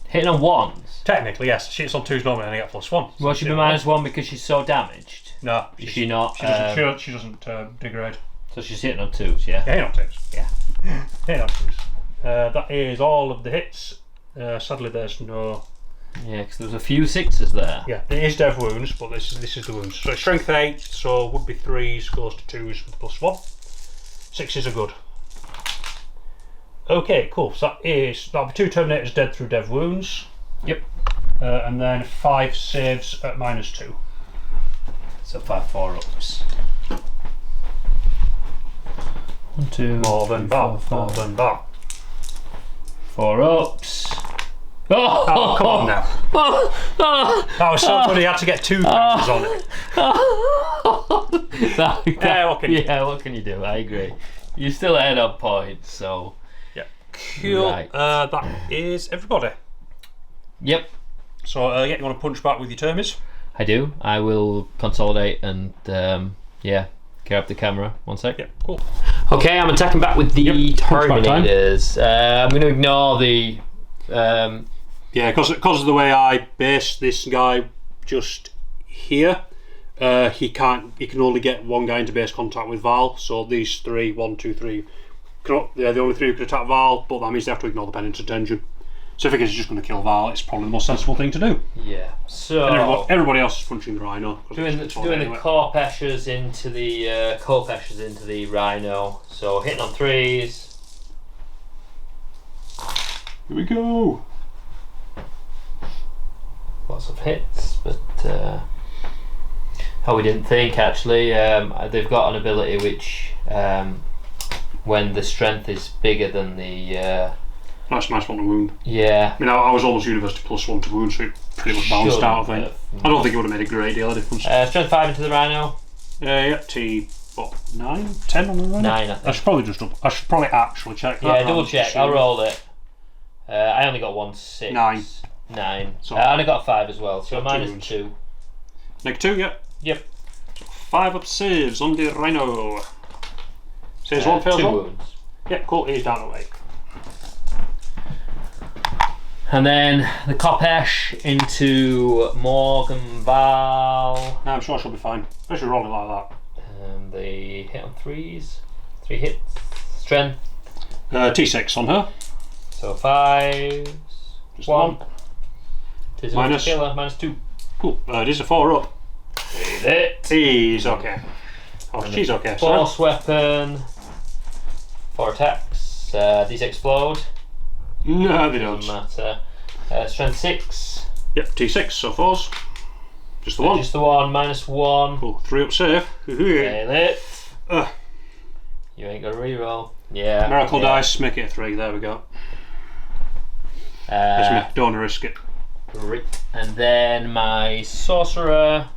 Hitting on 1s? Technically, yes. She hits on 2s normally and I get +1. Well, she'd be -1 because she's so damaged. No. Is she not? She doesn't degrade. So she's hitting on 2s, yeah? Yeah, hitting on 2s. Yeah. Hitting on 2s. That is all of the hits. Sadly, there's no... Yeah, because there was a few 6s there. Yeah, it is dev wounds, but this is the wounds. So strength 8, so would be 3s, goes to 2s with +1. 6s are good. Okay, cool. So that'll be 2 Terminators dead through dev wounds. Yep. And then 5 saves at -2. So 5 4-ups. 1, 2, Morvenn, Vahl, Morvenn, Vahl. 4-ups. Oh, come on now. That was so funny, you had to get 2 times on it. What can you do? I agree. You're still ahead on points, so... Yeah. Cool. Right. That is everybody. Yep. So, you want to punch back with your termies? I do. I will consolidate and, grab the camera. 1 sec. Yeah, cool. Okay, I'm attacking back with the Terminators. I'm going to ignore the... Yeah, because of the way I base this guy just here, He can't. He can only get one guy into base contact with Vahl. So these 3, 1, 2, 3, they're the only 3 who can attack Vahl. But that means they have to ignore the Penitent Engine. So if he's just going to kill Vahl, it's probably the most sensible thing to do. Yeah. So and everybody else is punching the Rhino. Doing the Corpeshers into the Rhino. So hitting on 3s. Here we go. Lots of hits, but how we didn't think actually. They've got an ability which, when the strength is bigger than the. Nice one to wound. Yeah. I mean, I was almost university +1 to wound, so it pretty much balanced out, I think. I don't think it would have made a great deal of difference. Strength 5 into the Rhino. Yeah, what, 9? 10 on the Rhino? 9, I think. I should probably actually check that. Yeah, double check. I'll roll it. I only got 1 6. 9. So I only got a 5 as well, so minus 2. -2, yeah. Yep. 5 up saves on the Rhino. Saves 1, fails 2 1. wounds. Yeah, cool, he's down away. And then the Kopesh into Morvenn Vahl. No, I'm sure she'll be fine. I should roll it like that. And they hit on 3s. 3 hits. Strength. T6 on her. So 5. Just 1. Minus. Killer, minus 2. Cool. It is a 4 up. He's okay. Oh, she's okay. Force weapon. 4 attacks. These explode. No, they don't. Doesn't matter. Strength 6. Yep, T6, so 4s. Just the 1. Just the 1, minus 1. Cool. 3 up save. Fail it. You ain't got a reroll. Yeah. Miracle dice, make it a 3. There we go. Don't want to risk it. Right. And then my sorcerer.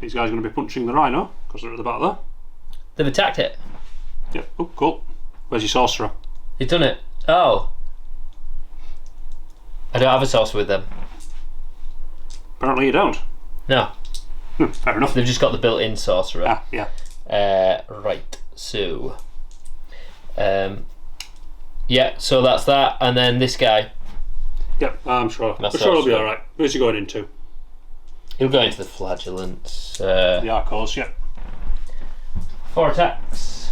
These guys are going to be punching the Rhino because they're at the back there. They've attacked it. Yep. Oh, cool. Where's your sorcerer? He's done it. Oh. I don't have a sorcerer with them. Apparently you don't. No. Fair enough. They've just got the built-in sorcerer. Ah, yeah. Right. So. Yeah. So that's that, and then this guy. Yep. I'm sure. I'm sure he'll be all right. Where's he going into? He'll go into the flagellants. The Arcos. Yep. 4 attacks.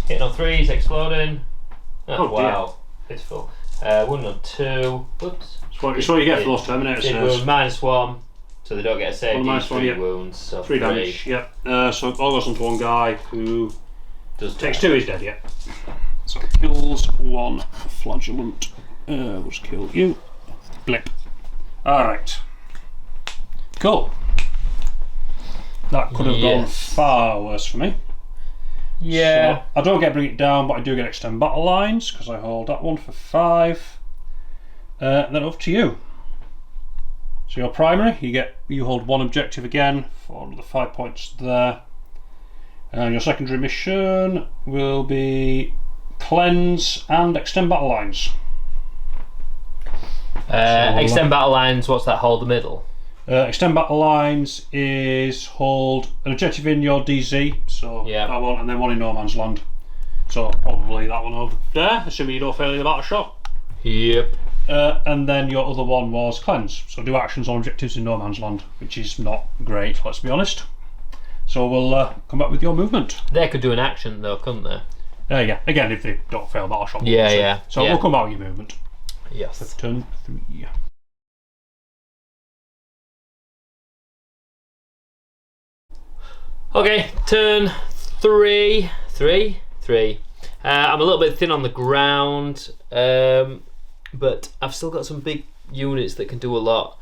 Hitting on 3s, exploding. Oh wow. Pitiful. 1 on 2. Whoops. It's what you get for those Terminators. Wound, minus 1, so they don't get a save. Minus 1, 3 yeah. wounds, so 3 damage. Yep. So it all goes onto one guy who takes 2. He's dead. Yeah. So it kills 1 flagellant. We'll just kill you. Blip. All right. Cool. That could have gone far worse for me. Yeah. So I don't get bring it down, but I do get extend battle lines because I hold that one for 5. Then up to you. So your primary, you hold 1 objective again for another 5 points there. And your secondary mission will be cleanse and extend battle lines. Extend battle lines. What's that? Hold the middle. Extend battle lines is hold an objective in your DZ, so that one, and then 1 in no man's land. So probably that one over there, assuming you don't fail the battle shot. Yep. And then your other one was cleanse, so do actions on objectives in no man's land, which is not great, let's be honest. So we'll come back with your movement. They could do an action though, couldn't they? Yeah, again if they don't fail battle shot. Yeah. So we'll come back with your movement. Yes. For turn 3. Okay, turn 3. I'm a little bit thin on the ground, but I've still got some big units that can do a lot.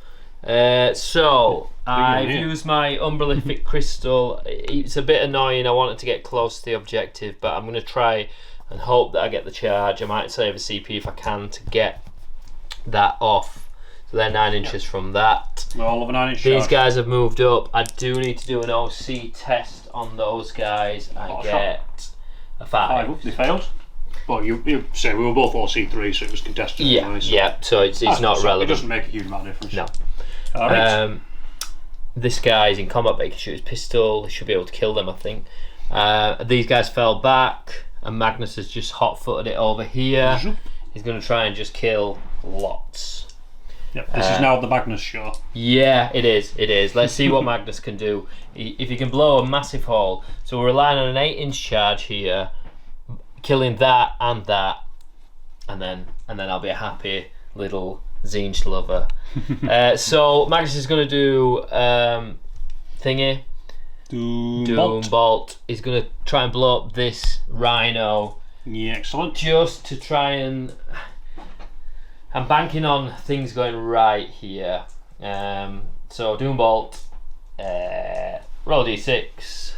So I've used my Umbralific Crystal. It's a bit annoying. I wanted to get close to the objective, but I'm going to try and hope that I get the charge. I might save a CP if I can to get that off. So they're 9 inches from that. We're all of a 9 inch These charge. guys have moved up. I do need to do an OC test on those guys. I get a 5. They failed. But you say we were both OC3, so it was contested. Yeah, anyway, so. yeah. So it's not relevant. It doesn't make a huge amount of difference. No. All right. This guy's in combat, but he can shoot his pistol. He should be able to kill them, I think. These guys fell back, and Magnus has just hot-footed it over here. He's going to try and just kill lots. Yep, this is now the Magnus show. Yeah, it is. It is. Let's see what Magnus can do. If he can blow a massive hole. So we're relying on an 8-inch charge here, killing that, and then I'll be a happy little Zinch lover. So Magnus is going to do thingy. Doom Bolt. He's going to try and blow up this rhino. Yeah, excellent. Just to try and... I'm banking on things going right here. So Doom Bolt. Roll D6.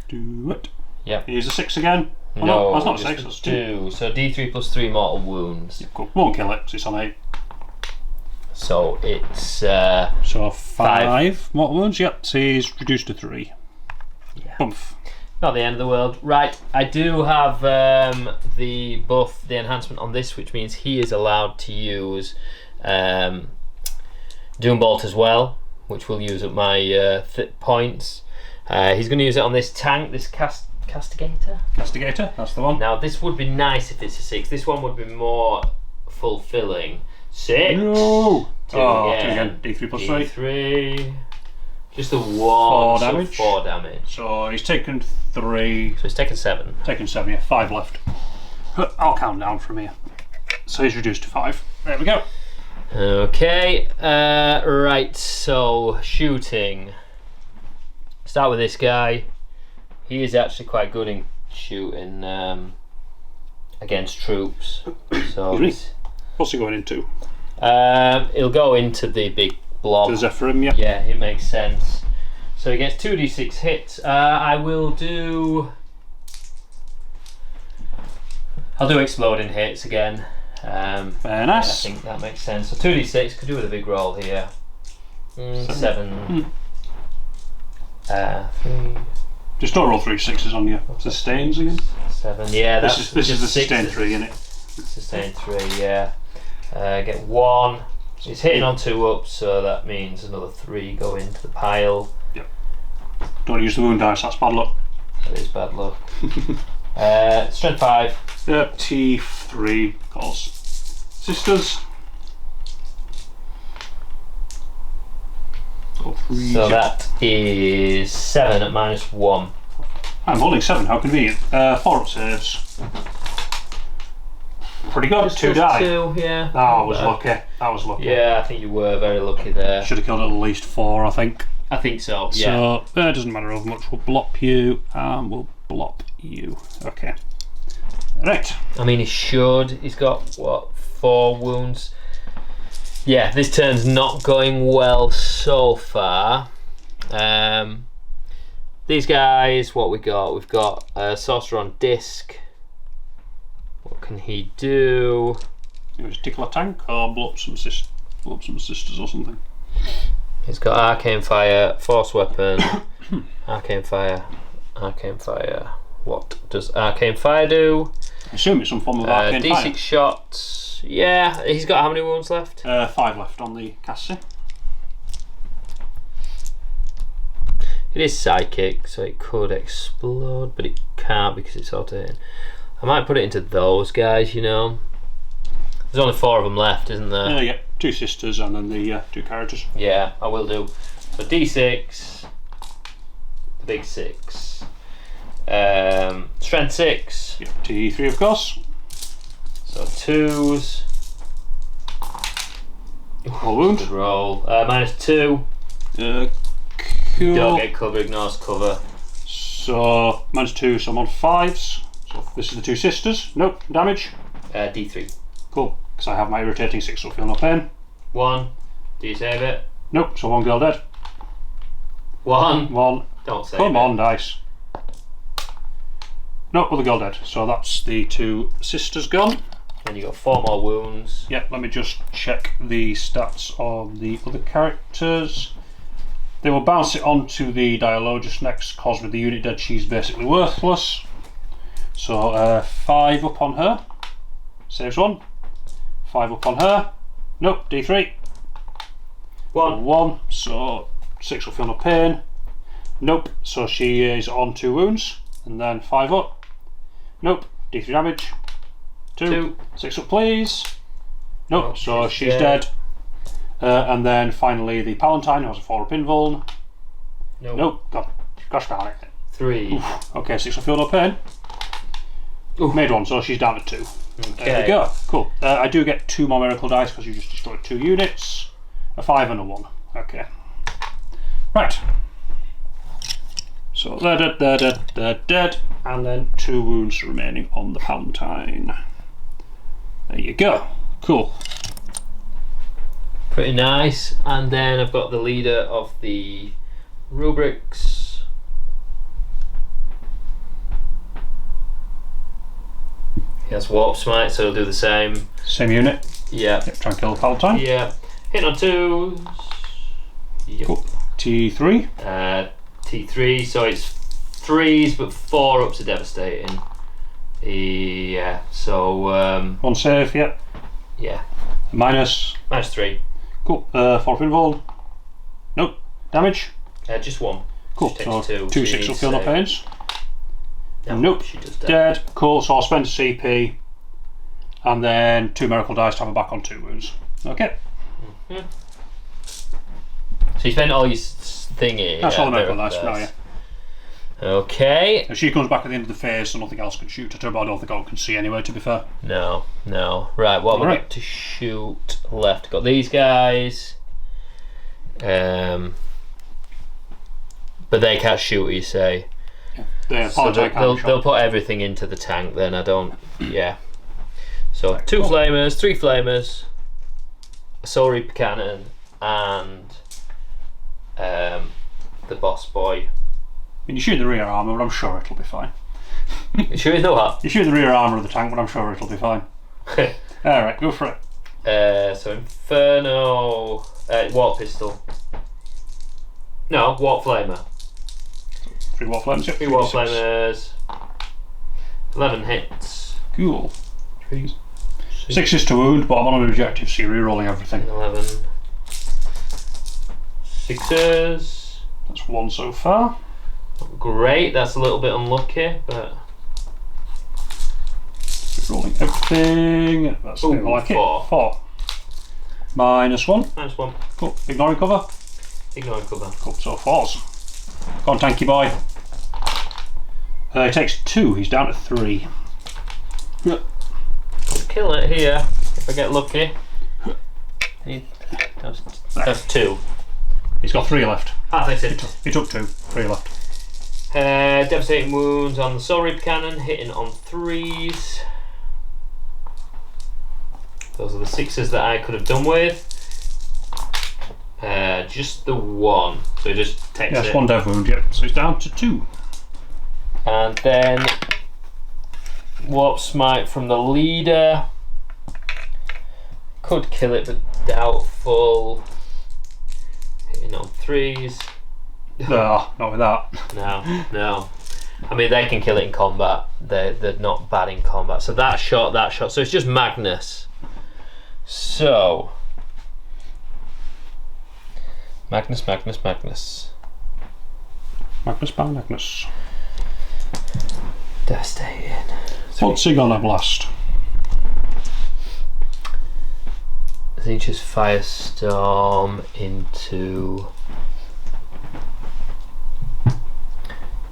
Do it. Yep. Here's a 6 again. Oh, no, that's not 6, that's 2. So D3 plus 3 mortal wounds. Yeah, cool. Won't kill it, 'cause it's on 8. So it's... so 5 mortal wounds, yep. So he's reduced to 3. Yeah. Bump. Not the end of the world. Right, I do have the buff, the enhancement on this, which means he is allowed to use Doom Bolt as well, which will use up my points. He's going to use it on this tank, this Castigator. Castigator, that's the one. Now this would be nice if it's a 6. This one would be more fulfilling. 6. No. 2 again. D3 plus 3. D3. Just the 1. 4 damage. 4 damage. So he's taken 3. So he's taken 7. Taken 7, yeah. 5 left. I'll count down from here. So he's reduced to 5. There we go. Okay. Right. So shooting. Start with this guy. He is actually quite good in shooting against troops. So what's he going into? He'll go into the big blob. To Zephyrim, yeah. Yeah, it makes sense. So he gets 2d6 hits. I'll do exploding hits again. Very nice. I think that makes sense. So 2d6 could do with a big roll here. 7. 3. Just don't roll 3 6s on your sustains again. 7. Yeah, this is the sustain 3, isn't it? Sustain 3, yeah. Get 1. It's hitting on 2 ups, so that means another 3 go into the pile. Yep. Don't use the wound dice, that's bad luck. That is bad luck. Strength 5. T3 calls. Sisters. So that is 7 at -1. I'm holding 7, how convenient. 4 up saves. Pretty good, 2 die. 2, yeah. That was lucky. That was lucky. Yeah, I think you were very lucky there. Should have killed at least 4, I think. I think so, yeah. So, it doesn't matter how much. We'll blop you, and we'll blop you. Okay. Right. I mean, he should. He's got, what, 4 wounds? Yeah, this turn's not going well so far. These guys, what we got? We've got a Sorcerer on Disc. What can he do? You just tickle a tank or blow up some sisters or something. He's got Arcane Fire, Force Weapon, Arcane Fire, Arcane Fire. What does Arcane Fire do? I assume it's some form of Arcane D6 Fire. shots. Yeah, he's got how many wounds left? 5 left on the Cassie. It is psychic, so it could explode, but it can't because it's auto-hitting. I might put it into those guys, you know. There's only 4 of them left, isn't there? Yeah, 2 sisters and then the 2 characters. Yeah, I will do. So D6, the big 6. Strength 6. Yep, T3 of course. So 2s. Roll wound. Good roll. -2. Cool. Don't get cover, ignores cover. So -2, so I'm on 5s. So this is the 2 sisters. Nope, damage. D3. Cool, because I have my irritating 6, so feel no pain. 1. Do you save it? Nope, so 1 girl dead. 1. 1. Don't save Come it. on, dice. Nope, other girl dead. So that's the 2 sisters gone. Then you got 4 more wounds. Yep, let me just check the stats of the other characters. They will bounce it onto the Dialogist next, cause with the unit dead she's basically worthless. So 5 up on her. Saves 1. 5 up on her. Nope, D3. 1. So 6 will feel no pain. Nope, so she is on 2 wounds. And then 5 up. Nope, D3 damage. 2. 6 up please. Nope, Oh, so she's dead. And then finally the Palatine has a 4-up invuln. No. Nope. Gosh darn it. 3. Oof. Okay, 6 of feel no pain. Ooh, made 1, so she's down to 2. Okay. There we go. Cool. I do get 2 more miracle dice because you just destroyed 2 units. A 5 and a 1. Okay. Right. So they're dead. And then 2 wounds remaining on the Palatine. There you go. Cool. Pretty nice. And then I've got the leader of the rubrics. He has warp smite, so he'll do the same. Same unit. Yeah. Yep, try and kill the Palatine. Yeah. Hit on 2s. Yep. Cool. T3. T3, so it's 3s, but 4 ups are devastating. Yeah. So 1 save. Yep. yeah. Minus. -3. Cool. 4 invuln. Nope. Damage. Just 1. Cool. She So takes 2. 2 she 6 will needs feel no save. pains. No, Nope. She does dead. Dead. Cool. So I'll spend a CP, and then 2 miracle dice to have her back on 2 wounds. Okay. So you spend all your thingy. That's all the miracle dice for now. Yeah. Okay. If she comes back at the end of the phase, so nothing else can shoot at her, but I don't think I can see anyway. To be fair. No. Right. What have we got to shoot left? Got these guys. But they can't shoot. You say. So they'll put everything into the tank. Then I don't. Yeah. So Right, 2 cool. flamers, 3 flamers, a Soul Reaper cannon, and the boss boy. I mean, you shoot the rear armour, but I'm sure it'll be fine. You sure you know what? You shoot the rear armour of the tank, but I'm sure it'll be fine. Alright, go for it. So Inferno, Warp Pistol. No, Warp Flamer. 3 Warp Flames, yep. 3 Warp Flamers. 11 hits. Cool. 3, 6 is to wound, but I'm on an objective, so you're re-rolling everything. 11. 6s. That's 1 so far. Great, that's a little bit unlucky, but. Rolling everything. That's Ooh, more like 4. it. 4. -1. -1. Cool. Ignoring cover. Ignore cover. Cool. So 4s. Go on, tanky boy. He takes 2. He's down to 3. Kill it here if I get lucky. That's 2. He's got 3 left. That's it. He took 2. 3 left. Devastating wounds on the Soul Reaper cannon, hitting on 3s. Those are the 6s that I could have done with. Just the 1, so he just takes it. Yes, 1 dev wound, yep. So he's down to 2. And then Warp Smite from the leader. Could kill it, but doubtful. Hitting on 3s. No, not with that. No. I mean, they can kill it in combat. They're not bad in combat. So that shot. So it's just Magnus. So Magnus. Magnus by Magnus. Devastating. What's he gonna blast? I think just Firestorm into.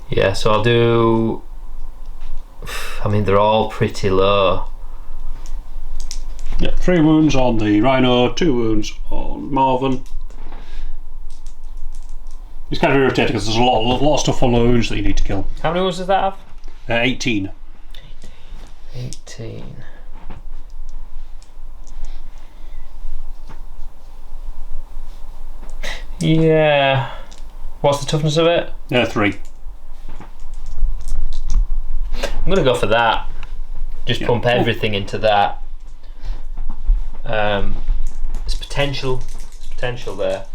Yeah, so I'll do. I mean, they're all pretty low. Yep, 3 wounds on the Rhino, 2 wounds on Morvenn. It's kind of irritating because there's a lot of stuff on the wounds that you need to kill. How many wounds does that have? 18. 18. Yeah. What's the toughness of it? 3. I'm gonna go for that. Just pump everything into that. There's potential there.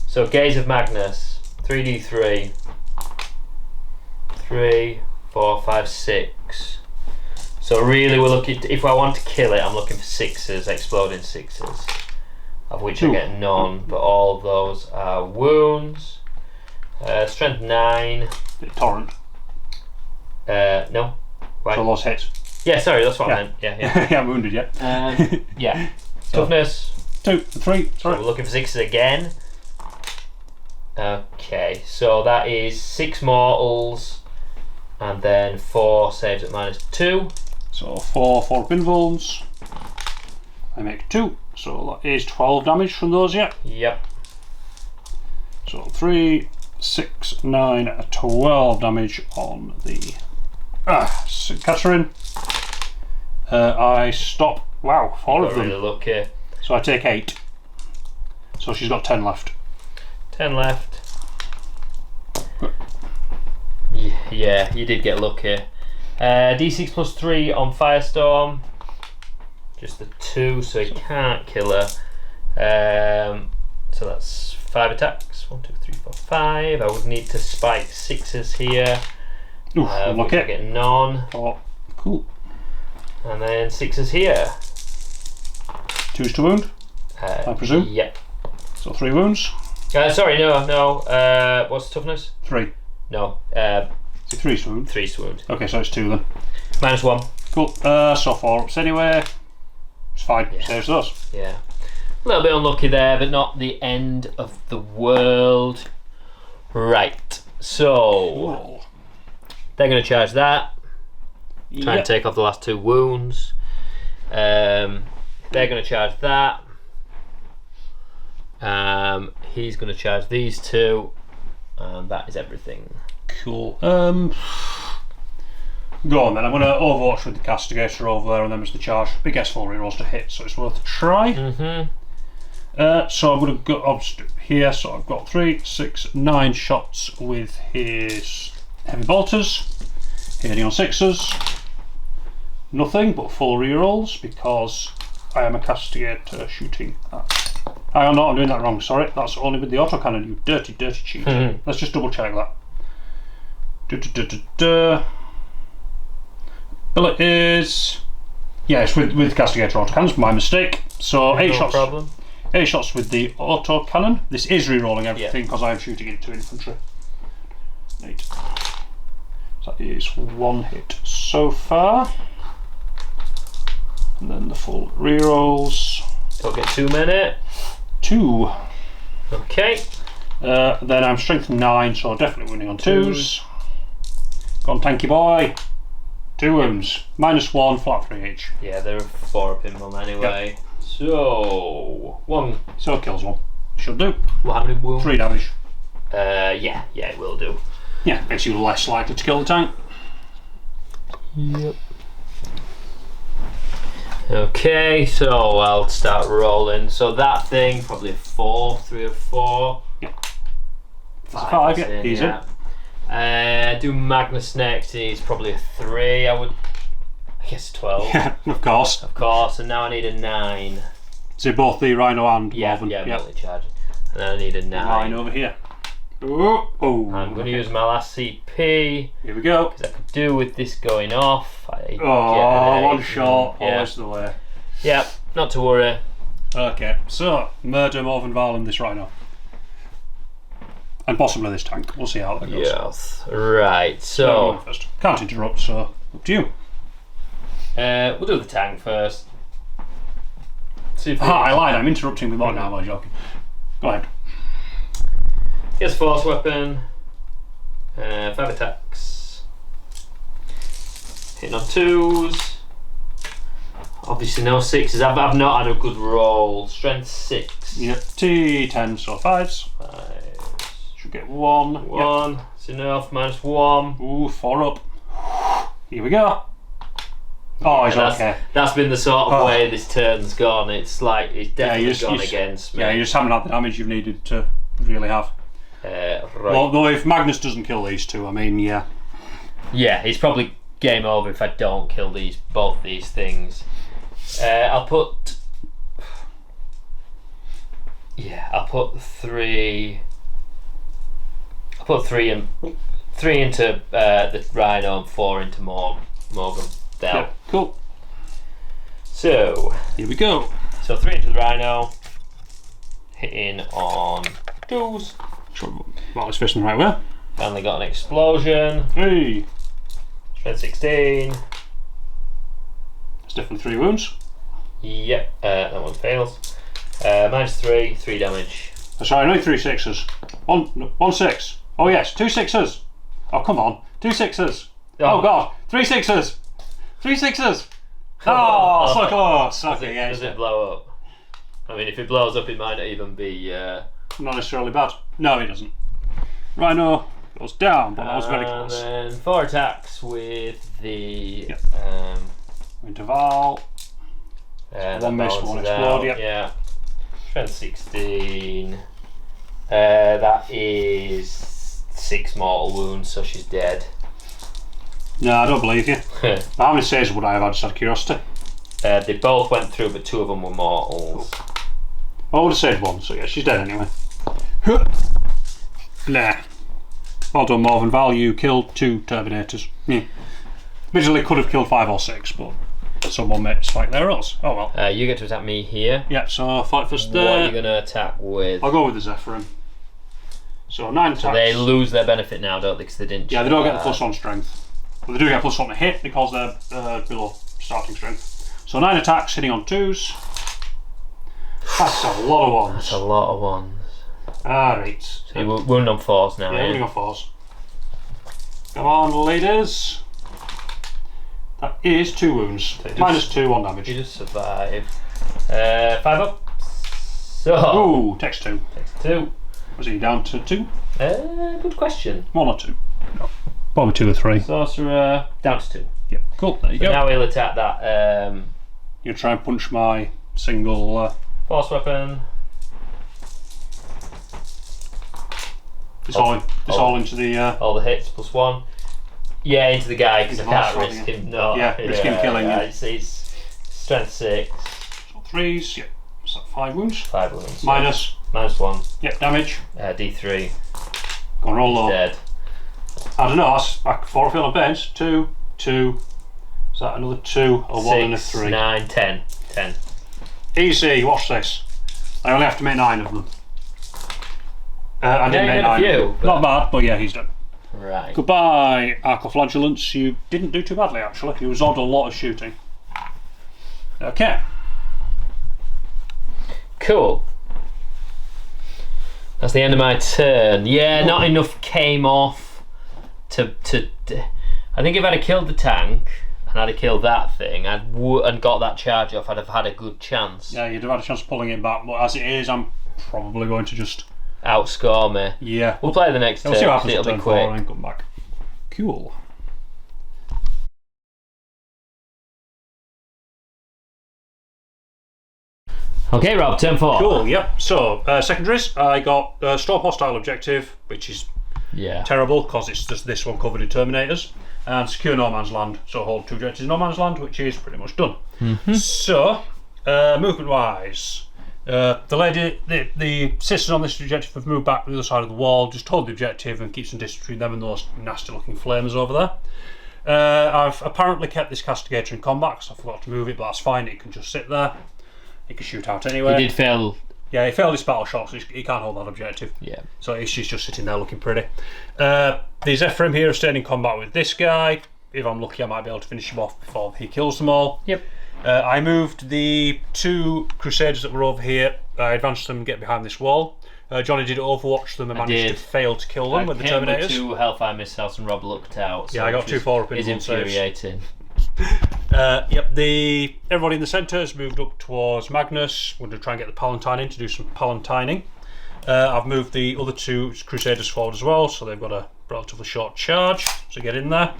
So Gaze of Magnus, 3d3. 3, 4, 5, 6. So really we're looking, if I want to kill it, I'm looking for 6s, exploding 6s. Of which I get none, but all those are wounds. Strength 9. Torrent. No. Right. So those hits. Yeah, sorry, that's what I meant. Yeah. Yeah, I'm wounded yet. Yeah. Toughness. 2 and 3. So we're looking for 6s again. Okay, so that is 6 mortals, and then 4 saves at -2. So 4 up invulns. I make 2, so that is 12 damage from those, yeah? Yep. So 3, 6, 9, 12 damage on the St. Katherine. I stop. Wow, 4 of them. Really lucky. So I take 8. So she's got 10 left. 10 left. Yeah, you did get lucky. D6 plus 3 on Firestorm. Just the 2, so he can't kill her. So that's 5 attacks. 1, 2, 3, 4, 5. I would need to spike 6s here. Oof, which I get none. Oh, cool. And then 6s here. 2s to wound, I presume? Yep. So 3 wounds. Sorry, no. What's the toughness? 3. No. Is it 3 to wound? 3 wound. Okay, so it's 2 then. -1. Cool. So 4 ups anyway. It's fine. Yeah. Saves those. Yeah. A little bit unlucky there, but not the end of the world. Right. So Whoa. they're going to charge that. Try Yep. and take off the last 2 wounds. They're going to charge that. He's going to charge these 2, and that is everything. Cool. Go on then. I'm going to Overwatch with the Castigator over there, and then there's the charge. Big S4 rerolls to hit, so it's worth a try. So I'm going to go here. So I've got 3, 6, 9 shots with his heavy bolters. Hitting on 6s. Nothing but full rerolls because I am a Castigator shooting at. I'm doing that wrong. Sorry, that's only with the autocannon. You dirty, dirty cheat. Let's just double check that. Abilities. Yeah, it's with Castigator autocannons. My mistake. So 8 shots. Problem. 8 shots with the autocannon. This is re-rolling everything because I am shooting into infantry. 8. So that is 1 hit so far. And then the full re-rolls. Don't get too many. 2. Okay. Then I'm strength 9, so definitely winning on 2s. Go on, tanky boy. 2 wounds. -1, flat 3 each. Yeah, there are 4 up in them anyway. Yep. So 1. So it kills 1. Should do. Well, how many wounds? 3 damage. Yeah, it will do. Yeah, makes you less likely to kill the tank. Yep. Okay, so I'll start rolling. So that thing, probably a 4, 3 or 4. Yep. 5, yeah, easy. Yeah. Do Magnus next. He's probably a 3. I guess 12. Yeah, of course. Of course. And now I need a 9. So both the Rhino and Morvenn. Yeah, multi charging. And then I need a 9 over here. Oh. I'm going to use my last CP. Here we go. Because I could do with this going off. One shot, always the way. Yep, not to worry. Okay, so murder Morvenn, Vahl and this Rhino. And possibly this tank. We'll see how that goes. Yes. Right, so first. Can't interrupt, so up to you. we'll do the tank first. See if I lied, I'm interrupting with more now, I'm joking. Go ahead. Here's force weapon. 5 attacks. Hitting on 2s. Obviously no 6s. I've not had a good roll. Strength 6. Yeah. T10, so 5s. 5. Should get 1. 1. Yep. It's enough. -1. Ooh, 4 up. Here we go. Oh, he's okay. That's been the sort of way this turn's gone. It's like it's definitely gone against me. Yeah, you just haven't had the damage you've needed to really have. Right. Well, though if Magnus doesn't kill these 2, I mean, yeah. Yeah, it's probably game over if I don't kill both these things. I'll put 3. I'll put 3 into the Rhino and 4 into Morgan. Yeah, cool. So here we go. So 3 into the Rhino, hitting on 2s. Sure, well, it's facing the right way. Finally got an explosion. Hey! Strength 16. It's definitely 3 wounds. Yep, that one fails. -3, 3 damage. Sorry, no 3 6s. One 6. Oh yes, 2 6s. Oh come on, 2 6s. Oh god, 3 6s. 3 6s. Oh, so close. Okay, yeah. Does it blow up? I mean, if it blows up, it might not even be. Not necessarily bad. No, it doesn't. Rhino goes down, but that was very close. And then 4 attacks with the. Yep. Into Vahl. One miss, one explode. Yep. Yeah. Strength 16. That is 6 mortal wounds, so she's dead. No, I don't believe you. How many saves would I have had, just out of curiosity? They both went through, but 2 of them were mortals. I would have saved 1, so yeah, she's dead anyway. Nah. Well done, Morvenn. Vahl, you killed 2 Terminators. Yeah. Originally could have killed 5 or 6, but someone made a spike there else. Oh well. You get to attack me here. Yeah, so fight first there. What are you going to attack with? I'll go with the Zephyrin. So 9 attacks. So they lose their benefit now, don't they? Because they didn't. Yeah, they don't get the +1 strength. But they do get +1 to hit because they're below starting strength. So 9 attacks, hitting on 2s. That's a lot of 1s. That's a lot of 1s. Alright. So you're wounded on 4s now, yeah? Wounding on 4s. Come on, ladies. That is 2 wounds. So -2, 1 damage. You just survive. 5 up. So. Ooh, takes 2. Takes 2. Was he down to 2? Good question. 1 or 2? No. Probably 2 or 3. Sorcerer down to 2. Yep. Cool. There you go. Now we'll attack that. You try and punch my single. Force weapon. It's all into the. All the hits +1. Yeah, into the guy because I can't risk him. No. Yeah, risk him killing you. It's strength 6. So 3s. Yep. What's that? 5 wounds. 5 wounds. -1. Yep, damage. D3. Go on, roll low. Dead. I don't know. That's 4 feeling bench. 2, 2. Is that another 2 or 1 and a 3? 6, 9, 10. 10. Easy. Watch this. I only have to make 9 of them. I didn't make 9. Few, not bad, but yeah, he's done. Right. Goodbye, Arcoflagellants. You didn't do too badly actually. You absorbed a lot of shooting. Okay. Cool. That's the end of my turn. Yeah, not enough came off to I think if I'd have killed the tank and I'd have killed that thing and got that charge off, I'd have had a good chance. Yeah, you'd have had a chance of pulling it back, but as it is, I'm probably going to just outscore me. Yeah. We'll play the next turn. See what happens. It'll be quick. And come back. Cool. Okay, Rob, turn 4. Cool, yep. So, secondaries, I got Storm Hostile Objective, which is terrible because it's just this one covered in Terminators, and Secure No Man's Land, so hold 2 objectives in No Man's Land, which is pretty much done. So, movement wise, the lady, the sisters on this objective have moved back to the other side of the wall, just hold the objective and keep some distance between them and those nasty looking flamers over there. I've apparently kept this Castigator in combat because I forgot to move it, but that's fine, it can just sit there. He can shoot out anyway. He did fail. Yeah, he failed his battle shot, so he can't hold that objective. Yeah. So she's just sitting there looking pretty. The Zephyrim here are staying in combat with this guy. If I'm lucky, I might be able to finish him off before he kills them all. Yep. I moved the 2 Crusaders that were over here. I advanced them and get behind this wall. Johnny did overwatch them and managed to fail to kill them with the Terminators. With 2 Hellfire missiles and Rob looked out. So yeah, I got 2 4 up in 1 infuriating. Yep, everybody in the centre has moved up towards Magnus. We're going to try and get the Palatine in to do some Palatining. I've moved the other 2 Crusaders forward as well, so they've got a relatively short charge, so get in there.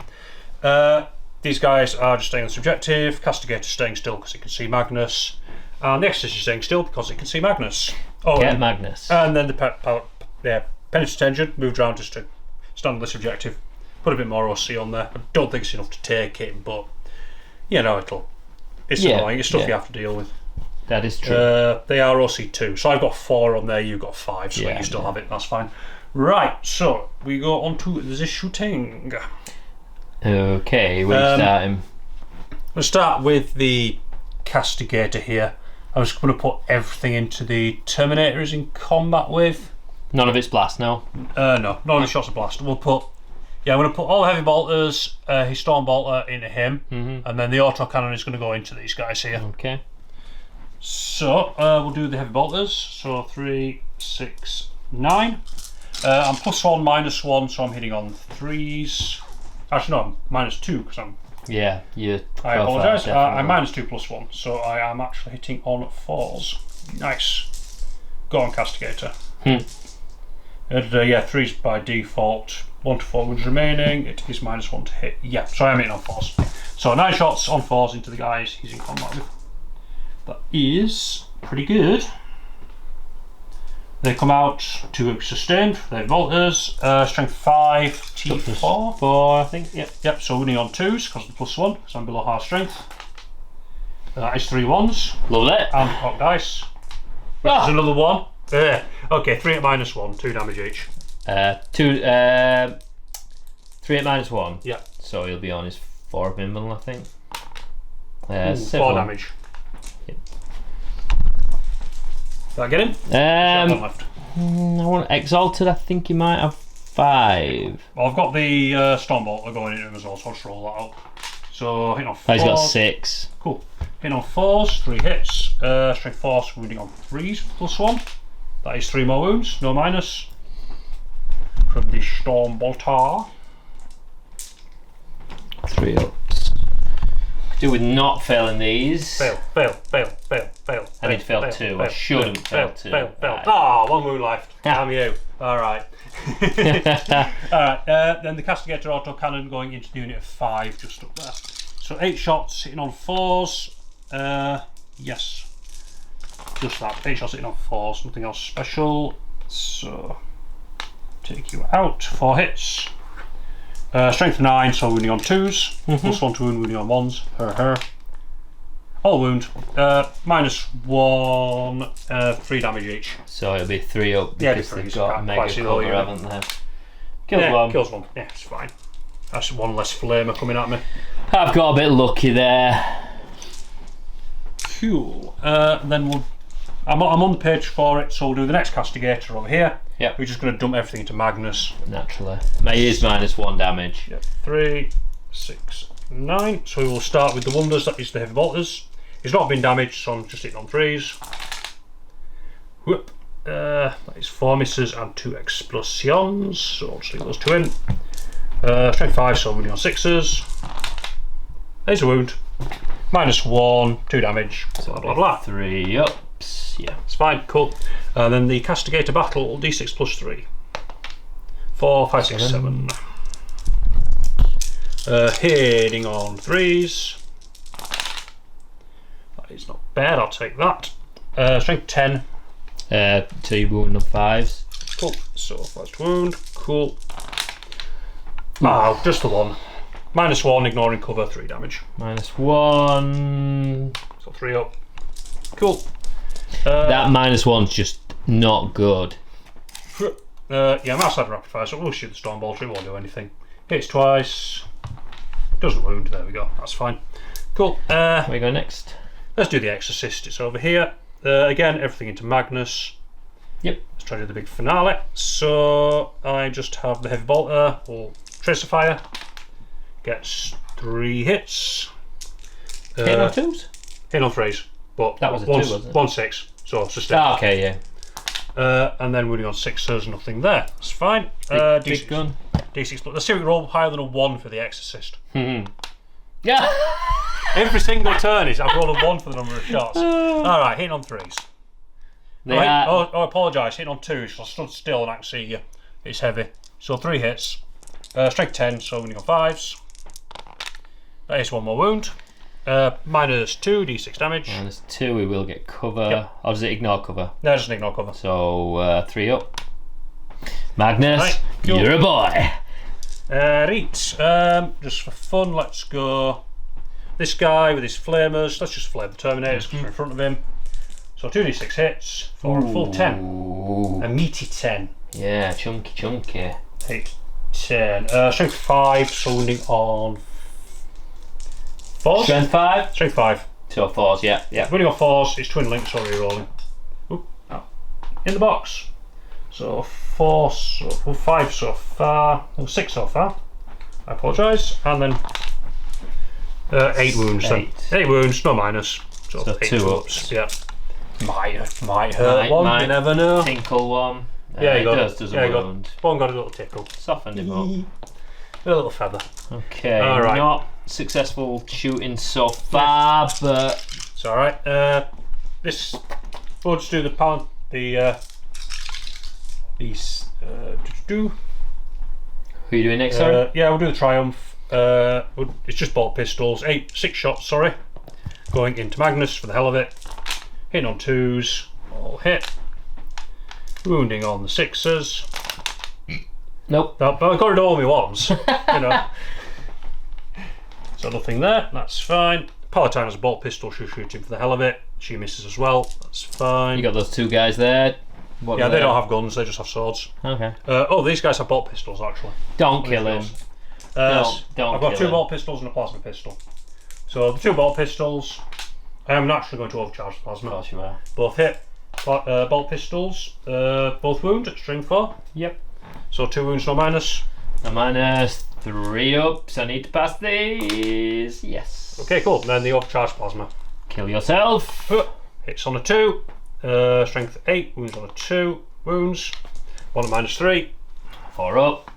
These guys are just staying on this objective. Castigator staying still because it can see Magnus. And the Exorcist is staying still because it can see Magnus. Get Magnus. And then the Penitent Engine moved around just to stand on this objective. Put a bit more OC on there. I don't think it's enough to take it, but you know, it's annoying. It's stuff you have to deal with. That is true. They are OC 2, so I've got 4 on there, you've got 5, so you still have it, that's fine. Right, so we go on to the shooting. Okay, where you starting? We'll start with the Castigator here. I was going to put everything into the Terminator is in combat with. None of it's blast, no? No, none of the shots are blast. I'm going to put all the heavy bolters, his storm bolter into him, and then the autocannon is going to go into these guys here. Okay. So So we'll do the heavy bolters. So 3, 6, 9. I'm +1, -1, so I'm hitting on 3s. Actually, no, I'm -2 because I'm. Yeah, you. I apologise. I'm -2 +1, so I am actually hitting on 4s. Nice. Go on, Castigator. And, yeah, 3s by default. 1 to 4 wounds remaining. It is -1 to hit. Yeah, so I'm hitting on 4s. So 9 shots on 4s into the guys he's in combat with. That is pretty good. They come out 2 sustained. They're bolters. Strength 5, T4. 4, I think. Yep. So winning on 2s because of the +1 because I'm below half strength. That is 3 1s. Lovely. And hot dice. Which is another 1. Okay, 3 at -1, 2 damage each. 3 at -1. Yeah. So he'll be on his 4th Mimble, I think. 4 damage. Yep. Did I get him? I Left. want Exalted. I think he might have 5. Well, I've got the Stormbolter going into him as well, so I'll just roll that out. So hitting on 4. He's got 6. Cool. Hitting on 4s, 3 hits. Strength 4, wounding on 3s, +1. That is 3 more wounds, no minus. From the Stormbolter. 3 ups. Do with not failing these. Fail. I need to fail 2. I shouldn't fail 2. Fail. Ah, 1 wound left. Damn you. Alright. Alright, then the Castigator autocannon going into the unit of 5 just up there. So 8 shots hitting on 4s. Yes. Just that. 8 shots hitting on 4s, nothing else special. So take you out. 4 hits. Strength 9, so wounding on 2s. +1 to wound, wounding on 1s. All wound. -1, 3 damage each. So it'll be 3 up because they've got mega cover, haven't they? Kills 1. Kills 1. Yeah, it's fine. That's 1 less flamer coming at me. I've got a bit lucky there. Cool. Then I'm on the page for it, so we'll do the next Castigator over here. Yep. We're just going to dump everything into Magnus. Naturally. He is -1 damage. Yep. 3, 6, 9. So we will start with the Wonders, that is the heavy bolters. He's not been damaged, so I'm just hitting on 3s. Whoop. That is 4 misses and 2 explosions, so I'll just leave those 2 in. Strength 5, so winning on 6s. There's a wound. -1, 2 damage. So blah blah blah. 3 ups. Yeah. It's fine, cool. And then the Castigator battle, d6 +3. 4, 5, 6, 7. Hitting on 3s. That is not bad, I'll take that. Strength 10. 2 wound on 5s. Cool. So first wound, cool. Oh, just the 1. -1, ignoring cover, 3 damage. -1. So 3 up. Cool. That -1's just not good. Yeah, I'm outside rapid fire, so we'll shoot the Stormbolter, it won't do anything. Hits twice. Doesn't wound, there we go, that's fine. Cool. Where we go next? Let's do the Exorcist, it's over here. Again, everything into Magnus. Yep. Let's try to do the big finale. So I just have the heavy bolter, or Tracer Fire. Gets 3 hits. Hitting on 2s? Hitting on 3s. But that was a 2, wasn't it? 1, 6. So sustain. Ah, okay, yeah. And then wounding on 6, there's nothing there. That's fine. Big gun. D6. Let's see if we roll higher than a 1 for the Exorcist. Yeah. Every single turn I've rolled a 1 for the number of shots. Alright, hitting on 3s. I apologise, hitting on 2s, so I stood still and I can see you. It's heavy. So 3 hits. Strength 10, so winning on 5s. That is 1 more wound. -2, d6 damage. -2, we will get cover. Yep. Or does it ignore cover? No, it doesn't ignore cover. So 3 up. Magnus, Right, cool. you're a boy. Right, just for fun, let's go. This guy with his flamers, let's just flame the Terminators because we're in front of him. So 2d6 hits for a full 10. A meaty 10. Yeah, chunky. 8, 10. Strength 5, so wounding on 4s. Strength 5? Strength 5. So 4s, yeah. Wounding on 4s, it's twin link, so re-rolling. In the box. So 4, so 5 so far. Oh, 6 so far. I apologise. And then 8 wounds. 8 wounds, no minus. So 8 2 ups. Yeah. Might hurt one. Might You never know. Tinkle one. Yeah, it does a wound. One got a little tickle. Softened him up. A little feather. Okay. All right. Not successful shooting so far, but it's all right. This. We'll just do Who are you doing next, sorry? Yeah, we'll do the Triumph. It's just bolt pistols. 6 shots, sorry. Going into Magnus for the hell of it. Hitting on 2s. All hit. Wounding on the 6s. Nope. But I got it all me once. You know. So nothing there. That's fine. Palatine has a bolt pistol. She'll shoot him for the hell of it. She misses as well. That's fine. You got those 2 guys there. What yeah, they don't have guns. They just have swords. Okay. Oh, these guys have bolt pistols actually. Don't kill him. Don't I've got kill 2 him. bolt pistols and a plasma pistol. So the 2 bolt pistols, I am naturally going to overcharge the plasma. Of course you are. Both hit. Bolt pistols, both wound at string 4. Yep. So 2 wounds, no minus. A minus 3 ups. I need to pass these. Yes. Okay, cool. And then the overcharged plasma. Kill yourself. Hits on a 2. Strength 8. Wounds on a 2. Wounds. 1 at minus 3. 4 up.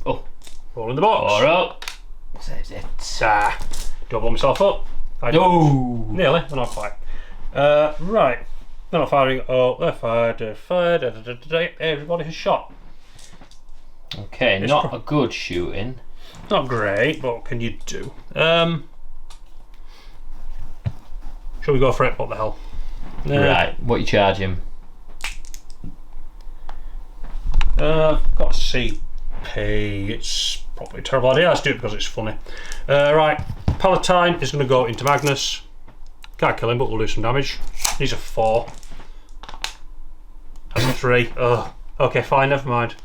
Oh. Roll in the box. 4 up. Saves it. Do I blow myself up? I do. No. Nearly, but not quite. Right. They're not firing. Oh, they're fired. Everybody has shot. Okay, It's not a good shooting. Not great, but what can you do? Shall we go for it? What the hell? Right, what you charge him? Got a CP. It's probably a terrible idea. Let's do it because it's funny. Right, Palatine is going to go into Magnus. Can't kill him, but we'll do some damage. These are 4. That's a 3. Oh, okay, fine, never mind.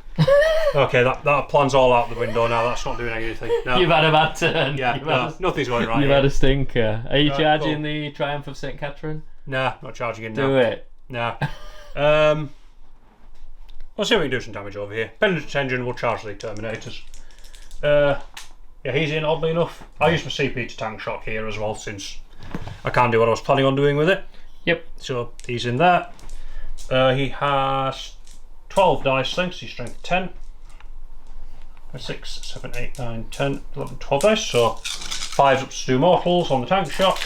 Okay, that plan's all out the window now. That's not doing anything. No. You've had a bad turn. Yeah, nothing's going right. You've had a stinker. Are you Right, charging cool. the Triumph of St. Catherine? Nah, not charging in now. Do it. Nah. Let's see if we can do some damage over here. Pendant Engine will charge the Terminators. Yeah, he's in, oddly enough. I used my CP to tank shock here as well, since I can't do what I was planning on doing with it. Yep. So he's in there. He has 12 dice, thanks. He's strength 10. 6, 7, 8, 9, 10, 11, 12 dice. So 5 up to 2 mortals on the tank shot.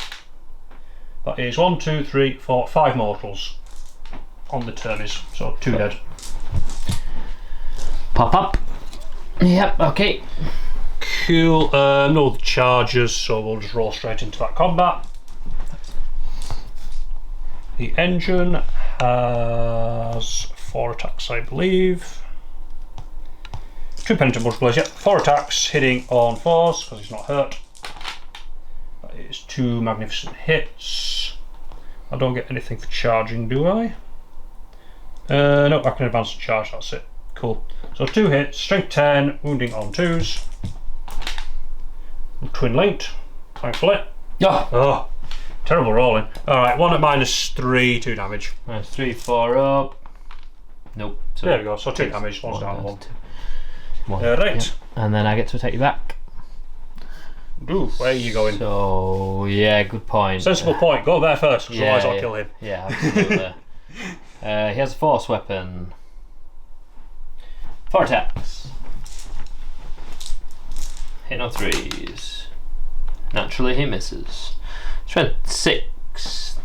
That is 1, 2, 3, 4, 5 mortals on the Termies. So 2 dead. Pop up. Yep, okay. Cool. No charges, so we'll just roll straight into that combat. The engine has 4 attacks, I believe. 2 penitent multipliers, yep. 4 attacks, hitting on 4s because he's not hurt. That is 2 magnificent hits. I don't get anything for charging, do I? No, I can advance and charge, that's it. Cool. So 2 hits, strength 10, wounding on 2s. Twin linked, thankfully. Oh, terrible rolling. Alright, 1 at minus 3, 2 damage. Minus 3, 4 up. Nope. So there we go, so 2 damage, 1's down 1. 1. Right. Yep. And then I get to attack you back. Ooh, where are you going? So, yeah, good point. Sensible point, go there first, because otherwise I'll kill him. Yeah, absolutely. He has a force weapon. 4 attacks. Hit on 3s. Naturally he misses. Strength 6.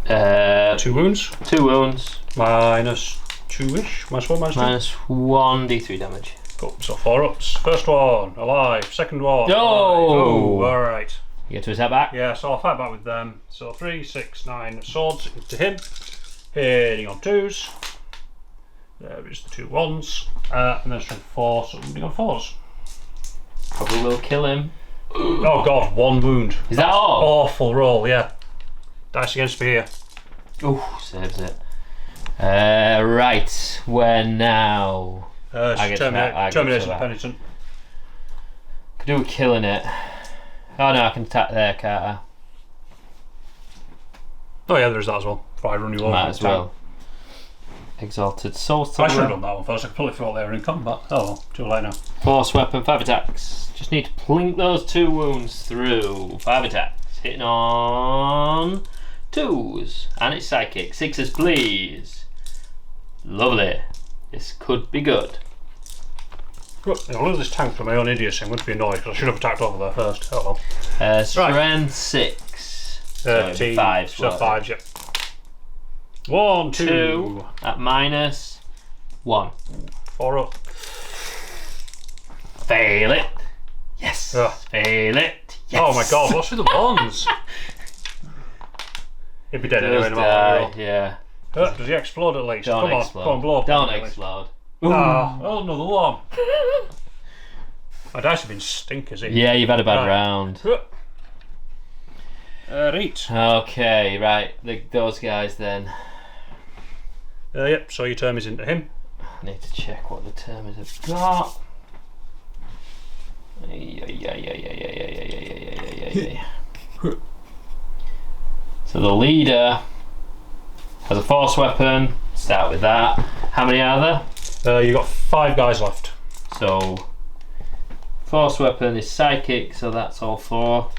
2 wounds. 2 wounds. Minus 2-ish. Minus 1, minus 2. Minus 1 d3 damage. Cool, so 4 ups. First one, alive. Second one, No! Oh, alright. You get to attack back? Yeah, so I'll fight back with them. So 3, 6, 9 swords into him. Hitting on 2s. There is the 2 1s. And then strength 4, so wounding on 4s. Probably will kill him. Oh god, 1 wound. Is that all? Awful roll, yeah. Dice against me here. Oh, saves it. Right, where now? I get Terminator Penitent. Could do with killing it. Oh no, I can attack there, can't I? Oh yeah, there's that as well. If I run you over. Might as well. Exalted Soul I should have Stirrer. done that one first. I completely forgot they were in combat. Oh well, too late now. Force weapon, 5 attacks. Just need to plink those 2 wounds through. 5 attacks. hitting on 2s. And it's psychic. 6s, please. Lovely. This could be good. I'll lose this tank for my own idiocy. I'm going to be annoyed because I should have attacked over there first. Oh well. Strength 6. So 5s. So 5s, yep. 1, 2. At -1. 4 up. Fail it. Yes. Fail it. Yes. Oh my god, what's with the ones? He'd be dead anyway, no matter what. Yeah. Does he explode at least? Don't Come explode. on, blow up. Don't explode. Oh, another one. My dice have been stinkers. Yeah, you've had a bad round. Right. Okay, right. Those guys then. Yep, so your term is into him. I need to check what the term is I've got. So the leader has a force weapon. Start with that. How many are there? You've got 5 guys left. So force weapon is psychic, so that's all 4.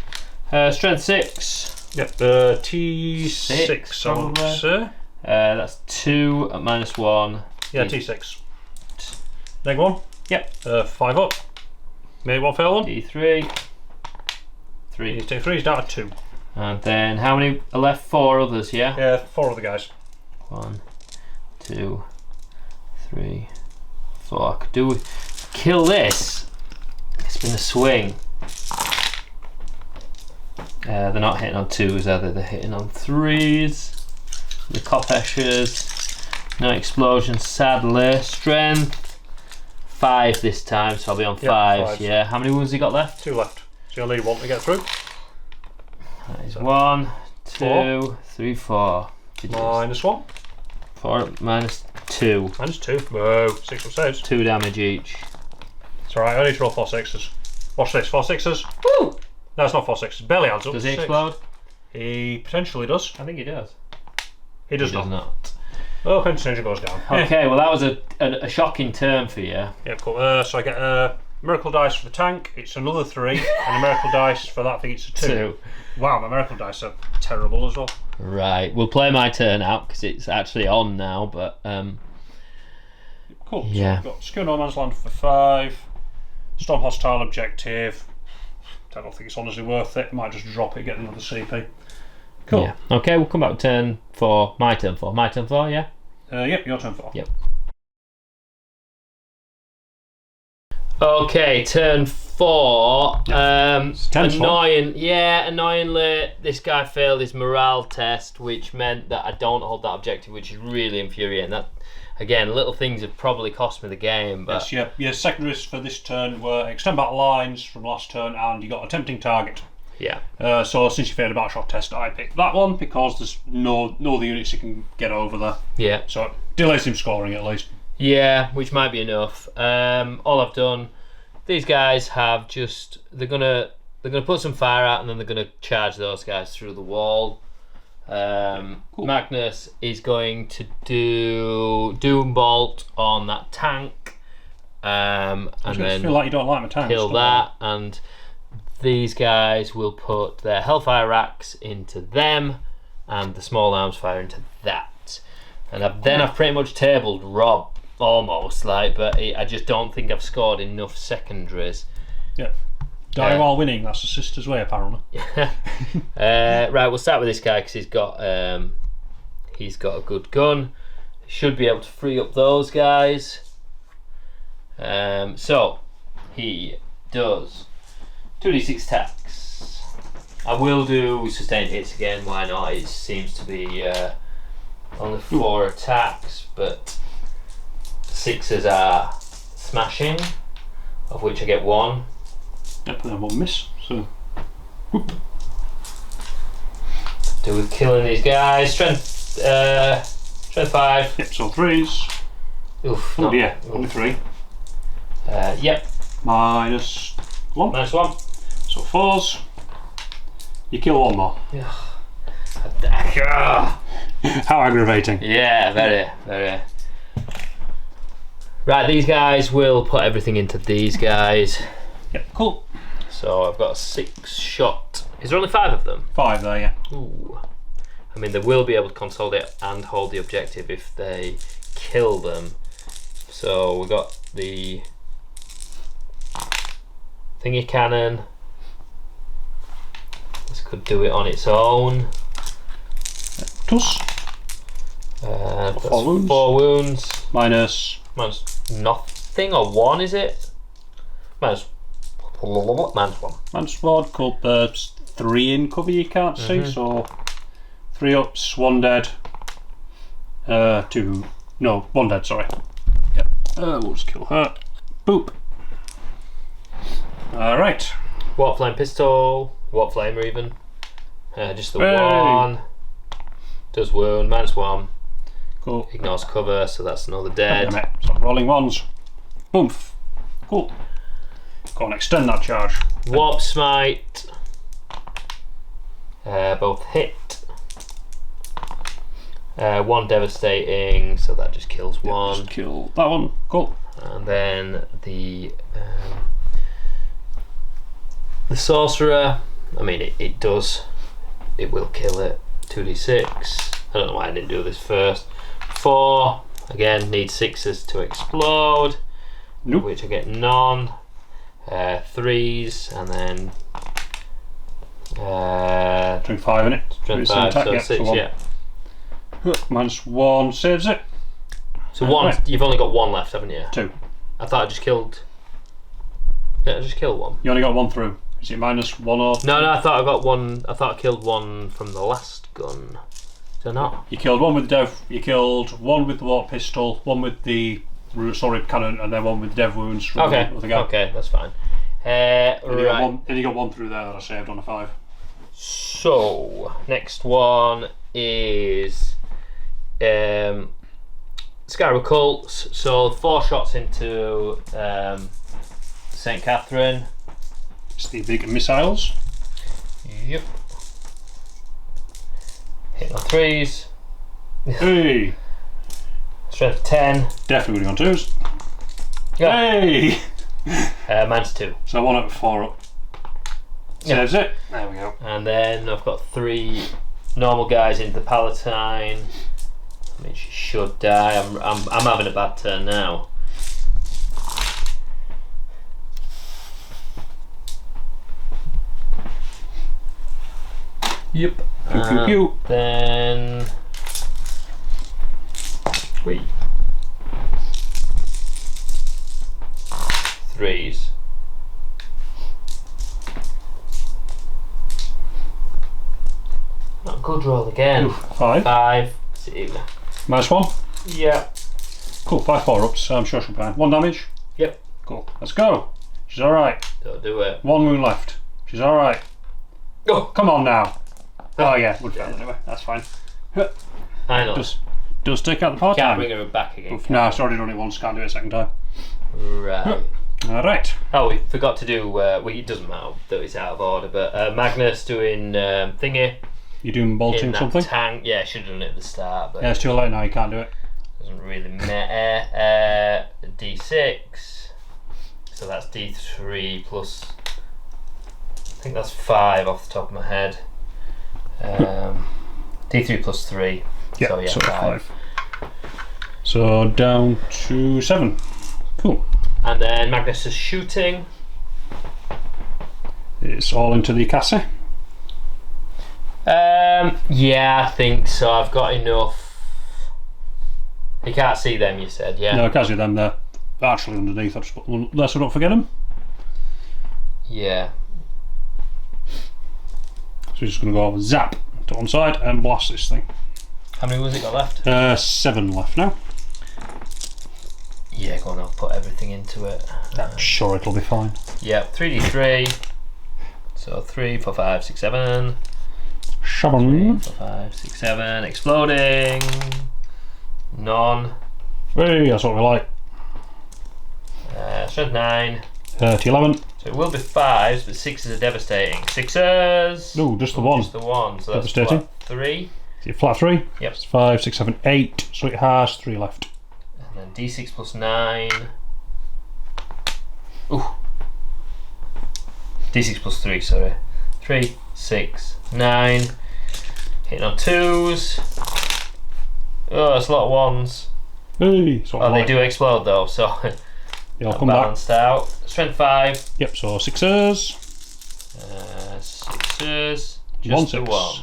Strength 6. Yep. T6. I want to say. That's 2 at -1. Yeah, T6. Neg 1. Yep. 5 up. Made 1 fail 1. D3. 3. T3 is down to 2. And then how many are left? 4 others, yeah? Yeah, 4 other guys. 1, 2, 3, 4. I could do kill this. It's been a swing. They're not hitting on 2s, are they? They're hitting on 3s. The Kopeshers. No explosion, sadly. Strength 5 this time, so I'll be on 5. Yeah. How many wounds have you got left? 2 left. So you'll need 1 to get through. That is 1, 2, 3, 4. -1. 4 -2. -2. Whoa, 6 up saves. 2 damage each. It's alright, I need to roll 4 6s. Watch this, 4 6s. Woo! No, it's not 4 6s. Barely adds up. Does he 6. explode? He potentially does. I think he does. He does not. not. Oh, Pension Ninja goes down. Okay, well that was a shocking turn for you. Yeah, cool. So I get a miracle dice for the tank. It's another 3, and a miracle dice for that thing. It's a 2. Wow, my miracle dice are terrible as well. Right, we'll play my turn out because it's actually on now. But cool. Yeah. So I've got Secure No Man's Land for 5. Storm Hostile Objective. I don't think it's honestly worth it. Might just drop it, get another CP. Cool. Yeah. Okay, we'll come back to turn 4. My turn 4. My turn 4. Yeah. Yep, your turn 4. Yep. Okay, turn 4. Annoyingly, this guy failed his morale test, which meant that I don't hold that objective, which is really infuriating. That, again, little things have probably cost me the game. But yes, your secondaries for this turn were extend battle lines from last turn, and you got a tempting target. Yeah. So since you failed a battle shock test, I picked that one because there's no other units you can get over there. Yeah. So it delays him scoring at least. Yeah, which might be enough. All I've done, these guys have just they're gonna put some fire out and then they're gonna charge those guys through the wall. Cool. Magnus is going to do Doom Bolt on that tank, and then feel like you don't like my tanks. kill that. And these guys will put their Hellfire racks into them, and the small arms fire into that. And I've pretty much tabled Rob almost, but I just don't think I've scored enough secondaries. Yeah. Die while winning, that's the sister's way apparently. Right, we'll start with this guy because he's got a good gun. Should be able to free up those guys. So he does 2d6 attacks. I will do sustained hits again, why not? It seems to be only 4 attacks, but 6s are smashing, of which I get 1. Yep, and then 1 miss. So, whoop. Do with killing these guys. Strength 5. Yep, so 3s. Oof. Oh yeah, only 3. Yep. -1. -1. So 4s. You kill 1 more. How aggravating. Yeah, very, very. Right, these guys will put everything into these guys. Yep, cool. So I've got a 6 shot Is there only 5 of them? 5 there, yeah. Ooh. I mean, they will be able to consolidate and hold the objective if they kill them. So we got the thingy cannon. This could do it on its own. Plus. That's 4 wounds. 4 wounds. Minus nothing, or 1 is it? Minus 1. Man's Ward, cool. 3 in cover you can't see, so 3 ups, 1 dead. 2. No, 1 dead, sorry. Yep. We'll just kill her. Boop. Alright. Water flame pistol, water flamer even. Just the Hey. 1. Does wound, -1. Cool. Ignores cover, so that's another dead. Damn it. So rolling 1s. Boomf. Cool. Go and extend that charge. Warp smite. Both hit. 1 devastating, so that just kills 1. Just kill that one. Cool. And then the sorcerer. I mean, it does. It will kill it. 2d6. I don't know why I didn't do this first. 4. Again, need 6s to explode. Nope. Which I get none. 3s, and then Drink 5 in it. strength It's an 5, attack, so yeah, 6, so 1. yeah. -1 saves it. So 1, Right. you've only got 1 left, haven't you? 2. I thought I just killed. Yeah, I just killed 1. You only got 1 through. Is it -1 or? No, I thought I got 1. I thought I killed 1 from the last gun. Did I not? You killed 1 with the dev. You killed 1 with the water pistol, 1 with the sorry cannon, and then 1 with the dev wounds. From Okay. the other guy. Okay, that's fine. And you got Right. 1, and you got 1 through there that I saved on a 5. So next one is Scarab Cults. So 4 shots into St. Katherine. It's the big missiles. Yep. Hit on 3s. Hey! Strength 10. Definitely going on 2s. Yeah. Hey! -2. So 1 out of 4 up. Yeah. Saves it. There we go. And then I've got 3 normal guys into the Palatine. I mean, she should die. I'm having a bad turn now. Yep. Pew, pew, pew. Then wait. 3s. Not good roll again. 5. 5. 2. -1. Yeah. Cool. 5 4-ups. So I'm sure she'll be fine. 1 damage. Yep. Cool. Let's go. She's alright. Don't do it. 1 wound left. She's alright. Oh, Come on now. Oh yeah, would fail anyway. That's fine. I know. Does take out the part Can't time. bring her back again. No, it's already done it once. Can't do it a second time. Right. Alright. Oh, we forgot to do. Well, it doesn't matter that it's out of order, but Magnus doing thingy You're doing in bolting that something? tank. Yeah, I should have done it at the start, but Yeah, it's too late now. You can't do it. doesn't really matter. D6. So that's D3 plus. I think that's 5 off the top of my head. D3 plus 3. Yeah, so yeah, so 5. So down to 7. Cool. And then Magnus is shooting. It's all into the cassie. Yeah, I think so. I've got enough. You can't see them, you said, yeah? No, I can't see them there. They're actually underneath. I've just put them there so I don't forget them. Yeah. So we're just going to go zap to one side and blast this thing. How many was it got left? 7 left now. Yeah, go on, I'll put everything into it. I'm sure it'll be fine. Yeah, 3d3. So 3, 4, 5, 6, 7. 3, Shaban. 4, 5, 6, 7. Exploding. None. Hey, that's what we like. Strength 9. 11. So it will be 5s, but 6s are devastating. 6s! No, just the 1. Just the 1. So that's Devastating. what, 3. Is it flat 3? Yep. It's 5, 6, 7, 8. So it has 3 left. And then d6 plus 9. Ooh. D6 plus 3, sorry. 3, 6, 9. Hitting on 2s. Oh, that's a lot of 1s. Hey, they do explode though, so they'll come balanced out. Strength 5. Yep, so 6s. 6s. Just 1 6. -1.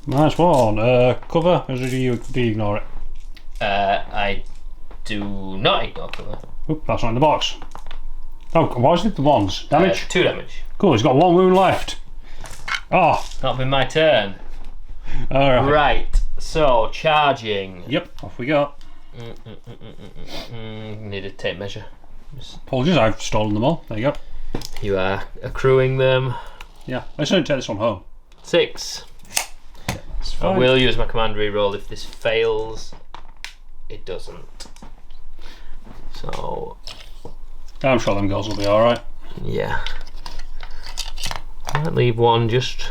-1. Cover, or do you ignore it? I do not ignore cover. Oop, that's not in the box. Oh, what is it? The 1s. Damage? 2 damage. Cool, he's got 1 wound left. Oh. Not been my turn. Alright. Right, so charging. Yep, off we go. Need to tape measure. Apologies, I've stolen them all. There you go. You are accruing them. Yeah, let's only take this one home. 6. That's I fine. will use my command reroll if this fails. It doesn't. So I'm sure them girls will be alright. yeah. Might leave 1 just.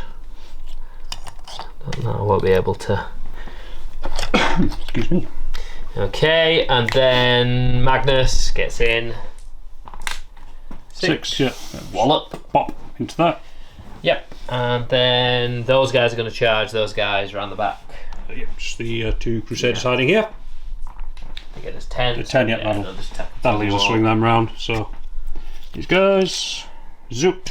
Don't know, I won't be able to. Excuse me. Okay, and then Magnus gets in. 6, yeah. Wallop. Pop into that. Yep, and then those guys are going to charge those guys around the back. Yep, just the 2 Crusaders hiding here. They get us 10. The 10, yeah, that'll leave us swing them round. So these guys, zoop.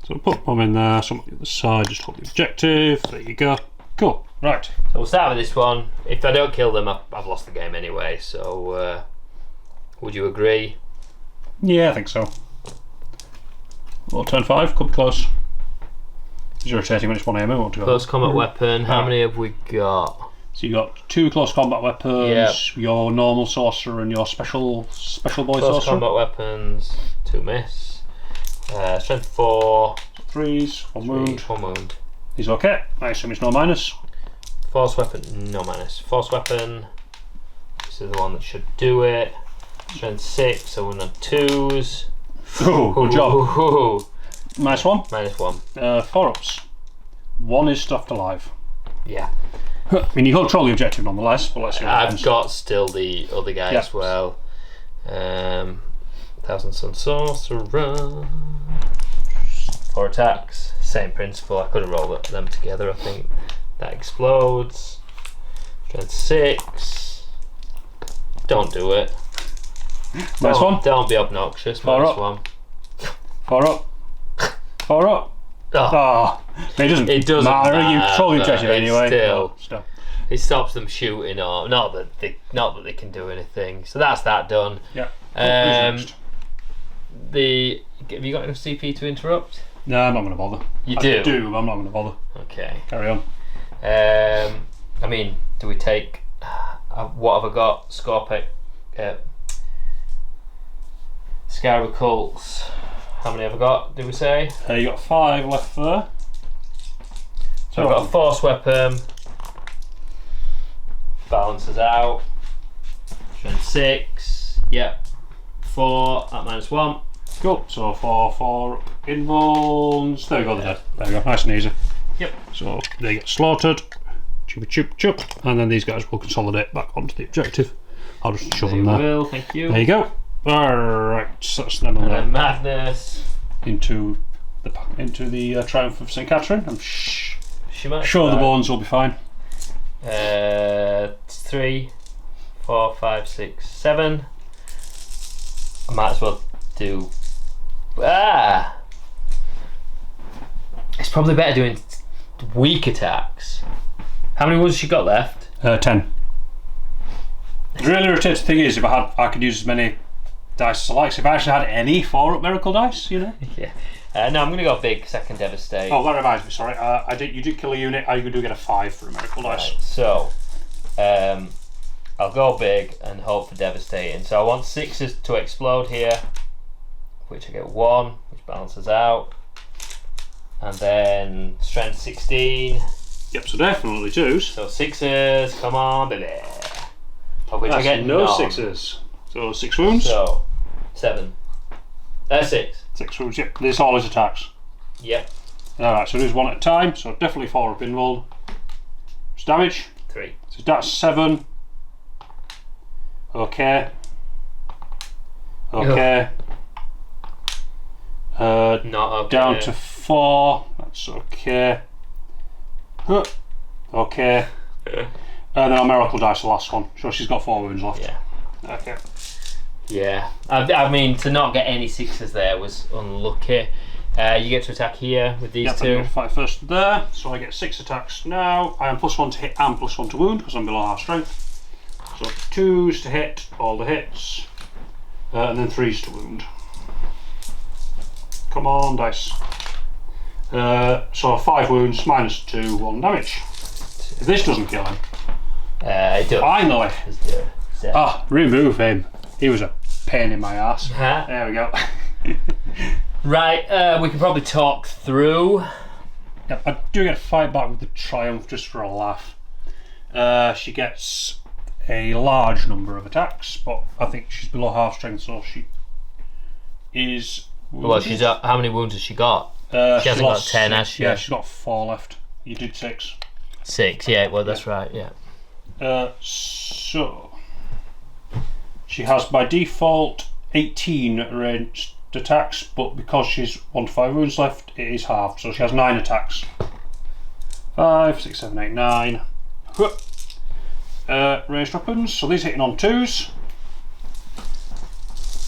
So put them in there, some on the other side, just hold the objective. There you go. Cool, right. So we'll start with this one. If I don't kill them, I've lost the game anyway, so would you agree? Yeah, I think so. Well, turn 5, could be close. It's irritating when it's 1 AM, I want to go. Close combat weapon, how many have we got? So you got 2 close combat weapons, Yep. your normal sorcerer and your special boy Close sorcerer. combat weapons, 2 miss. Strength 4. 3s, 1 wound. 1 wound. He's okay. I assume it's no minus. Force weapon, no minus. Force weapon, this is the one that should do it. Strength 6, so we're on 2s. Oh, good job. Ooh. -1. -1. 4 ups. 1 is stuffed alive. Yeah. I mean, you control the objective nonetheless, but let's see what I've happens. got still the other guy Yeah. as well. Thousand Sun Sorcerer. 4 attacks. Same principle. I could have rolled them together. I think that explodes. Strength 6. Don't do it. -1. Don't be obnoxious. Four up. -1. 4 up. 4 up. Oh, Ah, it doesn't matter. You control the but objective it's anyway. Still, it stops them shooting, or not that they can do anything. So that's that done. Yeah. Have you got enough CP to interrupt? No, I'm not going to bother. You I do? do, but I'm not going to bother. Okay. Carry on. I mean, do we take what have I got? Scorpic, Scarab Cults. How many have I got? Did we say? You got 5 left there. So I've got a force weapon. Balances out. Strength 6. Yep. 4 at -1. Cool. So 4 invulns. There we go. They're dead. There we go. Nice and easy. Yep. So they get slaughtered. Chup chup chup. And then these guys will consolidate back onto the objective. I'll just shove them there. Will, thank you. There you go. Alright, so that's them on And there. then Magnus. Into the Triumph of St. Katherine. I'm She might sure the survive. bones will be fine. 3, 4, 5, 6, 7. I might as well do. It's probably better doing weak attacks. How many wounds she got left? 10. The really irritating thing is, I could use as many dice as I like. So if I actually had any 4 up miracle dice, you know. Yeah. No, I'm going to go big, second devastate. Oh, that reminds me. Sorry, you did kill a unit. You do get a 5 for a miracle dice. Right, so, I'll go big and hope for devastating. So I want 6s to explode here, which I get 1, which balances out, and then strength 16. Yep, so definitely 2s. So 6s, come on, baby. Of which I get no none. 6s. So 6 wounds. So 7. 6. 6 wounds. Yep. This all is attacks. Yep. All right. So there's 1 at a time. So definitely 4 up invuln. What's damage? 3. So that's 7. Okay. Okay. Not okay. Down to 4. That's okay. Okay. And then our miracle dice, the last one. So she's got 4 wounds left. Yeah. Okay. Yeah. I mean, to not get any 6s there was unlucky. You get to attack here with these two. I'm going to fight first there. So I get 6 attacks now. I am +1 to hit and +1 to wound because I'm below half strength. So 2s to hit, all the hits. And then 3s to wound. Come on, dice. So 5 wounds, -2, 1 damage. If this doesn't kill him. It does. Finally. Let's do it. Remove him. He was a pain in my ass. There we go. Right, we can probably talk through. Yep, I do get a fight back with the Triumph just for a laugh. She gets a large number of attacks, but I think she's below half strength, so she is. Well, she's how many wounds has she got? She hasn't got 10, has she? Yeah, she's got 4 left. You did 6. 6, yeah. Well, that's right. Yeah. So she has by default 18 ranged attacks, but because she's 1 to 5 wounds left, it is halved. So she has 9 attacks. 5, 6, 7, 8, 9. Ranged weapons. So these hitting on 2s.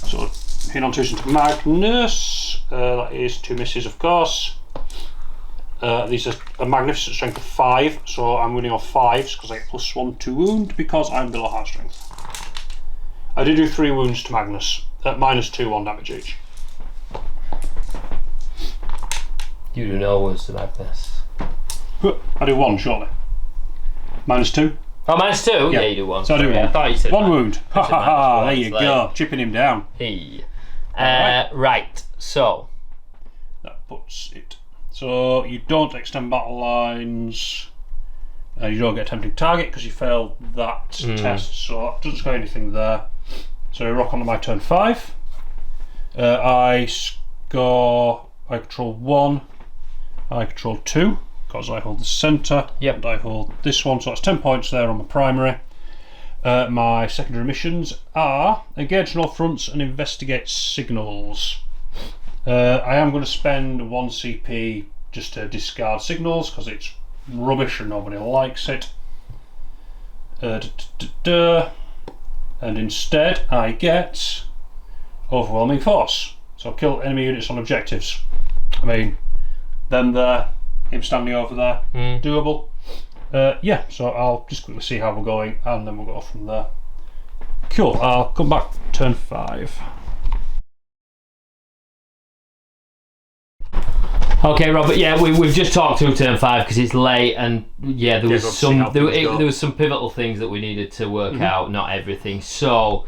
So hitting on 2s into Magnus. That is 2 misses, of course. These are a magnificent strength of 5, so I'm winning off 5s because I get +1 to wound because I'm below half strength. I did do 3 wounds to Magnus at -2, 1 damage each. You do no wounds to Magnus. I do 1 surely. -2. Oh, -2? Yeah, you do 1. So I do 1. I thought you said 1 wound. Ha ha ha! There you like, go, chipping him down. Hey. Right. So that puts it. So you don't extend battle lines. You don't get a tempting target because you failed that test. So that doesn't score anything there. So I rock onto my turn 5. I control 1. I control 2 because I hold the centre. Yep. And I hold this one. So that's 10 points there on the primary. My secondary missions are engage no fronts and investigate signals. I am going to spend 1 CP just to discard signals because it's rubbish and nobody likes it. And instead I get overwhelming force. So kill enemy units on objectives. I mean, them there, him standing over there, doable. Yeah, so I'll just quickly see how we're going and then we'll go from there. Cool, I'll come back turn 5. okay, Robert. Yeah, we've just talked through turn 5 because it's late, and yeah, there was some pivotal things that we needed to work out. Not everything. So,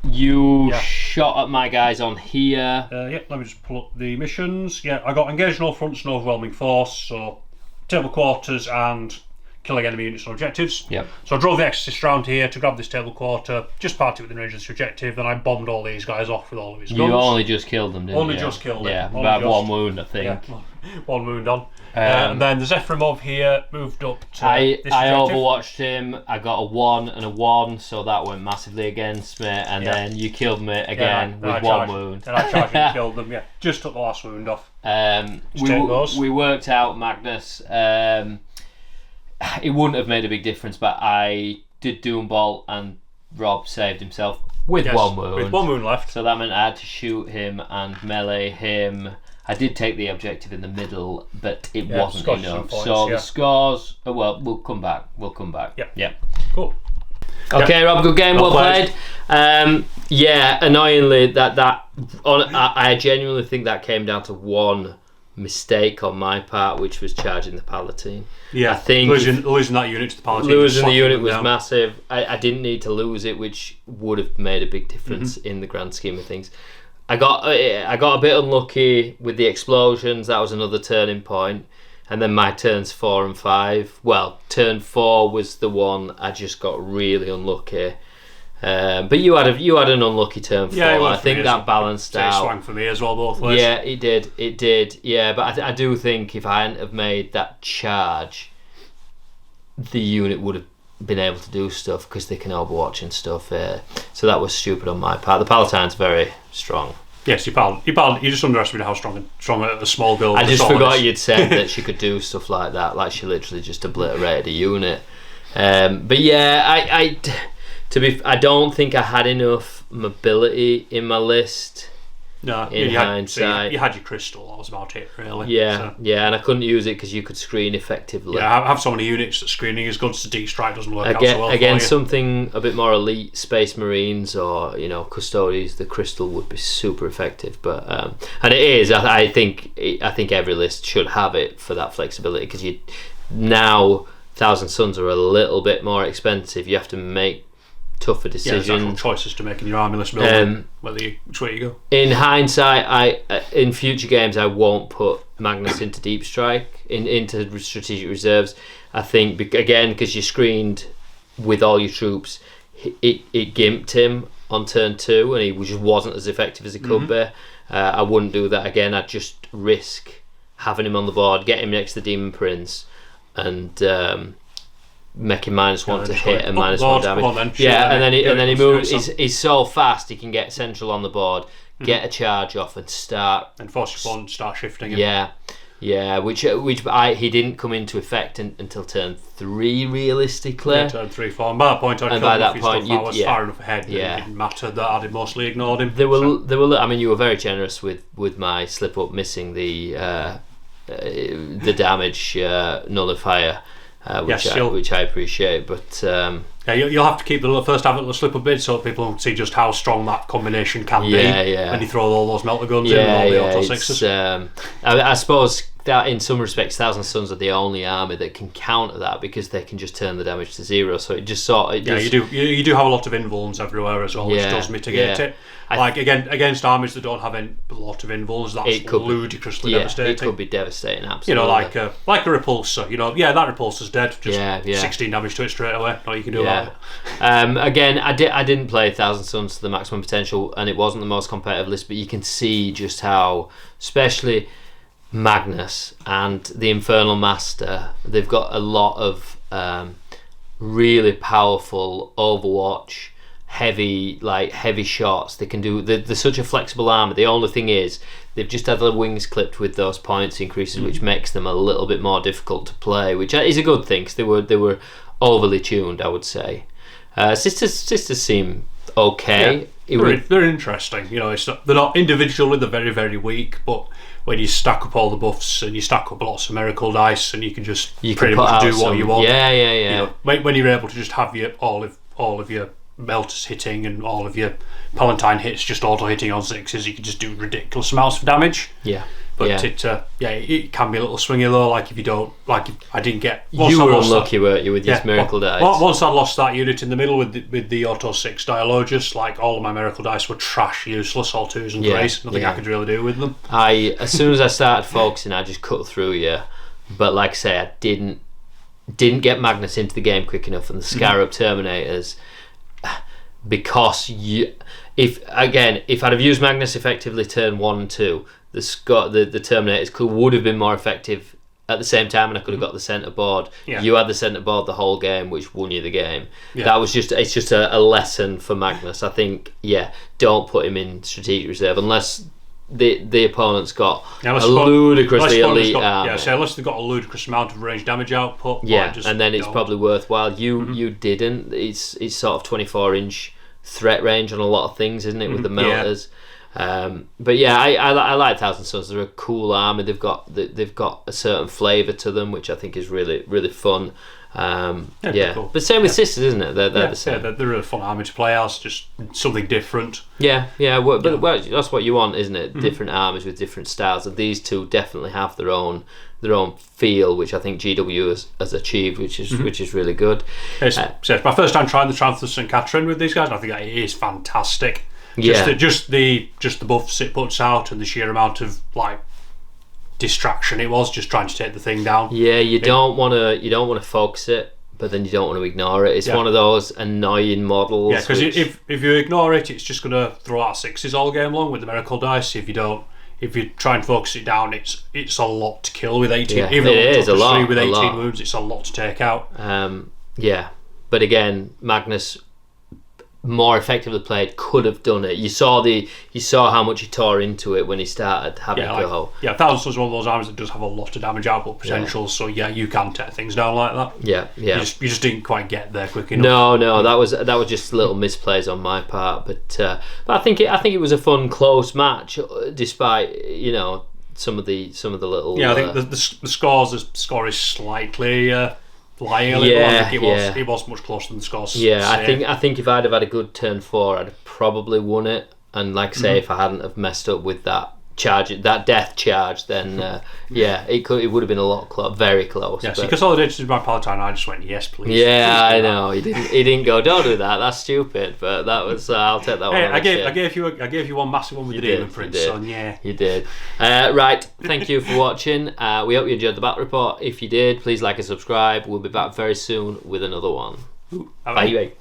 you shot at my guys on here. Yeah, let me just pull up the missions. Yeah, I got engaged on all fronts and overwhelming force. So, table quarters and killing enemy units on objectives. Yep. So I drove the Exorcist round here to grab this table quarter, just parted within range of this objective, then I bombed all these guys off with all of his guns. You only just killed them, didn't you? Only just killed them. Yeah, about 1 wound, I think. Yeah, 1 wound on. And then the Zephyrmov here moved up to I this overwatched him. I got a 1 and a 1, so that went massively against me. And then you killed me again with 1 wound. And I charged and killed them. Yeah, just took the last wound off. We worked out Magnus. It wouldn't have made a big difference, but I did Doom Bolt, and Rob saved himself with 1 wound. With 1 wound left. So that meant I had to shoot him and melee him. I did take the objective in the middle, but it wasn't enough. Points, the scores. Well, we'll come back. Yeah. Cool. Okay, Rob. Good game. Well played. Yeah. Annoyingly, I genuinely think that came down to 1 mistake on my part, which was charging the Palatine. Yeah, I think losing that unit to the Palatine. Losing the unit was massive. I didn't need to lose it, which would have made a big difference in the grand scheme of things. I got a bit unlucky with the explosions. That was another turning point. And then my turns 4 and 5. Well, turn 4 was the one I just got really unlucky. But you had an unlucky turn 4. Yeah, I think that balanced out. It swung for me as well, both ways. Yeah, it did. Yeah, but I do think if I hadn't have made that charge, the unit would have been able to do stuff because they can overwatch and stuff. So that was stupid on my part. The Palatine's very strong. Yes, you just underestimated how strong a small build. I just forgot you'd said that she could do stuff like that. Like she literally just obliterated a unit. But yeah, I don't think I had enough mobility in my list. No, in hindsight, you had your crystal. That was about it, really. Yeah, and I couldn't use it because you could screen effectively. Yeah, I have so many units that screening is good. So deep strike doesn't work out so well. Again, something a bit more elite, Space Marines or Custodies. The crystal would be super effective, but and it is. I think every list should have it for that flexibility because now Thousand Suns are a little bit more expensive. You have to make tougher decisions. Yeah, there's actual choices to make in your army list building, which way you go. In hindsight, in future games I won't put Magnus into deep strike into strategic reserves. I think again because you screened with all your troops, it gimped him on turn 2 and he just wasn't as effective as he could be. I wouldn't do that again. I'd just risk having him on the board, get him next to the Demon Prince, and make him -1 to hit and -1 damage. And then he moves. He's so fast he can get central on the board, get a charge off, and start and force your opponent to start shifting him. Which he didn't come into effect until turn 3 realistically. Yeah, turn 3, 4. And by that point, I was far enough ahead that it didn't matter that I'd mostly ignored him. There were. I mean, you were very generous with my slip up missing the damage nullifier. Which I appreciate, but you'll have to keep the first half of the slip a bit so that people see just how strong that combination can be. When you throw all those melter guns in and all the auto sixes. I suppose that in some respects, Thousand Suns are the only army that can counter that because they can just turn the damage to 0. So it just you do have a lot of invulns everywhere as well, which does mitigate it. Against armies that don't have a lot of invulns, that's ludicrously devastating. It could be devastating, absolutely. Like a repulsor. That repulsor's dead. Just 16 damage to it straight away. All you can do about it. Again, I didn't play Thousand Suns to the maximum potential, and it wasn't the most competitive list. But you can see just how, especially Magnus and the Infernal Master, they've got a lot of really powerful Overwatch. Heavy shots. They can do. They're such a flexible armor. The only thing is they've just had the wings clipped with those points increases, which makes them a little bit more difficult to play, which is a good thing because they were overly tuned, I would say. Sisters seem okay. They're interesting. They're not individually. They're very, very weak, but when you stack up all the buffs and you stack up lots of miracle dice, and you can pretty much do what you want. When you're able to just have all of your melters hitting and all of your Palatine hits just auto hitting on 6s, you can just do ridiculous amounts of damage. It can be a little swingy though. Like if I didn't get. You were unlucky, weren't you, with your miracle dice? Once I lost that unit in the middle with the auto 6 Dialogus, like all of my miracle dice were trash, useless, all 2s and 3s. Nothing I could really do with them. As soon as I started focusing, I just cut through you. But like I say, I didn't get Magnus into the game quick enough, and the Scarab Terminators. Because if I'd have used Magnus effectively turn 1 and 2, the Terminators would have been more effective at the same time, and I could have got the centre board. You had the centre board the whole game, which won you the game. That was it's just a lesson for Magnus. I think don't put him in strategic reserve unless the opponent's got a ludicrously elite army. Unless they've got a ludicrous amount of range damage output. And then it's probably worthwhile. You didn't. It's sort of 24-inch threat range on a lot of things, isn't it, with the melters? But I like Thousand Suns. They're a cool army. They've got a certain flavour to them, which I think is really, really fun. Cool. But same with Sisters, isn't it? They're the same. They're a fun army to play as, just something different. But that's what you want, isn't it? Different armies with different styles, and these two definitely have their own feel, which I think GW has achieved, which is really good. It's my first time trying the Tranthus and Katherine with these guys, and I think it is fantastic. Just the buffs it puts out, and the sheer amount of distraction it was just trying to take the thing down. You don't want to focus it, but then you don't want to ignore it. It's one of those annoying models. Yeah, because if you ignore it, it's just going to throw out 6s all game long with the miracle dice. If you try and focus it down, it's a lot to kill with 18. Even though it is a lot with 18 wounds, it's a lot to take out. But again, Magnus more effectively played, could have done it. You saw how much he tore into it when he started having a go. Yeah, Thousand Suns is one of those armies that does have a lot of damage output potential. So yeah, you can tear things down like that. Yeah. You just didn't quite get there quick enough. No, that was just little misplays on my part. But I think it was a fun, close match, despite some of the little. Yeah, I think the score is slightly. Lying a little. I think it was much closer than the scores. Yeah, I think if I'd have had a good turn 4, I'd have probably won it. And like I say, if I hadn't have messed up with that death charge, then it would have been a lot very close. Yes, because all I did to my Palatine, I just went, yes, please. Yeah, I know. He didn't go, don't do that. That's stupid. But that was I'll take that one. I gave you one massive one with the Demon Prince. So yeah, you did. Right. Thank you for watching. We hope you enjoyed the battle report. If you did, please like and subscribe. We'll be back very soon with another one. Bye.